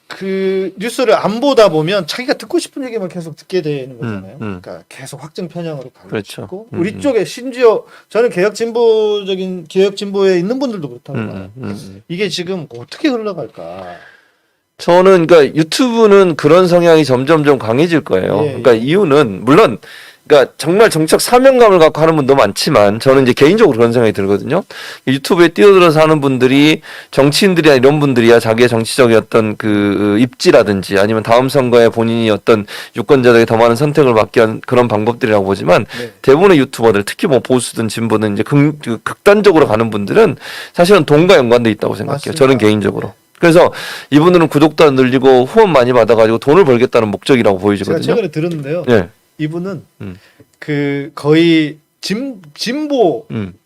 Speaker 1: 그 뉴스를 안 보다 보면 자기가 듣고 싶은 얘기만 계속 듣게 되는 거잖아요. 그러니까 계속 확증 편향으로 가고
Speaker 2: 그렇죠.
Speaker 1: 있고 우리 쪽에 심지어 저는 개혁 진보에 있는 분들도 그렇다고 봐요. 이게 지금 어떻게 흘러갈까?
Speaker 2: 저는 그러니까 유튜브는 그런 성향이 점점 좀 강해질 거예요.
Speaker 1: 예,
Speaker 2: 그러니까 이유는 물론 그러니까 정말 정책 사명감을 갖고 하는 분도 많지만 저는 이제 개인적으로 그런 생각이 들거든요. 유튜브에 뛰어들어서 하는 분들이 정치인들이나 이런 분들이야 자기의 정치적인 어떤 그 입지라든지 아니면 다음 선거에 본인이 어떤 유권자들에게 더 많은 선택을 받기 위한 그런 방법들이라고 보지만 대부분의 유튜버들 특히 뭐 보수든 진보든 이제 극단적으로 가는 분들은 사실은 돈과 연관돼 있다고 생각해요.
Speaker 1: 맞습니다.
Speaker 2: 저는 개인적으로. 그래서 이분들은 구독자 늘리고 후원 많이 받아가지고 돈을 벌겠다는 목적이라고
Speaker 1: 제가
Speaker 2: 보여지거든요.
Speaker 1: 최근에 들었는데요.
Speaker 2: 네.
Speaker 1: 이분은 그 거의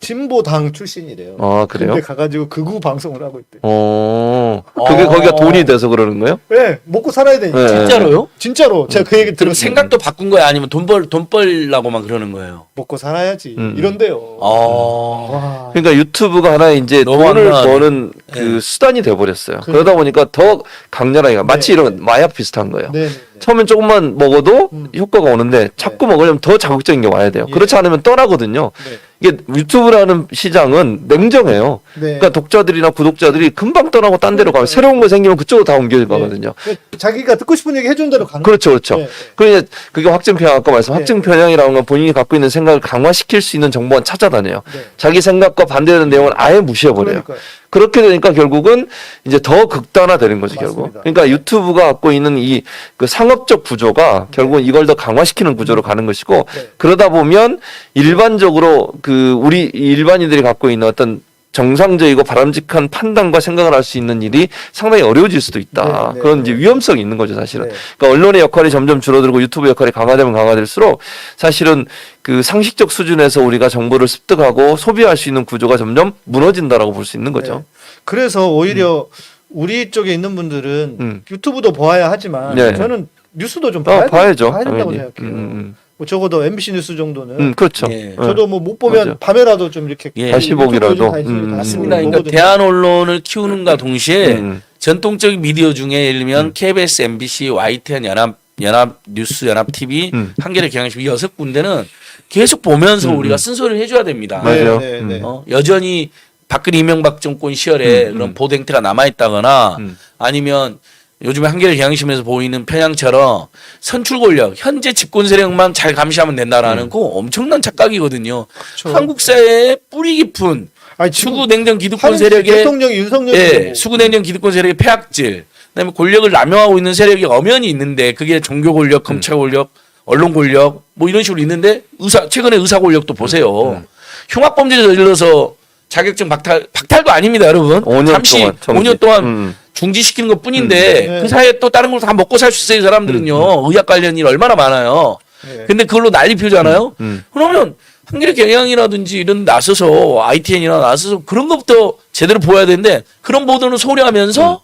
Speaker 1: 진보당 출신이래요.
Speaker 2: 아, 그래요?
Speaker 1: 근데 가가지고 극우 방송을 하고 있대.
Speaker 2: 그게 거기가 돈이 돼서 그러는 거예요?
Speaker 1: 네, 먹고 살아야 되니까.
Speaker 2: 네.
Speaker 3: 진짜로요?
Speaker 1: 진짜로 제가 그 얘기
Speaker 3: 그럼
Speaker 1: 들었어요.
Speaker 3: 생각도 바꾼 거야 아니면 돈 벌라고만 그러는 거예요?
Speaker 1: 먹고 살아야지. 이런데요. 와.
Speaker 2: 그러니까 유튜브가 하나의 이제
Speaker 3: 너무
Speaker 2: 돈을
Speaker 3: 안나네.
Speaker 2: 버는 그 수단이 돼버렸어요. 그러다 보니까 더 강렬하게 마치 이런 마약 비슷한 거예요.
Speaker 1: 네.
Speaker 2: 처음엔 조금만 먹어도 효과가 오는데 자꾸 먹으려면 더 자극적인 게 와야 돼요.
Speaker 1: 예.
Speaker 2: 그렇지 않으면 떠나거든요.
Speaker 1: 네.
Speaker 2: 이게 유튜브라는 시장은 냉정해요.
Speaker 1: 네.
Speaker 2: 그러니까 독자들이나 구독자들이 금방 떠나고 딴 데로 가면 새로운 거 생기면 그쪽으로 다 옮겨가거든요.
Speaker 1: 자기가 듣고 싶은 얘기 해준 대로 가는
Speaker 2: 그렇죠, 그렇죠.
Speaker 1: 네.
Speaker 2: 그러니까 그게 확증 편향 아까 말씀
Speaker 1: 네.
Speaker 2: 확증 편향이라는 건 본인이 갖고 있는 생각을 강화시킬 수 있는 정보만 찾아다녀요.
Speaker 1: 네.
Speaker 2: 자기 생각과 반대되는 내용을 아예 무시해버려요.
Speaker 1: 그러니까요.
Speaker 2: 그렇게 되니까 결국은 이제 더 극단화되는 거죠,
Speaker 1: 맞습니다.
Speaker 2: 결국. 그러니까 유튜브가 갖고 있는 이 그 상업적 구조가 결국은 이걸 더 강화시키는 구조로 가는 것이고
Speaker 1: 네.
Speaker 2: 그러다 보면 일반적으로 그 우리 일반인들이 갖고 있는 어떤 정상적이고 바람직한 판단과 생각을 할 수 있는 일이 상당히 어려워질 수도 있다.
Speaker 1: 네,
Speaker 2: 그런 이제 위험성이 있는 거죠, 사실은.
Speaker 1: 네.
Speaker 2: 그러니까 언론의 역할이 점점 줄어들고 유튜브 역할이 강화되면 강화될수록 사실은 그 상식적 수준에서 우리가 정보를 습득하고 소비할 수 있는 구조가 점점 무너진다라고 볼 수 있는 거죠.
Speaker 1: 네. 그래서 오히려 우리 쪽에 있는 분들은 유튜브도 보아야 하지만
Speaker 2: 네.
Speaker 1: 저는 뉴스도 좀
Speaker 2: 봐야죠.
Speaker 1: 봐야 된다고
Speaker 2: 당연히.
Speaker 1: 생각해요. 뭐 적어도 MBC 뉴스 정도는
Speaker 2: 그렇죠.
Speaker 3: 예.
Speaker 1: 저도 뭐 못 보면
Speaker 2: 맞아요.
Speaker 1: 밤에라도 좀 이렇게
Speaker 3: 예.
Speaker 2: 다시 보기라도.
Speaker 1: 유튜브 요즘 다시
Speaker 3: 맞습니다.
Speaker 1: 보거든요.
Speaker 3: 그러니까 대한 언론을 키우는가 동시에
Speaker 2: 음.
Speaker 3: 전통적인 미디어 중에 예를 들면 KBS, MBC, YTN, 연합 뉴스, 연합 TV, 한겨레 경향신문 이 6군데는 계속 보면서 우리가 쓴소리를 해줘야 됩니다.
Speaker 2: 맞아요.
Speaker 1: 네, 네.
Speaker 3: 여전히 박근혜 이명박 정권 시절에 그런 보도 행태가 남아있다거나 아니면 요즘에 한겨레 경향신문에서 보이는 편향처럼 선출 권력, 현재 집권 세력만 잘 감시하면 된다라는 거 엄청난 착각이거든요.
Speaker 1: 그렇죠.
Speaker 3: 한국 사회의 뿌리 깊은
Speaker 1: 아니, 지금
Speaker 3: 수구 냉전 기득권
Speaker 1: 하는
Speaker 3: 세력의
Speaker 1: 대통령이 윤석열이
Speaker 3: 예, 수구 냉전 기득권 세력의 폐악질, 그다음에 권력을 남용하고 있는 세력이 엄연히 있는데 그게 종교 권력, 검찰 권력, 언론 권력 뭐 이런 식으로 있는데 최근에 의사 권력도 보세요. 흉악 범죄에 저질러서 자격증 박탈도 아닙니다, 여러분.
Speaker 2: 5년
Speaker 3: 잠시
Speaker 2: 동안 정지.
Speaker 3: 5년 동안 중지시키는 것 뿐인데
Speaker 1: 네.
Speaker 3: 그 사이에 또 다른 걸 다 먹고 살 수 있어요, 이 사람들은요. 의학 관련 일 얼마나 많아요.
Speaker 1: 네.
Speaker 3: 근데 그걸로 난리 피우잖아요. 그러면 한겨레 경향이라든지 이런 나서서 ITN이나 나서서 그런 것부터 제대로 보여야 되는데 그런 보도는 소홀히 하면서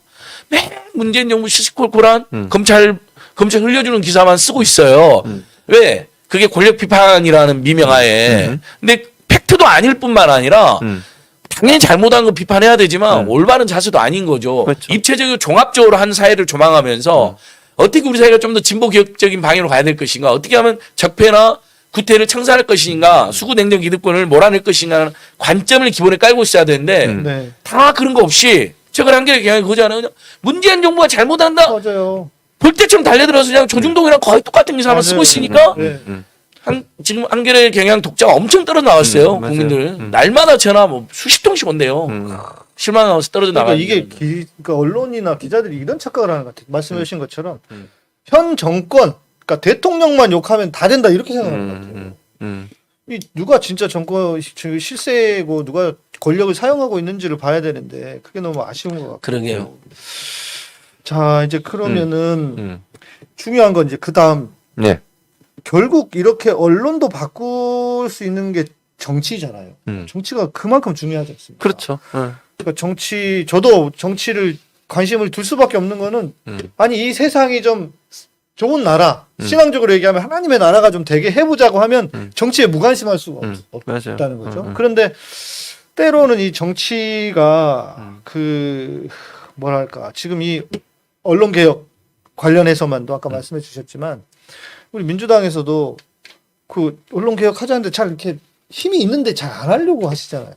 Speaker 3: 매 문재인 정부 시시콜콜한 검찰 흘려주는 기사만 쓰고 있어요. 왜? 그게 권력 비판이라는 미명하에. 근데 팩트도 아닐 뿐만 아니라 당연히 잘못한 거 비판해야 되지만 올바른 자세도 아닌 거죠.
Speaker 2: 그렇죠.
Speaker 3: 입체적이고 종합적으로 한 사회를 조망하면서 어떻게 우리 사회가 좀 더 진보 개혁적인 방향으로 가야 될 것인가, 어떻게 하면 적폐나 구태를 청산할 것인가, 수구 냉전 기득권을 몰아낼 것인가 하는 관점을 기본에 깔고 있어야 되는데
Speaker 1: 네.
Speaker 3: 다 그런 거 없이 최근 한겨레 경향이 그거잖아요. 그냥 문재인 정부가 잘못한다.
Speaker 1: 맞아요.
Speaker 3: 볼 때처럼 달려들어서 그냥 조중동이랑 거의 똑같은 기사만 쓰고 있으니까
Speaker 1: 네.
Speaker 3: 지금 한겨레 경향 독자가 엄청 떨어져 나왔어요.
Speaker 2: 맞아요.
Speaker 3: 국민들. 날마다 전화 뭐 수십 통씩 온대요. 실망하면서 떨어져
Speaker 1: 그러니까
Speaker 3: 나가는
Speaker 1: 이게 그러니까 언론이나 기자들이 이런 착각을 하는 것 같아요. 말씀해 주신 것처럼 현 정권, 그러니까 대통령만 욕하면 다 된다 이렇게 생각하는 것 같아요. 이 누가 진짜 정권 실세고 누가 권력을 사용하고 있는지를 봐야 되는데 그게 너무 아쉬운 것 같고.
Speaker 3: 그러게요.
Speaker 1: 자, 이제 그러면은 중요한 건 이제 그 다음
Speaker 2: 네.
Speaker 1: 결국 이렇게 언론도 바꿀 수 있는 게 정치잖아요. 정치가 그만큼 중요하지 않습니까?
Speaker 2: 그렇죠.
Speaker 1: 그러니까 저도 정치를 관심을 둘 수밖에 없는 거는 아니 이 세상이 좀 좋은 나라, 신앙적으로 얘기하면 하나님의 나라가 좀 되게 해보자고 하면 정치에 무관심할 수가
Speaker 2: 맞아요.
Speaker 1: 없다는 거죠. 그런데 때로는 이 정치가 그 뭐랄까 지금 이 언론 개혁 관련해서만도 아까 말씀해 주셨지만 우리 민주당에서도 그 언론 개혁하자는데 잘 이렇게 힘이 있는데 잘 안 하려고 하시잖아요.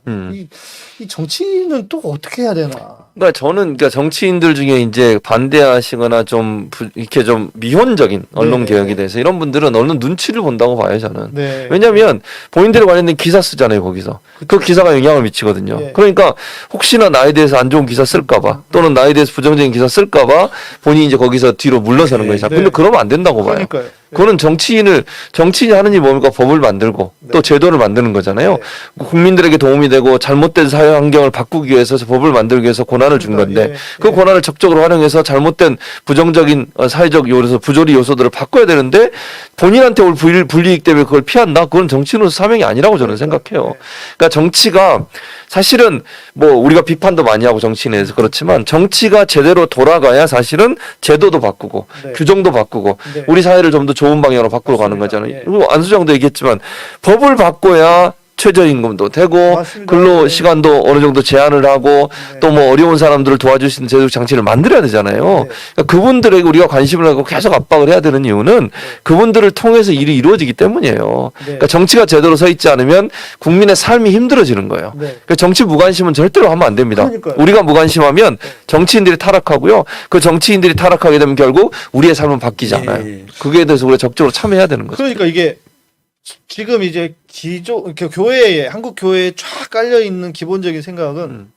Speaker 1: 이 정치는 또 어떻게 해야 되나?
Speaker 2: 그러니까 저는 그러니까 정치인들 중에 이제 반대하시거나 좀 이렇게 좀 미온적인 언론
Speaker 1: 네.
Speaker 2: 개혁에 대해서 이런 분들은 언론 눈치를 본다고 봐요, 저는.
Speaker 1: 네.
Speaker 2: 왜냐하면 본인들에 관련된 기사 쓰잖아요, 거기서. 그 기사가 영향을 미치거든요.
Speaker 1: 네.
Speaker 2: 그러니까 혹시나 나에 대해서 안 좋은 기사 쓸까봐 또는 나에 대해서 부정적인 기사 쓸까봐 본인이 이제 거기서 뒤로 물러서는 거예요.
Speaker 1: 네.
Speaker 2: 근데 그러면 안 된다고 봐요.
Speaker 1: 그러니까요.
Speaker 2: 그거는 정치인이 하는 일이 뭡니까? 법을 만들고 또 제도를 만드는 거잖아요.
Speaker 1: 네.
Speaker 2: 국민들에게 도움이 되고 잘못된 사회 환경을 바꾸기 위해서 법을 만들기 위해서 고난을 준 건데
Speaker 1: 예,
Speaker 2: 그
Speaker 1: 예.
Speaker 2: 고난을 적극적으로 활용해서 잘못된 부정적인 사회적 요소에서 부조리 요소들을 바꿔야 되는데 본인한테 올 불이익 때문에 그걸 피한다? 그건 정치인으로서 사명이 아니라고 저는 생각해요. 그러니까 정치가 사실은 뭐 우리가 비판도 많이 하고 정치인에 대해서 그렇지만 정치가 제대로 돌아가야 사실은 제도도 바꾸고
Speaker 1: 네.
Speaker 2: 규정도 바꾸고
Speaker 1: 네.
Speaker 2: 우리 사회를 좀 더 좋은 방향으로 바꾸러 가는
Speaker 1: 맞습니다.
Speaker 2: 거잖아요.
Speaker 1: 예.
Speaker 2: 그리고 안수장도 얘기했지만 법을 바꿔야 최저임금도 되고
Speaker 1: 맞습니다.
Speaker 2: 근로 시간도 어느 정도 제한을 하고
Speaker 1: 네.
Speaker 2: 또 뭐 어려운 사람들을 도와줄 수 있는 제도 장치를 만들어야 되잖아요.
Speaker 1: 네.
Speaker 2: 그러니까 그분들에게 우리가 관심을 갖고 계속 압박을 해야 되는 이유는 그분들을 통해서 일이 이루어지기 때문이에요.
Speaker 1: 네.
Speaker 2: 그러니까 정치가 제대로 서 있지 않으면 국민의 삶이 힘들어지는 거예요.
Speaker 1: 네.
Speaker 2: 그러니까 정치 무관심은 절대로 하면 안 됩니다.
Speaker 1: 그러니까요.
Speaker 2: 우리가 무관심하면 정치인들이 타락하고요. 그 정치인들이 타락하게 되면 결국 우리의 삶은 바뀌지 않아요.
Speaker 3: 예.
Speaker 2: 그거에 대해서 우리가 적극적으로 참여해야 되는 거죠.
Speaker 1: 그러니까 이게 지금 이제 이렇게 교회에 한국 교회에 쫙 깔려 있는 기본적인 생각은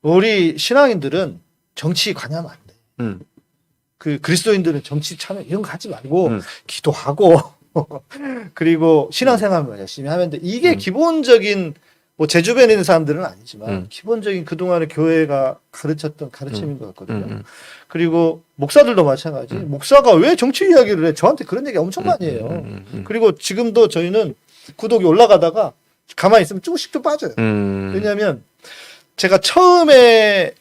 Speaker 1: 우리 신앙인들은 정치 관여하면 안 돼.
Speaker 2: 음.
Speaker 1: 그 그리스도인들은 정치 참여 이런 거 하지 말고 기도하고 그리고 신앙생활만 열심히 하면 돼. 이게 기본적인 뭐 제 주변에 있는 사람들은 아니지만 기본적인 그동안의 교회가 가르쳤던 가르침인 것 같거든요. 그리고 목사들도 마찬가지. 목사가 왜 정치 이야기를 해? 저한테 그런 얘기 엄청 많이 해요. 그리고 지금도 저희는 구독이 올라가다가 가만히 있으면 조금씩 좀 빠져요. 왜냐하면 제가 처음에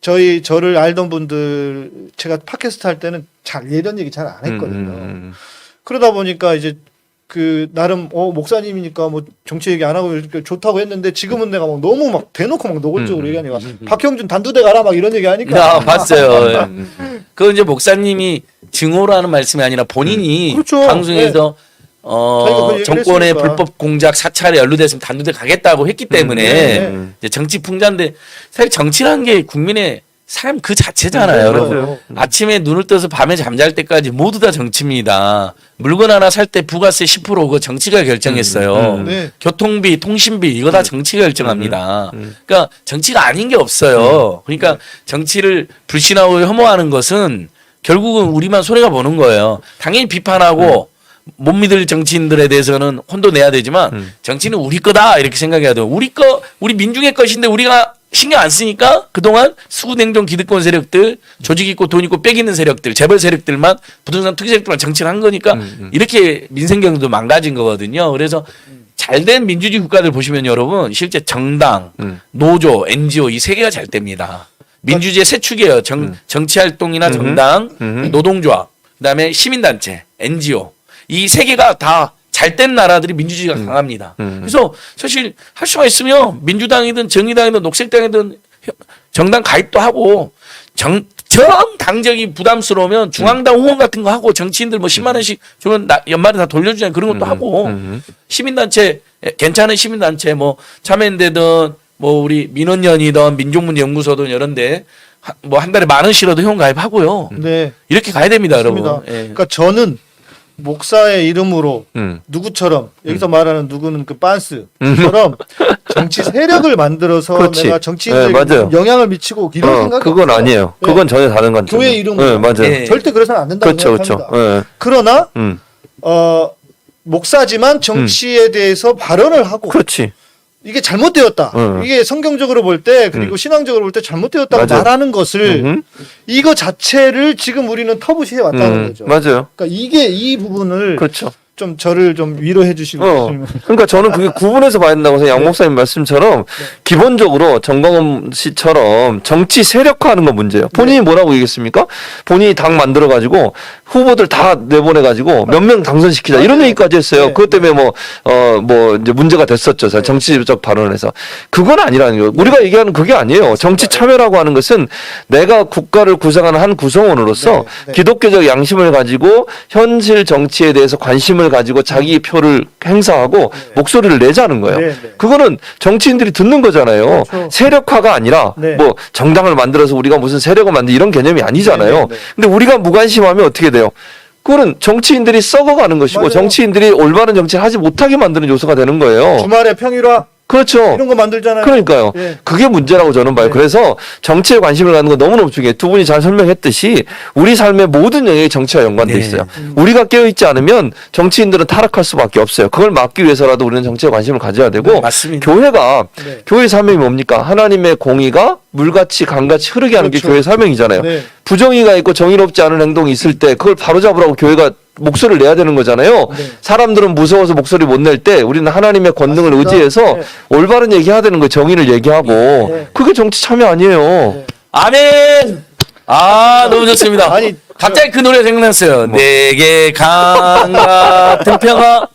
Speaker 1: 저를 알던 분들 제가 팟캐스트 할 때는 잘 이런 얘기 잘 안 했거든요. 그러다 보니까 이제 그 나름 목사님이니까 뭐 정치 얘기 안 하고 이렇게 좋다고 했는데 지금은 내가 막 너무 막 대놓고 막 노골적으로 얘기하니까 박형준 단두대 가라 막 이런 얘기 하니까
Speaker 3: 봤어요. 그 이제 목사님이 증오로 하는 말씀이 아니라 본인이
Speaker 1: 그렇죠.
Speaker 3: 방송에서
Speaker 1: 자기가 그 얘기를
Speaker 3: 정권의
Speaker 1: 했으니까.
Speaker 3: 불법 공작 사찰에 연루됐으면 단두대 가겠다고 했기 때문에
Speaker 1: 네.
Speaker 3: 이제 정치 풍자인데 사실 정치라는 게 국민의 삶 그 자체잖아요,
Speaker 1: 네,
Speaker 3: 여러분.
Speaker 1: 맞아요.
Speaker 3: 아침에 눈을 떠서 밤에 잠잘 때까지 모두 다 정치입니다. 물건 하나 살 때 부가세 10% 그거 정치가 결정했어요.
Speaker 1: 네.
Speaker 3: 교통비, 통신비 이거 다 정치가 결정합니다. 그러니까 정치가 아닌 게 없어요. 그러니까 정치를 불신하고 혐오하는 것은 결국은 우리만 손해가 보는 거예요. 당연히 비판하고 못 믿을 정치인들에 대해서는 혼도 내야 되지만 정치는 우리 거다 이렇게 생각해야 돼요. 우리 민중의 것인데 우리가 신경 안 쓰니까 그동안 수구냉정 기득권 세력들, 조직 있고 돈 있고 빽 있는 세력들, 재벌 세력들만 부동산 투기 세력들만 정치를 한 거니까 이렇게 민생 경제도 망가진 거거든요. 그래서 잘된 민주주의 국가들 보시면 여러분 실제 정당, 노조, NGO 이 세 개가 잘 됩니다. 민주주의의 세 축이에요. 정치 활동이나 정당, 노동조합, 그다음에 시민단체, NGO 이 세 개가 다 잘된 나라들이 민주주의가 강합니다. 그래서 사실 할 수가 있으면 민주당이든 정의당이든 녹색당이든 정당 가입도 하고 정당적이 부담스러우면 중앙당 후원 같은 거 하고 정치인들 뭐 10만 원씩 주면 연말에 다 돌려주잖아요. 그런 것도 하고 시민단체 괜찮은 시민단체 뭐 참여연대든 뭐 우리 민원연이든 민족문제연구소든 이런데 뭐 한 달에 10,000원씩이라도 회원 가입하고요.
Speaker 1: 네.
Speaker 3: 이렇게 가야 됩니다,
Speaker 1: 맞습니다.
Speaker 3: 여러분. 예.
Speaker 1: 그러니까 저는 목사의 이름으로 누구처럼 여기서 말하는 누구는 그 빤스처럼 정치 세력을 만들어서
Speaker 2: 그렇지.
Speaker 1: 내가 정치인에게
Speaker 2: 네, 맞아요.
Speaker 1: 영향을 미치고 이런 생각이
Speaker 2: 그건
Speaker 1: 없어요.
Speaker 2: 아니에요.
Speaker 1: 네.
Speaker 2: 그건 전혀 다른 관점.
Speaker 1: 교회 이름으로.
Speaker 2: 네, 맞아요.
Speaker 3: 예.
Speaker 1: 절대 그래서는 안 된다고
Speaker 2: 그렇죠,
Speaker 1: 생각합니다.
Speaker 2: 그렇죠. 예.
Speaker 1: 그러나
Speaker 2: 음.
Speaker 1: 목사지만 정치에 대해서 발언을 하고
Speaker 2: 그렇지.
Speaker 1: 이게 잘못되었다. 이게 성경적으로 볼 때 그리고 신앙적으로 볼 때 잘못되었다고
Speaker 2: 맞아요.
Speaker 1: 말하는 것을 이거 자체를 지금 우리는 터부시해 왔다는 거죠.
Speaker 2: 맞아요.
Speaker 1: 그러니까 이게 이 부분을
Speaker 2: 그렇죠.
Speaker 1: 좀 저를 좀 위로해 주시고
Speaker 2: 그러니까 저는 그게 구분해서 봐야 된다고 해서 양 목사님 말씀처럼 기본적으로 정광훈 씨처럼 정치 세력화하는 건 문제예요. 본인이 뭐라고 얘기했습니까? 본인이 당 만들어 가지고 후보들 다 내보내 가지고 몇 명 당선시키자 이런 얘기까지 했어요.
Speaker 1: 네.
Speaker 2: 그것 때문에 뭐 이제 문제가 됐었죠. 정치적 발언에서. 그건 아니라는 거예요. 우리가 얘기하는 그게 아니에요. 정치 참여라고 하는 것은 내가 국가를 구성하는 한 구성원으로서
Speaker 1: 네.
Speaker 2: 기독교적 양심을 가지고 현실 정치에 대해서 관심을 가지고 자기 표를 행사하고 목소리를 내자는 거예요.
Speaker 1: 네, 네.
Speaker 2: 그거는 정치인들이 듣는 거잖아요.
Speaker 1: 그렇죠.
Speaker 2: 세력화가 아니라
Speaker 1: 네.
Speaker 2: 뭐 정당을 만들어서 우리가 무슨 세력을 만들 이런 개념이 아니잖아요.
Speaker 1: 네, 네, 네.
Speaker 2: 근데 우리가 무관심하면 어떻게 돼요? 그거는 정치인들이 썩어가는 것이고
Speaker 1: 맞아요.
Speaker 2: 정치인들이 올바른 정치를 하지 못하게 만드는 요소가 되는 거예요.
Speaker 1: 주말에 평일화
Speaker 2: 그렇죠.
Speaker 1: 이런 거 만들잖아요.
Speaker 2: 그러니까요.
Speaker 1: 예.
Speaker 2: 그게 문제라고 저는 봐요.
Speaker 1: 네.
Speaker 2: 그래서 정치에 관심을 갖는 건 너무너무 중요해요. 두 분이 잘 설명했듯이 우리 삶의 모든 영역이 정치와 연관돼
Speaker 3: 네.
Speaker 2: 있어요. 우리가 깨어있지 않으면 정치인들은 타락할 수밖에 없어요. 그걸 막기 위해서라도 우리는 정치에 관심을 가져야 되고
Speaker 3: 네, 맞습니다.
Speaker 2: 교회가
Speaker 1: 네.
Speaker 2: 교회 사명이 뭡니까? 하나님의 공의가 물같이 강같이 흐르게 하는
Speaker 1: 그렇죠.
Speaker 2: 게 교회 사명이잖아요.
Speaker 1: 네.
Speaker 2: 부정의가 있고 정의롭지 않은 행동이 있을 때 그걸 바로잡으라고 교회가 목소리를 내야 되는 거잖아요.
Speaker 1: 네.
Speaker 2: 사람들은 무서워서 목소리 못 낼 때 우리는 하나님의 권능을
Speaker 1: 맞습니다.
Speaker 2: 의지해서
Speaker 1: 네.
Speaker 2: 올바른 얘기해야 되는 거예요. 정의를 얘기하고.
Speaker 1: 네.
Speaker 2: 그게 정치 참여 아니에요.
Speaker 1: 네.
Speaker 3: 아멘. 너무 좋습니다.
Speaker 1: 아니,
Speaker 3: 갑자기 그 노래 생각났어요. 내게 강 같은 평화.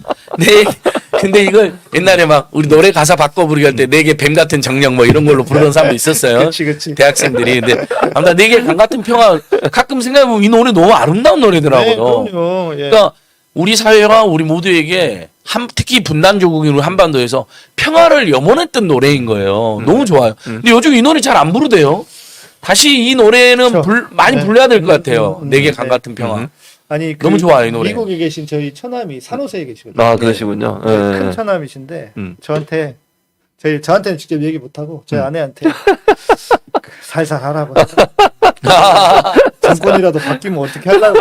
Speaker 3: 근데 이걸 옛날에 막 우리 노래 가사 바꿔 부르기 할 때 내게 뱀 같은 정령 뭐 이런 걸로 부르는 사람도 있었어요.
Speaker 1: 그치.
Speaker 3: 대학생들이. 근데 아무튼 내게 강 같은 평화 가끔 생각해보면 이 노래 너무 아름다운
Speaker 1: 네,
Speaker 3: 노래더라고요.
Speaker 1: 그럼요. 예.
Speaker 3: 그러니까 우리 사회와 우리 모두에게 특히 분단 조국인 한반도에서 평화를 염원했던 노래인 거예요. 너무 좋아요. 근데 요즘 이 노래 잘 안 부르대요. 다시 이 노래는
Speaker 1: 그렇죠.
Speaker 3: 많이
Speaker 1: 네.
Speaker 3: 불러야 될 것 같아요. 내게 강
Speaker 1: 네.
Speaker 3: 같은 평화.
Speaker 1: 아니
Speaker 3: 너무 좋아요, 이 노래.
Speaker 1: 미국에 계신 저희 처남이 산호세에 계시거든요.
Speaker 2: 아, 그러시군요. 예.
Speaker 1: 큰 처남이신데 저한테는 직접 얘기 못 하고 저희 아내한테 살살 하라고. 정권이라도 바뀌면 어떻게 하려고.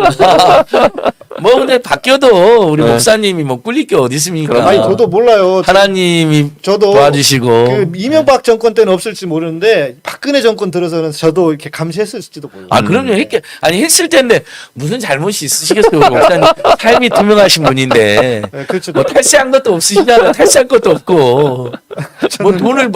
Speaker 3: 뭐 근데 바뀌어도 우리
Speaker 2: 네.
Speaker 3: 목사님이 뭐 꿀릴 게 어디 있습니까?
Speaker 1: 아니 저도 몰라요.
Speaker 3: 하나님이
Speaker 1: 저도
Speaker 3: 도와주시고.
Speaker 1: 그 이명박 정권 때는 없을지 모르는데 박근혜 정권 들어서는 저도 이렇게 감시했을지도 몰라요.
Speaker 3: 그럼요. 했을 텐데 무슨 잘못이 있으시겠어요, 우리 목사님. 삶이 투명하신 분인데.
Speaker 1: 네, 그렇죠.
Speaker 3: 뭐 탈세한 것도 없으시잖아요. 탈세한 것도 없고. 뭐 돈을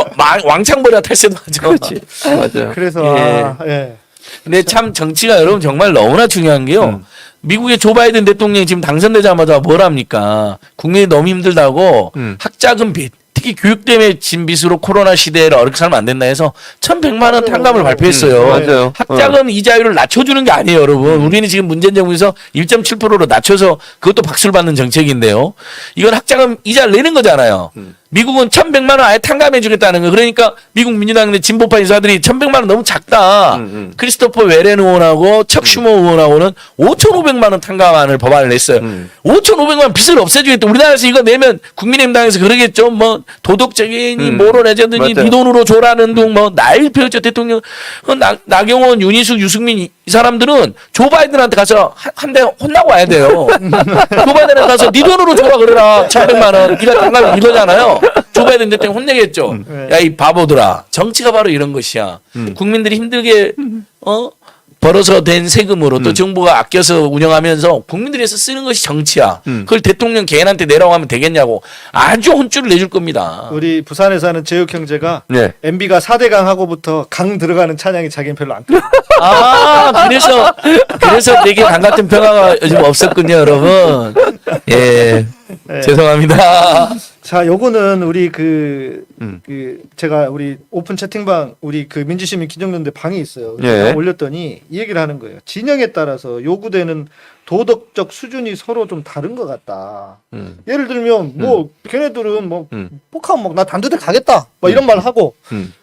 Speaker 3: 왕창 벌어야 탈세도 하죠.
Speaker 2: 그렇지. 맞아요.
Speaker 1: 그래서
Speaker 3: 예.
Speaker 1: 예.
Speaker 3: 근데 참 정치가 여러분 정말 너무나 중요한 게요. 미국의 조 바이든 대통령이 지금 당선되자마자 뭘 합니까? 국민이 너무 힘들다고 학자금 빚, 특히 교육 때문에 진 빚으로 코로나 시대를 어렵게 살면 안 된다 해서 1,100만 원 탕감을 발표했어요.
Speaker 2: 맞아요.
Speaker 3: 학자금 이자율을 낮춰주는 게 아니에요, 여러분. 우리는 지금 문재인 정부에서 1.7%로 낮춰서 그것도 박수를 받는 정책인데요. 이건 학자금 이자를 내는 거잖아요. 미국은 1,100만 원 아예 탕감해 주겠다는 거. 그러니까 미국 민주당의 진보파 인사들이 1,100만 원 너무 작다. 크리스토퍼 웨렌 의원하고 척 슈머 의원하고는 5,500만 원 탕감안을 법안을 냈어요. 5,500만 원 빚을 없애주겠다. 우리나라에서 이거 내면 국민의힘당에서 그러겠죠. 뭐 도덕적이니 뭐로 내자더니 네 돈으로 줘라는 둥 뭐 날 펴죠 대통령. 나경원, 윤희숙, 유승민 이 사람들은 조 바이든한테 가서 한 대 혼나고 와야 돼요. 조 바이든한테 가서 네 돈으로 줘라 그래라. 1,100만 원. 이라 탕감 이러잖아요. 조 바이든 대통령 혼내겠죠. 야, 이 바보들아. 정치가 바로 이런 것이야. 국민들이 힘들게 벌어서 된 세금으로 또 정부가 아껴서 운영하면서 국민들이 해서 쓰는 것이 정치야. 그걸 대통령 개인한테 내라고 하면 되겠냐고. 아주 혼쭐을 내줄 겁니다.
Speaker 1: 우리 부산에 사는 제육 형제가
Speaker 2: 네.
Speaker 1: MB가 4대강 하고부터 강 들어가는 찬양이 자기는 별로 안 좋아.
Speaker 3: 아, 그래서 되게 강 같은 평화가 요즘 없었군요, 여러분. 예. 죄송합니다.
Speaker 1: 자, 요거는 우리 제가 우리 오픈 채팅방 우리 그 민주시민 기정연대 방에 있어요.
Speaker 2: 예.
Speaker 1: 올렸더니 이 얘기를 하는 거예요. 진영에 따라서 요구되는 도덕적 수준이 서로 좀 다른 것 같다. 예를 들면 뭐 걔네들은 뭐 폭하면 막 나 단두대 가겠다. 뭐 이런 말 하고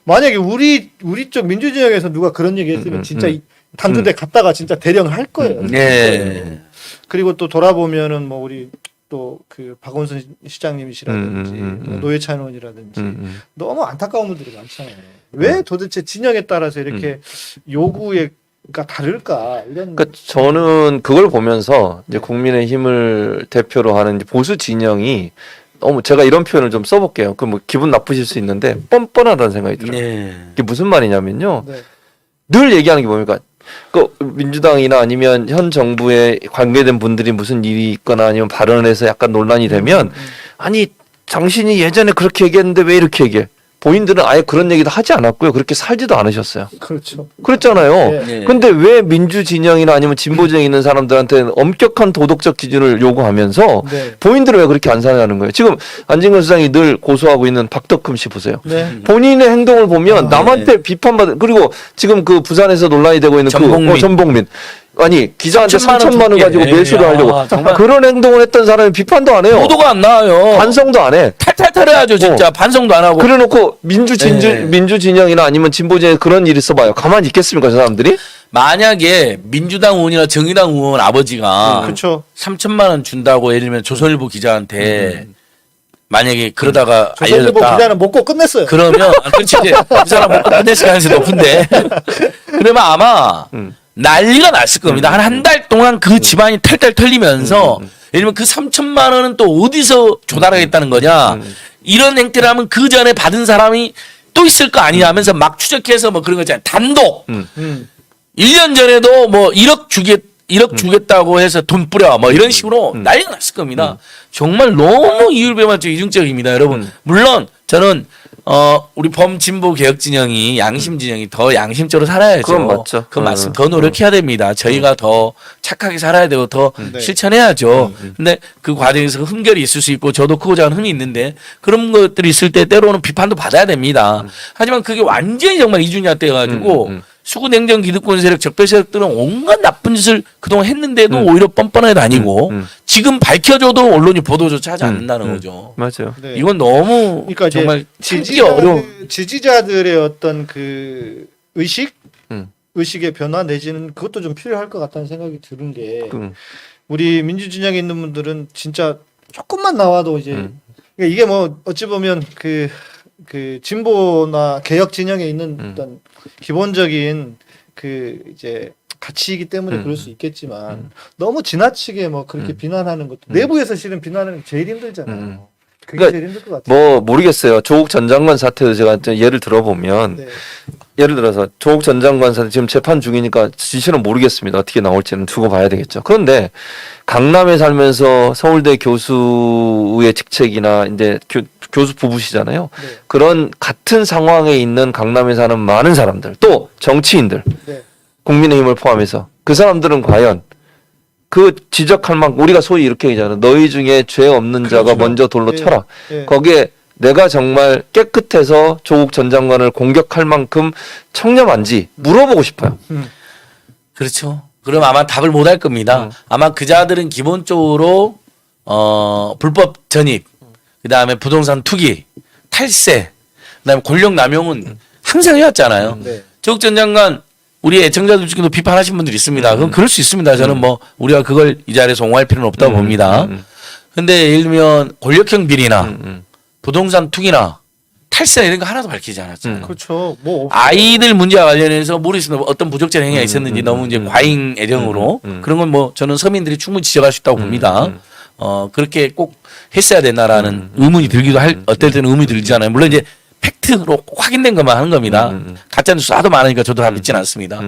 Speaker 1: 만약에 우리 쪽 민주진영에서 누가 그런 얘기 했으면 진짜 이 단두대 갔다가 진짜 대령을 할 거예요.
Speaker 3: 네.
Speaker 1: 그리고 또 돌아보면은 뭐 우리 또 그 박원순 시장님이시라든지 뭐 노회찬 의원이라든지 너무 안타까운 분들이 많잖아요. 왜 도대체 진영에 따라서 이렇게 요구가 다를까? 이런.
Speaker 2: 그러니까 저는 그걸 보면서 이제 국민의힘을 대표로 하는 이제 보수 진영이 너무 제가 이런 표현을 좀 써볼게요. 그 뭐 기분 나쁘실 수 있는데 뻔뻔하다는 생각이 들어요.
Speaker 3: 네.
Speaker 2: 이게 무슨 말이냐면요.
Speaker 1: 네.
Speaker 2: 늘 얘기하는 게 뭡니까? 그 민주당이나 아니면 현 정부에 관계된 분들이 무슨 일이 있거나 아니면 발언을 해서 약간 논란이 되면 아니 당신이 예전에 그렇게 얘기했는데 왜 이렇게 얘기해? 본인들은 아예 그런 얘기도 하지 않았고요. 그렇게 살지도 않으셨어요.
Speaker 1: 그렇죠.
Speaker 2: 그랬잖아요.
Speaker 3: 네.
Speaker 2: 근데 왜 민주 진영이나 아니면 진보 진영에 있는 사람들한테는 엄격한 도덕적 기준을 요구하면서
Speaker 1: 네.
Speaker 2: 본인들은 왜 그렇게 안 사냐는 거예요. 지금 안진걸 수장이 늘 고소하고 있는 박덕흠 씨 보세요.
Speaker 1: 네.
Speaker 2: 본인의 행동을 보면 남한테 비판받은 그리고 지금 그 부산에서 논란이 되고 있는 전복민 아니 기자한테 3천만 원 가지고 매수를 하려고
Speaker 3: 정말
Speaker 2: 그런 행동을 했던 사람이 비판도 안 해요.
Speaker 3: 보도가 안 나와요.
Speaker 2: 반성도 안 해.
Speaker 3: 탈탈탈해야죠 진짜. 반성도 안 하고.
Speaker 2: 그래놓고 민주 진영이나 아니면 진보 진영 그런 일 있어봐요. 가만히 있겠습니까 저 사람들이?
Speaker 3: 만약에 민주당 의원이나 정의당 의원 아버지가
Speaker 1: 그렇죠.
Speaker 3: 3천만 원 준다고 예를 들면 조선일보 기자한테 만약에 그러다가
Speaker 1: 조선일보
Speaker 3: 알려졌다.
Speaker 1: 기자는 먹고 끝냈어요.
Speaker 3: 그러면 그렇지 이제 그 사람 먹고 끝냈을 가능성이 높은데 그러면 아마 난리가 났을 겁니다. 한 달 동안 그 집안이 탈탈 털리면서 예를 들면 그 3천만 원은 또 어디서 조달하겠다는 거냐. 이런 행태를 하면 그 전에 받은 사람이 또 있을 거 아니냐 하면서 막 추적해서 뭐 그런 거 있잖아요. 단독. 1년 전에도 뭐 1억 주겠다고 해서 돈 뿌려 뭐 이런 식으로 난리가 났을 겁니다. 정말 너무 이율배반적 이중적입니다, 여러분. 물론 저는 우리 범진보 개혁 진영이 양심 진영이 더 양심적으로 살아야죠.
Speaker 2: 그건 맞죠.
Speaker 3: 그건 맞습니다. 더 노력해야 됩니다. 저희가 더 착하게 살아야 되고 더
Speaker 1: 네.
Speaker 3: 실천해야죠. 근데 그 과정에서 흠결이 있을 수 있고 저도 크고자 하는 흠이 있는데 그런 것들이 있을 때 때로는 비판도 받아야 됩니다. 하지만 그게 완전히 정말 이중야 돼가지고 수구 냉전 기득권 세력 적폐 세력들은 온갖 나쁜 짓을 그동안 했는데도 오히려 뻔뻔하게 다니고 지금 밝혀져도 언론이 보도조차 하지 않는다는 거죠.
Speaker 2: 맞아요.
Speaker 1: 네.
Speaker 3: 이건 너무
Speaker 1: 그러니까
Speaker 3: 정말 참기 어려운.
Speaker 1: 지지자들의 어떤 그 의식의 변화 내지는 그것도 좀 필요할 것 같다는 생각이 드는 게 우리 민주진영에 있는 분들은 진짜 조금만 나와도 이제 그러니까 이게 뭐 어찌 보면 그 진보나 개혁 진영에 있는 어떤 기본적인 그 이제 가치이기 때문에 그럴 수 있겠지만 너무 지나치게 뭐 그렇게 비난하는 것도 내부에서 실은 비난하는 게 제일 힘들잖아요. 그게
Speaker 2: 그러니까
Speaker 1: 제일 힘들 것 같아요.
Speaker 2: 뭐 모르겠어요. 조국 전 장관 사태도 제가 예를 들어보면
Speaker 1: 네.
Speaker 2: 예를 들어서 조국 전 장관 사태 지금 재판 중이니까 진실은 모르겠습니다. 어떻게 나올지는 두고 봐야 되겠죠. 그런데 강남에 살면서 서울대 교수의 직책이나 이제 교수 부부시잖아요.
Speaker 1: 네.
Speaker 2: 그런 같은 상황에 있는 강남에 사는 많은 사람들 또 정치인들
Speaker 1: 네.
Speaker 2: 국민의힘을 포함해서 그 사람들은 과연 그 지적할 만큼 우리가 소위 이렇게 얘기하잖아. 너희 중에 죄 없는 자가
Speaker 1: 그렇죠.
Speaker 2: 먼저 돌로
Speaker 1: 예,
Speaker 2: 쳐라.
Speaker 1: 예.
Speaker 2: 거기에 내가 정말 깨끗해서 조국 전 장관을 공격할 만큼 청렴한지 물어보고 싶어요.
Speaker 3: 그렇죠. 그럼 아마 답을 못 할 겁니다. 아마 그 자들은 기본적으로 불법 전입, 그다음에 부동산 투기, 탈세, 그다음에 권력 남용은 항상 해왔잖아요.
Speaker 1: 네.
Speaker 3: 조국 전 장관 우리 애청자들 중에도 비판하신 분들이 있습니다. 그건 그럴 수 있습니다. 저는 뭐 우리가 그걸 이 자리에서 옹호할 필요는 없다고 봅니다. 근데 예를 들면 권력형 비리나 부동산 투기나 탈세 이런 거 하나도 밝히지 않았잖아요.
Speaker 1: 그렇죠. 뭐
Speaker 3: 아이들 문제와 관련해서 모르겠습니다. 어떤 부적절 행위가 있었는지 너무 이제 과잉 애정으로 그런 건 뭐 저는 서민들이 충분히 지적할 수 있다고 봅니다. 그렇게 꼭 했어야 되나라는 의문이 들기도 할 어떨 때는 의문이 들잖아요. 물론 이제 팩트로 꼭 확인된 것만 하는 겁니다. 가짜 뉴스 하도 많으니까 저도 다 믿지는 않습니다.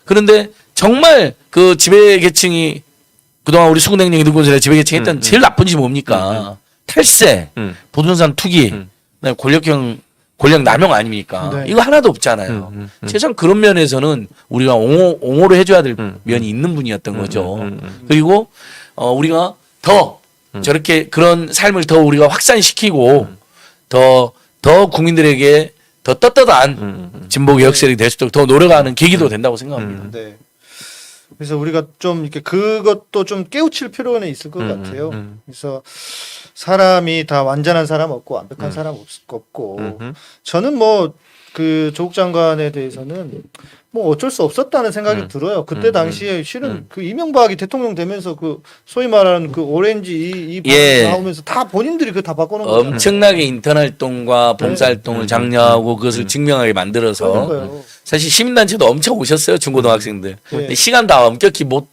Speaker 3: 그런데 정말 그 지배 계층이 그동안 우리 수군행령이 들고서 지배 계층했던 제일 나쁜 짓이 뭡니까? 탈세, 부동산 투기, 그다음에 권력 남용 아닙니까?
Speaker 1: 네.
Speaker 3: 이거 하나도 없잖아요. 최소한 그런 면에서는 우리가 옹호를 해줘야 될 면이 있는 분이었던 거죠. 그리고 우리가 더 저렇게 그런 삶을 더 우리가 확산시키고 더 국민들에게 더 떳떳한 진보 개혁 세력이 될 수 있도록 더 노력하는 계기도 된다고 생각합니다.
Speaker 1: 네. 그래서 우리가 좀 이렇게 그것도 좀 깨우칠 필요는 있을 것 같아요. 그래서 사람이 다 완전한 사람 없고 완벽한 사람 없고 저는 뭐 그 조국 장관에 대해서는 뭐 어쩔 수 없었다는 생각이 들어요. 그때 당시에 실은 그 이명박이 대통령 되면서 그 소위 말하는 그 오렌지 이
Speaker 3: 예.
Speaker 1: 나오면서 다 본인들이 그 다 바꾸는 거잖아요.
Speaker 3: 엄청나게 인턴 활동과 봉사 활동을 장려하고 그것을 증명하게 만들어서
Speaker 1: 그러니까요.
Speaker 3: 사실 시민단체도 엄청 오셨어요. 중고등학생들. 근데 시간 다 엄격히 못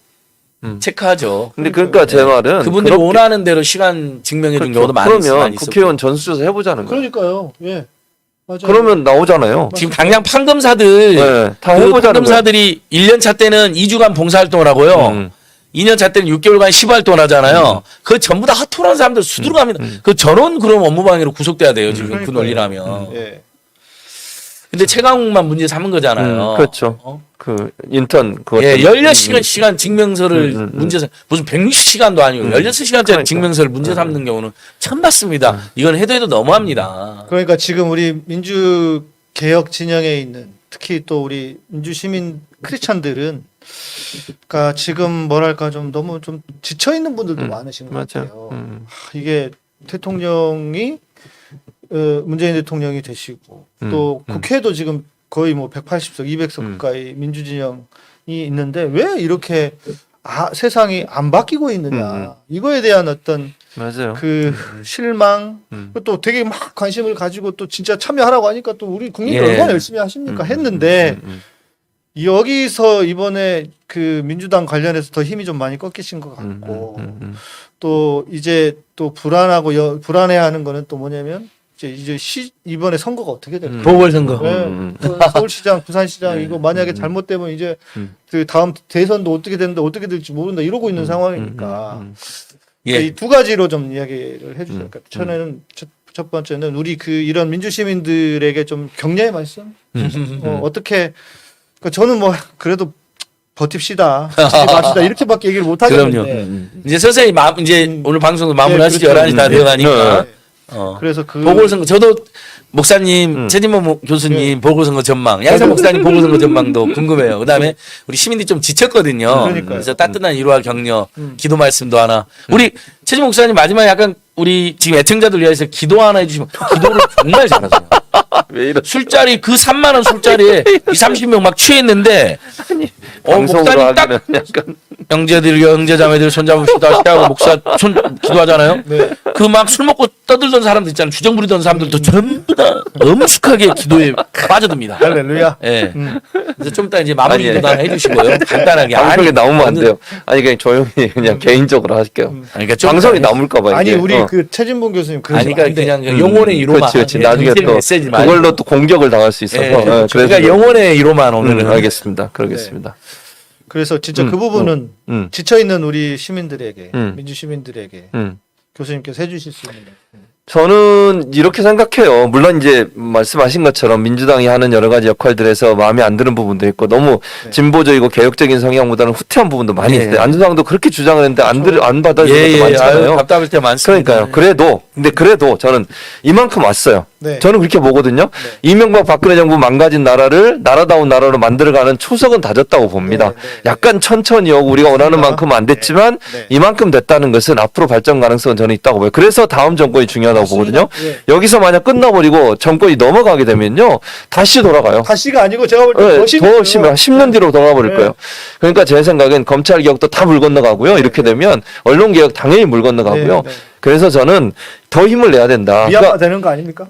Speaker 3: 체크하죠.
Speaker 2: 근데 그러니까 제 말은
Speaker 3: 그분들이
Speaker 2: 그렇게-
Speaker 3: 원하는 대로 시간 증명해 준
Speaker 2: 그렇죠.
Speaker 3: 경우도 많이
Speaker 2: 그러면
Speaker 3: 있었고.
Speaker 2: 국회의원 전수조사 해보자는 거예요.
Speaker 1: 그러니까요. 예. 맞아요.
Speaker 2: 그러면 나오잖아요.
Speaker 3: 지금 당장 판검사들
Speaker 2: 네, 다
Speaker 3: 그
Speaker 2: 해보자는
Speaker 3: 판검사들이 1년 차 때는 2주간 봉사활동을 하고요. 2년 차 때는 6개월간 시부활동을 하잖아요. 그 전부 다 허투루한 사람들 수두룩합니다. 그 전원 그럼 업무방해로 구속돼야 돼요. 지금 그
Speaker 1: 그러니까요.
Speaker 3: 논리라면.
Speaker 1: 예.
Speaker 3: 근데 최강욱만 문제 삼은 거잖아요.
Speaker 2: 그렇죠.
Speaker 3: 어?
Speaker 2: 그 인턴 그것
Speaker 3: 예,
Speaker 2: 때문에.
Speaker 3: 16시간 증명서를 문제 삼, 무슨 160시간도 아니고 16시간짜리
Speaker 2: 그러니까.
Speaker 3: 증명서를 문제 삼는 경우는 처음 봤습니다. 이건 해도 너무합니다.
Speaker 1: 그러니까 지금 우리 민주 개혁 진영에 있는 특히 또 우리 민주 시민 크리스찬들은 그러니까 지금 뭐랄까 좀 너무 좀 지쳐 있는 분들도 많으신 것
Speaker 2: 맞아요.
Speaker 1: 같아요. 이게 대통령이 문재인 대통령이 되시고 또 국회도 지금 거의 뭐 180석, 200석 가까이 민주 진영이 있는데 왜 이렇게 세상이 안 바뀌고 있느냐 이거에 대한 어떤
Speaker 2: 맞아요.
Speaker 1: 그 실망 또 되게 막 관심을 가지고 또 진짜 참여하라고 하니까 또 우리 국민들
Speaker 3: 예.
Speaker 1: 얼마나 열심히 하십니까 했는데 여기서 이번에 그 민주당 관련해서 더 힘이 좀 많이 꺾이신 것 같고 또 이제 또 불안해하는 거는 또 뭐냐면 이제 이번에 선거가 어떻게 될까?
Speaker 3: 보궐선거.
Speaker 1: 또 서울시장, 부산시장 이거 만약에 잘못되면 이제 그 다음 대선도 어떻게 되는데 어떻게 될지 모른다 이러고 있는 상황이니까
Speaker 3: 예.
Speaker 1: 이 두 가지로 좀 이야기를 해주실 것 같아요. 저는 첫 번째는 우리 그 이런 민주 시민들에게 좀 격려의 말씀. 어떻게 그러니까 저는 뭐 그래도 버팁시다, 맙시다 이렇게밖에 얘기를 못 하겠는데.
Speaker 3: 그럼요. 이제 서서히 이제 오늘 방송도 마무리하시죠.
Speaker 1: 그렇죠.
Speaker 3: 11시 다 되어가니까.
Speaker 1: 네. 그래서 그
Speaker 3: 보궐선거 저도 목사님 최진모 교수님 보궐선거 전망 양산 목사님 보궐선거 전망도 궁금해요. 그다음에 우리 시민들이 좀 지쳤거든요.
Speaker 1: 그러니까요.
Speaker 3: 그래서 따뜻한 위로와 격려 기도 말씀도 하나 우리 최진모 목사님 마지막에 약간 우리 지금 애청자들 위해서 기도 하나 해주시면 기도를 정말 잘하세요.
Speaker 2: 왜 이런
Speaker 3: 술자리 그 3만 원 술자리에 30명 막 취했는데
Speaker 2: 방송으로
Speaker 3: 목사님 딱
Speaker 2: 하기는 약간
Speaker 3: 형제들 형제자매들 손잡읍시다 하고 목사 손 기도하잖아요.
Speaker 1: 네.
Speaker 3: 그 막 술 먹고 떠들던 사람들 있잖아요. 주정 부리던 사람들도 전부 다 엄숙하게 기도에 빠져듭니다.
Speaker 1: 할렐루야.
Speaker 3: 예. 그래서 좀 이따 이제 마무리
Speaker 2: 아니,
Speaker 3: 기도 하나 해주시고요. 간단하게.
Speaker 2: 방송에 나오면 안
Speaker 3: 저는-
Speaker 2: 돼요. 아니 그냥 조용히 그냥 개인적으로 할게요.
Speaker 3: 그러니까 좀
Speaker 2: 방송이
Speaker 3: 이따
Speaker 2: 남을까봐
Speaker 1: 아니
Speaker 2: 이게.
Speaker 1: 우리 그 최진봉 교수님 그러지
Speaker 3: 아니 그러니까
Speaker 1: 안 돼.
Speaker 3: 그냥 영혼의 위로만.
Speaker 2: 그렇지, 그렇지.
Speaker 3: 예,
Speaker 2: 나중에
Speaker 3: 정치적
Speaker 2: 또
Speaker 3: 메시지 말고.
Speaker 2: 그걸로 또 공격을 당할 수 있어서.
Speaker 3: 예,
Speaker 2: 그래서
Speaker 3: 그러니까 영혼의 위로만 오늘은.
Speaker 2: 알겠습니다. 그러겠습니다.
Speaker 1: 그래서 진짜 그 부분은 지쳐 있는 우리 시민들에게 민주 시민들에게 교수님께서 해주실 수 있는
Speaker 2: 저는 이렇게 생각해요. 물론 이제 말씀하신 것처럼 민주당이 하는 여러 가지 역할들에서 마음에 안 드는 부분도 있고 너무
Speaker 1: 네.
Speaker 2: 진보적이고 개혁적인 성향보다는 후퇴한 부분도 많이
Speaker 3: 예.
Speaker 2: 있어요. 안준상도 그렇게 주장을 했는데 안 받아주는
Speaker 3: 예,
Speaker 2: 것도
Speaker 3: 예.
Speaker 2: 많잖아요.
Speaker 3: 아유, 답답할 때 많습니다.
Speaker 2: 그러니까요. 근데 그래도 저는 이만큼 왔어요.
Speaker 1: 네.
Speaker 2: 저는 그렇게 보거든요. 이명박 박근혜 정부 망가진 나라를 나라다운 나라로 만들어가는 초석은 다졌다고 봅니다.
Speaker 1: 네, 네, 네.
Speaker 2: 약간 천천히 오고 우리가 원하는
Speaker 1: 맞습니다.
Speaker 2: 만큼 안 됐지만
Speaker 1: 네.
Speaker 2: 이만큼 됐다는 것은 앞으로 발전 가능성은 저는 있다고 봐요. 그래서 다음 정권이 중요하다고
Speaker 1: 맞습니다.
Speaker 2: 보거든요.
Speaker 1: 예.
Speaker 2: 여기서 만약 끝나버리고 정권이 넘어가게 되면요. 다시 돌아가요.
Speaker 1: 다시가 아니고 제가 볼 때
Speaker 2: 네,
Speaker 1: 더 심해요.
Speaker 2: 더 심해. 10년 뒤로 돌아버릴
Speaker 1: 네.
Speaker 2: 거예요. 그러니까 제 생각엔 검찰 개혁도 다 물 건너가고요. 이렇게 되면 언론 개혁 당연히 물 건너가고요.
Speaker 1: 네, 네.
Speaker 2: 그래서 저는 더 힘을 내야 된다.
Speaker 1: 미아파 되는 거 아닙니까?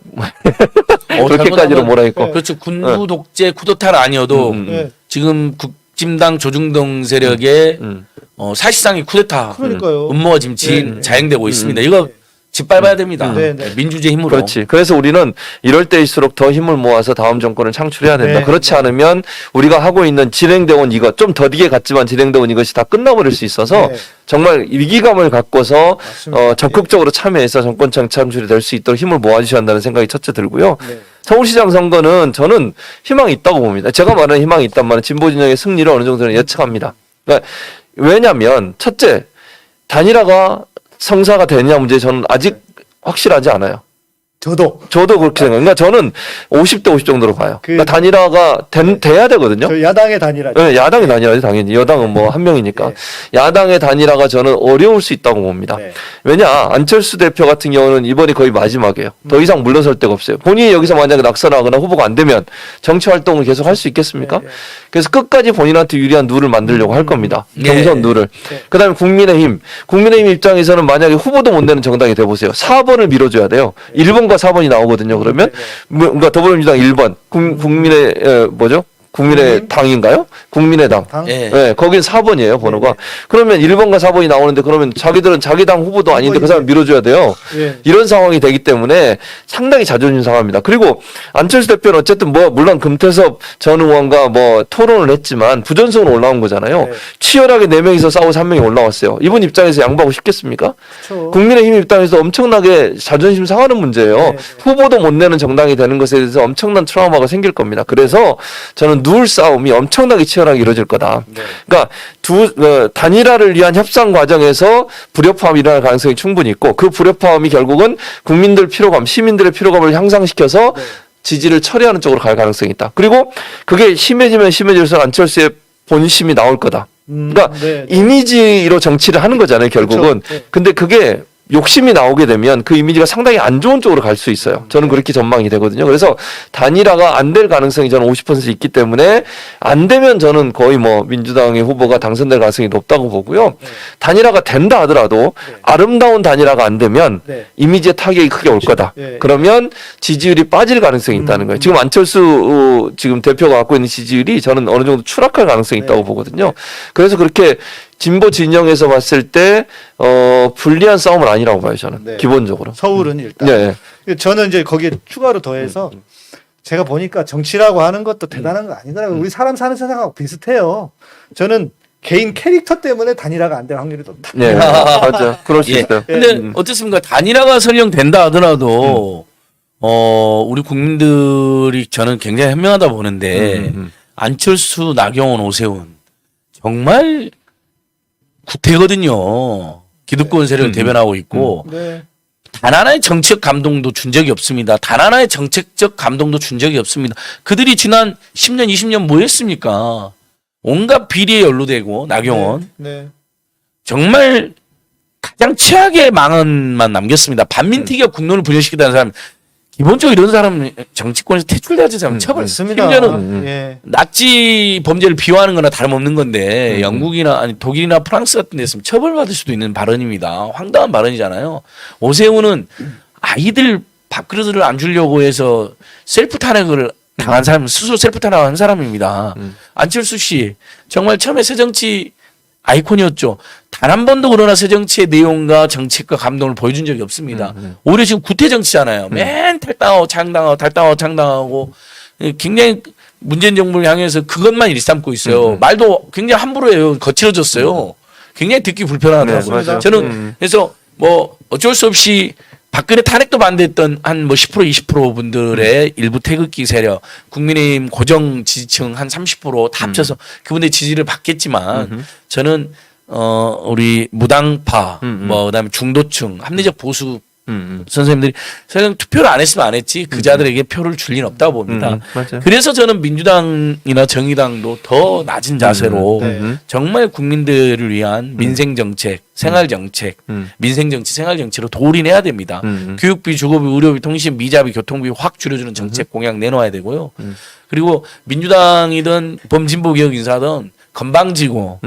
Speaker 2: 그렇게까지로 몰아있고.
Speaker 1: 네.
Speaker 3: 그렇죠. 군부 독재 쿠데타는 아니어도
Speaker 1: 네.
Speaker 3: 지금 국진당 조중동 세력의
Speaker 2: 음.
Speaker 3: 사실상의 쿠데타
Speaker 1: 그러니까요.
Speaker 3: 음모가 지금
Speaker 1: 네.
Speaker 3: 자행되고 있습니다. 이거 짓밟아야 됩니다.
Speaker 1: 네, 네.
Speaker 3: 민주주의 힘으로.
Speaker 2: 그렇지. 그래서 우리는 이럴 때일수록 더 힘을 모아서 다음 정권을 창출해야 된다.
Speaker 1: 네.
Speaker 2: 그렇지 않으면 우리가 하고 있는 진행되어 온 이것, 좀 더디게 갔지만 진행되어 온 이것이 다 끝나버릴 수 있어서
Speaker 1: 네.
Speaker 2: 정말 위기감을 갖고서
Speaker 1: 맞습니다.
Speaker 2: 적극적으로 참여해서 정권 창출이 될 수 있도록 힘을 모아주셔야 한다는 생각이 첫째 들고요.
Speaker 1: 네.
Speaker 2: 서울시장 선거는 저는 희망이 있다고 봅니다. 제가 말하는 희망이 있단 말은 진보 진영의 승리를 어느 정도는 예측합니다. 그러니까 왜냐하면 첫째 단일화가 성사가 되냐 문제 저는 아직 확실하지 않아요.
Speaker 1: 저도
Speaker 2: 그렇게 생각해요. 그러니까 저는 50대 50 정도로 봐요.
Speaker 1: 그-
Speaker 2: 그러니까 단일화가 돼야 되거든요.
Speaker 1: 저 야당의 단일화.
Speaker 2: 네, 야당의 단일화죠, 당연히. 여당은 뭐 한 명이니까.
Speaker 1: 네.
Speaker 2: 야당의 단일화가 저는 어려울 수 있다고 봅니다.
Speaker 1: 네.
Speaker 2: 왜냐, 안철수 대표 같은 경우는 이번이 거의 마지막이에요. 더 이상 물러설 데가 없어요. 본인이 여기서 만약에 낙선하거나 후보가 안 되면 정치 활동을 계속 할 수 있겠습니까?
Speaker 1: 네, 네.
Speaker 2: 그래서 끝까지 본인한테 유리한 누를 만들려고 할 겁니다.
Speaker 3: 네.
Speaker 2: 경선 누를.
Speaker 1: 네.
Speaker 2: 그 다음에 국민의힘. 국민의힘 입장에서는 만약에 후보도 못 내는 정당이 돼보세요. 4번을 밀어줘야 돼요. 1번과 4번이 나오거든요. 그러면. 그러니까 더불어민주당 1번. 국민의, 뭐죠? 국민의 당인가요? 국민의당.
Speaker 1: 당?
Speaker 3: 예.
Speaker 2: 네, 거긴 4번이에요, 번호가. 그러면 1번과 4번이 나오는데 그러면 자기들은 자기 당 후보도 아닌데 그 사람 밀어줘야 돼요.
Speaker 1: 예.
Speaker 2: 이런 상황이 되기 때문에 상당히 자존심 상합니다. 그리고 안철수 대표는 어쨌든 뭐 물론 금태섭 전 의원과 뭐 토론을 했지만 부전승으로 올라온 거잖아요.
Speaker 1: 네.
Speaker 2: 치열하게 4명이서 싸워서 1명이 올라왔어요. 이분 입장에서 양보하고 싶겠습니까?
Speaker 1: 그렇죠.
Speaker 2: 국민의힘 입장에서 엄청나게 자존심 상하는 문제예요.
Speaker 1: 네, 네.
Speaker 2: 후보도 못 내는 정당이 되는 것에 대해서 엄청난 트라우마가 생길 겁니다. 그래서 저는 누울 싸움이 엄청나게 치열하게 이루어질 거다.
Speaker 1: 네.
Speaker 2: 그러니까 단일화를 위한 협상 과정에서 불협화음이 일어날 가능성이 충분히 있고 그 불협화음이 결국은 국민들 피로감, 시민들의 피로감을 향상시켜서
Speaker 1: 네.
Speaker 2: 지지를 처리하는 쪽으로 갈 가능성이 있다. 그리고 그게 심해지면 심해질수록 안철수의 본심이 나올 거다. 그러니까
Speaker 1: 네, 네.
Speaker 2: 이미지로 정치를 하는 거잖아요, 결국은.
Speaker 1: 그렇죠. 네.
Speaker 2: 근데 그게 욕심이 나오게 되면 그 이미지가 상당히 안 좋은 쪽으로 갈 수 있어요. 저는 그렇게 전망이 되거든요. 그래서 단일화가 안 될 가능성이 저는 50% 있기 때문에 안 되면 저는 거의 뭐 민주당의 후보가 당선될 가능성이 높다고 보고요.
Speaker 1: 네.
Speaker 2: 단일화가 된다 하더라도
Speaker 1: 네.
Speaker 2: 아름다운 단일화가 안 되면
Speaker 1: 네.
Speaker 2: 이미지에 타격이 크게 올 거다.
Speaker 1: 네.
Speaker 2: 그러면 지지율이 빠질 가능성이 있다는 거예요. 지금 안철수 지금 대표가 갖고 있는 지지율이 저는 어느 정도 추락할 가능성이 있다고
Speaker 1: 네.
Speaker 2: 보거든요. 그래서 그렇게 진보 진영에서 봤을 때 불리한 싸움은 아니라고 봐요. 저는
Speaker 1: 네.
Speaker 2: 기본적으로.
Speaker 1: 서울은 일단.
Speaker 2: 네.
Speaker 1: 저는 이제 거기에 추가로 더해서 제가 보니까 정치라고 하는 것도 대단한 거 아니더라고요. 우리 사람 사는 세상하고 비슷해요. 저는 개인 캐릭터 때문에 단일화가 안 될 확률이 높다.
Speaker 2: 네, 맞죠. 그럴 수
Speaker 3: 예.
Speaker 2: 있어요.
Speaker 3: 근데 어떻습니까? 단일화가 설령된다 하더라도 우리 국민들이 저는 굉장히 현명하다 보는데 안철수, 나경원, 오세훈 정말 구태거든요. 기득권 세력을 대변하고 있고
Speaker 1: 네.
Speaker 3: 단 하나의 정책 감동도 준 적이 없습니다. 단 하나의 정책적 감동도 준 적이 없습니다. 그들이 지난 10년, 20년 뭐 했습니까? 온갖 비리에 연루되고 나경원
Speaker 1: 네.
Speaker 3: 정말 가장 최악의 망언만 남겼습니다. 반민특위가 국론을 분열시키다는 사람 기본적으로 이런 사람 정치권에서 퇴출돼야지 사람 처벌.
Speaker 1: 맞습니다.
Speaker 3: 심지어는
Speaker 1: 예.
Speaker 3: 나치 범죄를 비호하는 거나 다름없는 건데 영국이나 아니 독일이나 프랑스 같은 데서 처벌받을 수도 있는 발언입니다. 황당한 발언이잖아요. 오세훈은 아이들 밥그릇을 안 주려고 해서 셀프 탄핵을 당한 사람, 스스로 셀프 탄핵한 사람입니다. 안철수 씨 정말 처음에 새정치 아이콘이었죠. 단 한 번도 그러나 새정치의 내용과 정책과 감동을 보여준 적이 없습니다. 오히려 지금 구태 정치잖아요. 맨 탈당하고 창당하고 탈당하고 창당하고 굉장히 문재인 정부를 향해서 그것만 일삼고 있어요. 말도 굉장히 함부로 해요. 거칠어졌어요. 굉장히 듣기 불편하더라고요.
Speaker 2: 네, 맞아요.
Speaker 3: 저는 그래서 뭐 어쩔 수 없이 박근혜 탄핵도 반대했던 한 뭐 10% 20% 분들의 일부 태극기 세력, 국민의힘 고정 지지층 한 30%다 합쳐서 그분의 지지를 받겠지만 저는 우리 무당파 뭐 그다음에 중도층 합리적 보수 선생님들이 설령 투표를 안 했으면 안 했지 그자들에게 표를 줄 리는 없다고 봅니다.
Speaker 2: 맞아요.
Speaker 3: 그래서 저는 민주당이나 정의당도 더 낮은 자세로 정말 국민들을 위한 민생 정책, 생활 정책, 민생 정책, 생활 정책으로 도울인해야 됩니다. 교육비, 주거비, 의료비, 통신, 미자비, 교통비 확 줄여주는 정책 공약 내놓아야 되고요. 그리고 민주당이든 범진보 개혁 인사든 건방지고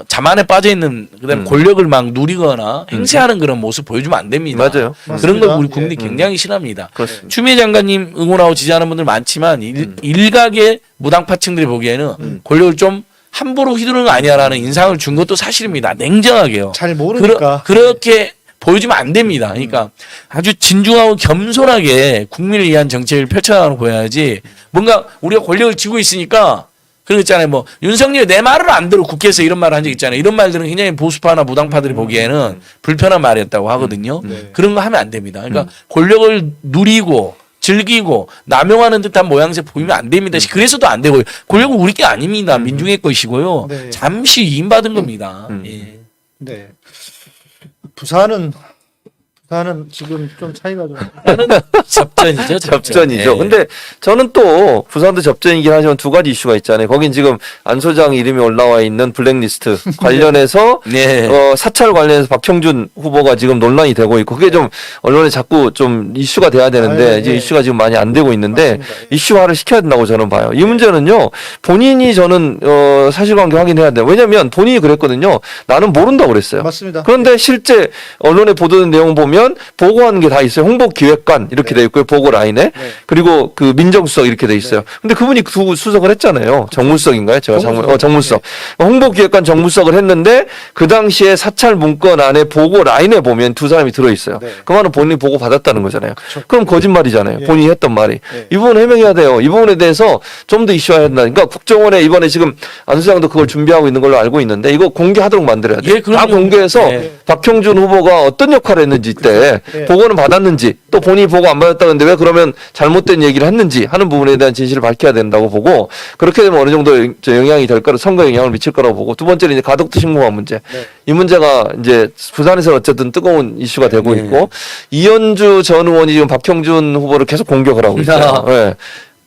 Speaker 3: 자만에 빠져 있는 그다음에 권력을 막 누리거나 행세하는 그런 모습 보여주면 안 됩니다.
Speaker 2: 맞아요.
Speaker 3: 그런 걸 우리
Speaker 1: 맞습니다.
Speaker 3: 국민이 굉장히 싫어합니다.
Speaker 2: 그렇습니다.
Speaker 3: 추미애 장관님 응원하고 지지하는 분들 많지만 일각의 무당파층들이 보기에는 권력을 좀 함부로 휘두르는 거 아니야라는 인상을 준 것도 사실입니다. 냉정하게요.
Speaker 1: 잘 모르니까.
Speaker 3: 그렇게 보여주면 안 됩니다. 그러니까 아주 진중하고 겸손하게 국민을 위한 정책을 펼쳐나가는 보여야지 뭔가 우리가 권력을 쥐고 있으니까 그런 거 있잖아요. 뭐 윤석열이 내 말을 안 들어 국회에서 이런 말을 한 적 있잖아요. 이런 말들은 굉장히 보수파나 무당파들이 보기에는 불편한 말이었다고 하거든요. 그런 거 하면 안 됩니다. 그러니까 권력을 누리고 즐기고 남용하는 듯한 모양새 보이면 안 됩니다. 그래서도 안 되고요. 권력은 우리 게 아닙니다. 민중의 것이고요.
Speaker 1: 네.
Speaker 3: 잠시 위임받은 겁니다. 예.
Speaker 1: 네. 부산은 지금 좀 차이가 좀.
Speaker 3: 접전이죠.
Speaker 2: 접전이죠.
Speaker 3: 예.
Speaker 2: 근데 저는 또 부산도 접전이긴 하지만 두 가지 이슈가 있잖아요. 거긴 지금 안 소장 이름이 올라와 있는 블랙리스트 관련해서
Speaker 3: 네.
Speaker 2: 사찰 관련해서 박형준 후보가 지금 논란이 되고 있고 그게 좀 언론에 자꾸 좀 이슈가 돼야 되는데
Speaker 1: 아, 예,
Speaker 2: 이제
Speaker 1: 예.
Speaker 2: 이슈가 지금 많이 안 되고 있는데
Speaker 1: 맞습니다. 예.
Speaker 2: 이슈화를 시켜야 된다고 저는 봐요. 이 문제는요. 본인이 저는 사실관계 확인해야 돼요. 왜냐하면 본인이 그랬거든요. 나는 모른다고 그랬어요.
Speaker 1: 맞습니다.
Speaker 2: 그런데 실제 언론에 보도된 내용 보면 보고하는 게 다 있어요. 홍보기획관 이렇게
Speaker 1: 네.
Speaker 2: 돼 있고요. 보고 라인에. 그리고 그 민정수석 이렇게 돼 있어요. 근데 그분이 두 수석을 했잖아요. 정무수석인가요? 제가 정무수석. 홍보기획관 정무수석을 했는데 그 당시에 사찰 문건 안에 보고 라인에 보면 두 사람이 들어 있어요.
Speaker 1: 네.
Speaker 2: 그 말은 본인이 보고 받았다는 거잖아요. 그럼 거짓말이잖아요.
Speaker 1: 예.
Speaker 2: 본인이 했던 말이.
Speaker 1: 예.
Speaker 2: 이 부분 해명해야 돼요. 이 부분에 대해서 좀 더 이슈화해야 된다. 그러니까 국정원에 이번에 지금 안 수장도 그걸 준비하고 있는 걸로 알고 있는데 이거 공개하도록 만들어야 돼요.
Speaker 3: 예, 그럼요.
Speaker 2: 다 공개해서
Speaker 3: 예.
Speaker 2: 박형준 후보가 어떤 역할을 했는지 때
Speaker 1: 예.
Speaker 2: 보고는 받았는지 또 본인이 보고 안 받았다는데 왜 그러면 잘못된 얘기를 했는지 하는 부분에 대한 진실을 밝혀야 된다고 보고 그렇게 되면 어느 정도 영향이 될 거라 선거에 영향을 미칠 거라고 보고 두 번째는 이제 가덕도 식무원 문제. 이 문제가 이제 부산에서 어쨌든 뜨거운 이슈가 되고
Speaker 3: 네.
Speaker 2: 있고 이현주 전 의원이 지금 박형준 후보를 계속 공격을 하고 있어요. 예.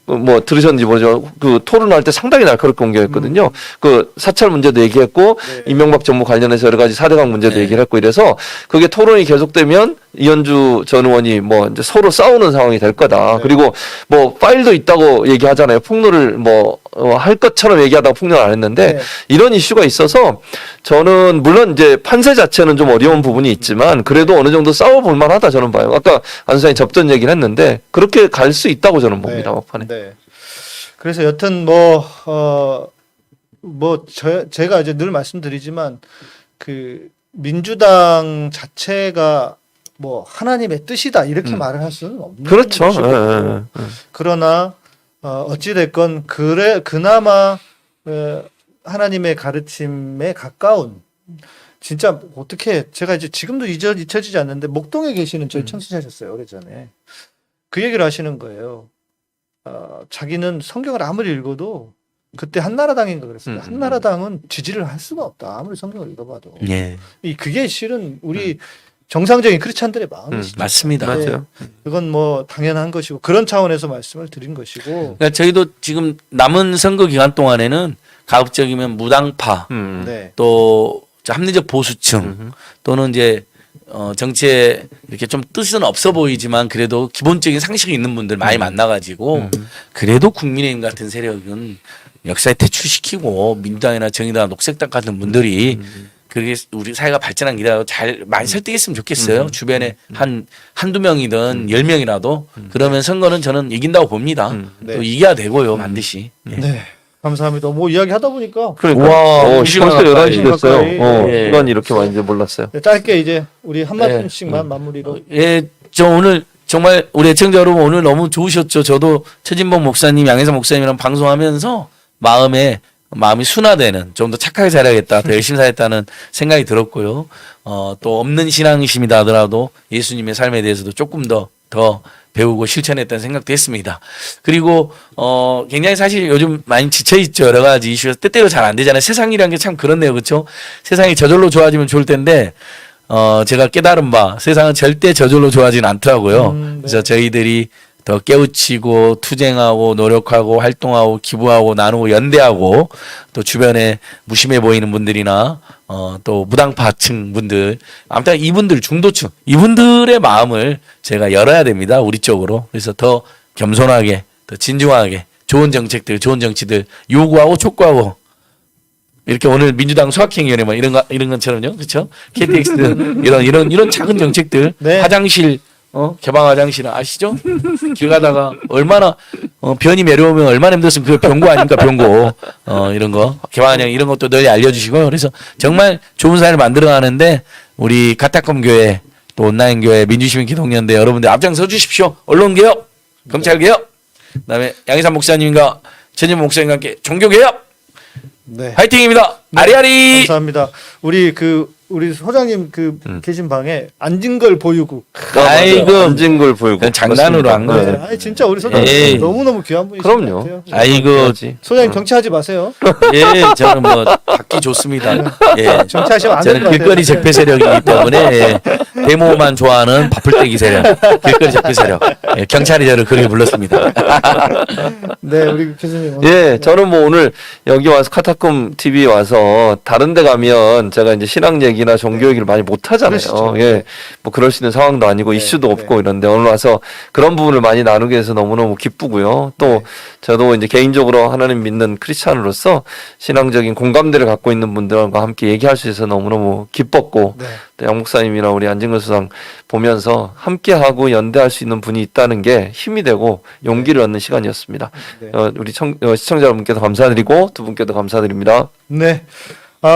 Speaker 2: 뭐 들으셨는지 모르죠. 그 토론할 때 상당히 날카롭게 공격했거든요. 그 사찰 문제도 얘기했고 이명박 정부 관련해서 여러 가지 4대강 문제도 얘기를 했고 이래서 그게 토론이 계속되면 이현주 전 의원이 뭐 이제 서로 싸우는 상황이 될 거다. 그리고 뭐 파일도 있다고 얘기하잖아요. 폭로를 뭐 할 것처럼 얘기하다가 폭로를 안 했는데
Speaker 1: 네.
Speaker 2: 이런 이슈가 있어서 저는 물론 이제 판세 자체는 좀 어려운 부분이 있지만 그래도 어느 정도 싸워볼 만하다 저는 봐요. 아까 안 수장이 접전 얘기를 했는데 그렇게 갈 수 있다고 저는 봅니다. 막판에.
Speaker 1: 네. 그래서 여튼 제가 이제 늘 말씀드리지만 그 민주당 자체가 뭐 하나님의 뜻이다 이렇게 말을 할 수는 없는
Speaker 2: 그렇죠.
Speaker 1: 것이고
Speaker 2: 예.
Speaker 1: 그러나 어찌 됐건 그나마 하나님의 가르침에 가까운 진짜 어떻게 제가 이제 지금도 잊혀지지 않는데 목동에 계시는 저희 청취자셨어요 오래전에 그 얘기를 하시는 거예요. 자기는 성경을 아무리 읽어도 그때 한나라당인가 그랬어요. 한나라당은 지지를 할 수가 없다. 아무리 성경을 읽어봐도.
Speaker 3: 예.
Speaker 1: 그게 실은 우리 정상적인 크리스찬들의 마음이시죠.
Speaker 3: 맞습니다.
Speaker 1: 네.
Speaker 2: 맞아요.
Speaker 1: 그건 뭐 당연한 것이고 그런 차원에서 말씀을 드린 것이고.
Speaker 3: 그러니까 저희도 지금 남은 선거 기간 동안에는 가급적이면 무당파
Speaker 1: 네.
Speaker 3: 또 합리적 보수층 또는 이제 정치에 이렇게 좀 뜻은 없어 보이지만 그래도 기본적인 상식이 있는 분들 많이 만나가지고 그래도 국민의힘 같은 세력은 역사에 퇴출시키고 민주당이나 정의당, 녹색당 같은 분들이 그게 우리 사회가 발전한 길이라도 잘 많이 설득했으면 좋겠어요. 주변에 한두 명이든 10명이라도 그러면 선거는 저는 이긴다고 봅니다.
Speaker 1: 네.
Speaker 3: 또 이겨야 되고요, 반드시. 예.
Speaker 1: 네. 감사합니다. 뭐 이야기 하다 보니까
Speaker 2: 그러니까
Speaker 3: 우와,
Speaker 2: 벌써 11시 됐어요.
Speaker 1: 가까이.
Speaker 3: 예.
Speaker 2: 시간이 이렇게 많은지 몰랐어요.
Speaker 1: 짧게 이제 우리 한 말씀씩만 마무리로.
Speaker 3: 예, 저 오늘 정말 우리 애청자 여러분 오늘 너무 좋으셨죠. 저도 최진봉 목사님, 양혜선 목사님이랑 방송하면서 마음에 마음이 순화되는, 좀 더 착하게 살아야겠다, 더 열심히 살겠다는 생각이 들었고요. 또 없는 신앙심이다 하더라도 예수님의 삶에 대해서도 조금 더 배우고 실천했다는 생각도 했습니다. 그리고 굉장히 사실 요즘 많이 지쳐 있죠. 여러 가지 이슈에서 때때로 잘 안 되잖아요. 세상이라는 게 참 그렇네요. 그렇죠? 세상이 저절로 좋아지면 좋을 텐데 제가 깨달은 바 세상은 절대 저절로 좋아지는 않더라고요.
Speaker 1: 네.
Speaker 3: 그래서 저희들이 더 깨우치고 투쟁하고 노력하고 활동하고 기부하고 나누고 연대하고 또 주변에 무심해 보이는 분들이나 또 무당파층 분들, 아무튼 이분들 중도층 이분들의 마음을 제가 열어야 됩니다. 우리 쪽으로. 그래서 더 겸손하게 더 진중하게 좋은 정책들 좋은 정치들 요구하고 촉구하고 이렇게 오늘 민주당 수학행위원회 뭐 이런 것처럼요. 그렇죠? KTX 이런 작은 정책들
Speaker 1: 네.
Speaker 3: 화장실 개방 화장실 아시죠? 길 가다가 얼마나 변이 내려오면 얼마나 힘들었으면 그 병고 아닙니까 병고 이런 거 개방 화장 이런 것도 널리 알려주시고요. 그래서 정말 좋은 사회를 만들어가는데 우리 카타콤 교회 또 온라인 교회 민주시민 기독연대 여러분들 앞장서 주십시오. 언론 개혁, 검찰 개혁, 그다음에 양희삼 목사님과 전임 목사님과 함께 종교 개혁
Speaker 1: 네.
Speaker 3: 화이팅입니다. 아리아리.
Speaker 1: 감사합니다. 우리 소장님 계신 방에 앉은 걸 보이고.
Speaker 3: 아이고.
Speaker 2: 앉은 걸 보이고.
Speaker 3: 그건 장난으로 한
Speaker 2: 맞습니다.
Speaker 3: 거예요.
Speaker 1: 네. 아니 진짜 우리 소장님
Speaker 3: 에이.
Speaker 1: 너무너무 귀한 분이신
Speaker 2: 그럼요.
Speaker 1: 것 같아요.
Speaker 3: 아이고.
Speaker 2: 그래야지.
Speaker 1: 소장님 정치하지 마세요.
Speaker 3: 예, 저는 뭐 받기 좋습니다. 예.
Speaker 1: 정치하시면 안 될
Speaker 3: 저는
Speaker 1: 것 같아요.
Speaker 3: 길거리 적폐 세력이기 때문에 예. 데모만 좋아하는 바풀떼기 세력, 길거리 적폐 세력. 예, 경찰이 저를 그렇게 불렀습니다.
Speaker 1: 네, 우리 교수님. 오늘
Speaker 2: 예, 저는 뭐 오늘 여기 와서 카타콤 TV 와서 다른 데 가면 제가 이제 신앙 얘기나 종교 얘기를 많이 못 하잖아요.
Speaker 1: 그러시죠.
Speaker 2: 예. 뭐 그럴 수 있는 상황도 아니고
Speaker 1: 네,
Speaker 2: 이슈도
Speaker 1: 네.
Speaker 2: 없고 이런데 오늘 와서 그런 부분을 많이 나누게 해서 너무너무 기쁘고요. 또
Speaker 1: 네.
Speaker 2: 저도 이제 개인적으로 하나님 믿는 크리스찬으로서 신앙적인 공감대를 갖고 있는 분들과 함께 얘기할 수 있어서 너무너무 기뻤고
Speaker 1: 네.
Speaker 2: 또 양 목사님이나 우리 안진걸 수상 보면서 함께하고 연대할 수 있는 분이 있다는 게 힘이 되고 용기를 얻는 시간이었습니다.
Speaker 1: 네.
Speaker 2: 우리 시청자 여러분께도 감사드리고 두 분께도 감사드립니다.
Speaker 1: 네.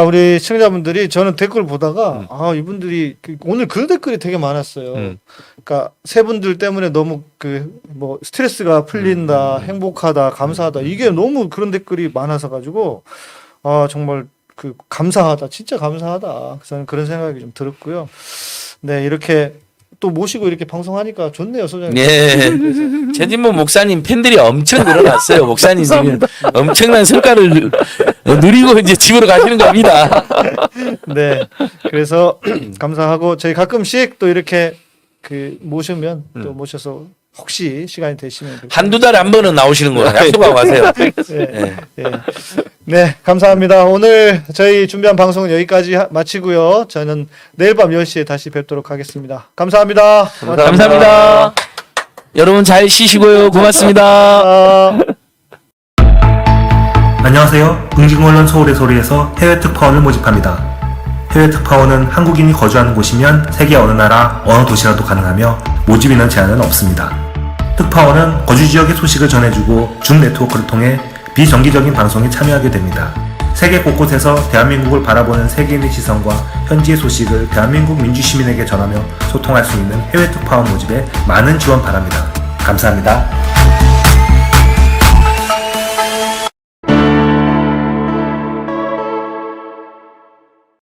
Speaker 1: 우리 시청자분들이 저는 댓글 보다가 이분들이 오늘 그런 댓글이 되게 많았어요. 그러니까 세 분들 때문에 너무 뭐 스트레스가 풀린다, 행복하다, 감사하다 이게 너무 그런 댓글이 많아서 가지고 정말 감사하다, 진짜 감사하다. 저는 그런 생각이 좀 들었고요. 네, 이렇게 또 모시고 이렇게 방송하니까 좋네요, 소장님.
Speaker 3: 예. 최진모 목사님 팬들이 엄청 늘어났어요. 목사님 지금 엄청난 성과를 누리고 이제 집으로 가시는 겁니다.
Speaker 1: 네. 그래서 감사하고 저희 가끔씩 또 이렇게 모시면 또 모셔서 혹시 시간이 되시면
Speaker 3: 한두 달에 한 번은 나오시는 거예요. 약속하고 가세요.
Speaker 1: 네. 네, 감사합니다. 오늘 저희 준비한 방송은 여기까지 마치고요. 저는 내일 밤 10시에 다시 뵙도록 하겠습니다. 감사합니다.
Speaker 3: 감사합니다. 여러분 잘 쉬시고요. 고맙습니다.
Speaker 4: 안녕하세요. 응징언론 서울의 소리에서 해외 특파원을 모집합니다. 해외 특파원은 한국인이 거주하는 곳이면 세계 어느 나라, 어느 도시라도 가능하며 모집 인원 제한은 없습니다. 특파원은 거주 지역의 소식을 전해주고 줌 네트워크를 통해 비정기적인 방송에 참여하게 됩니다. 세계 곳곳에서 대한민국을 바라보는 세계인의 시선과 현지의 소식을 대한민국 민주시민에게 전하며 소통할 수 있는 해외 특파원 모집에 많은 지원 바랍니다. 감사합니다.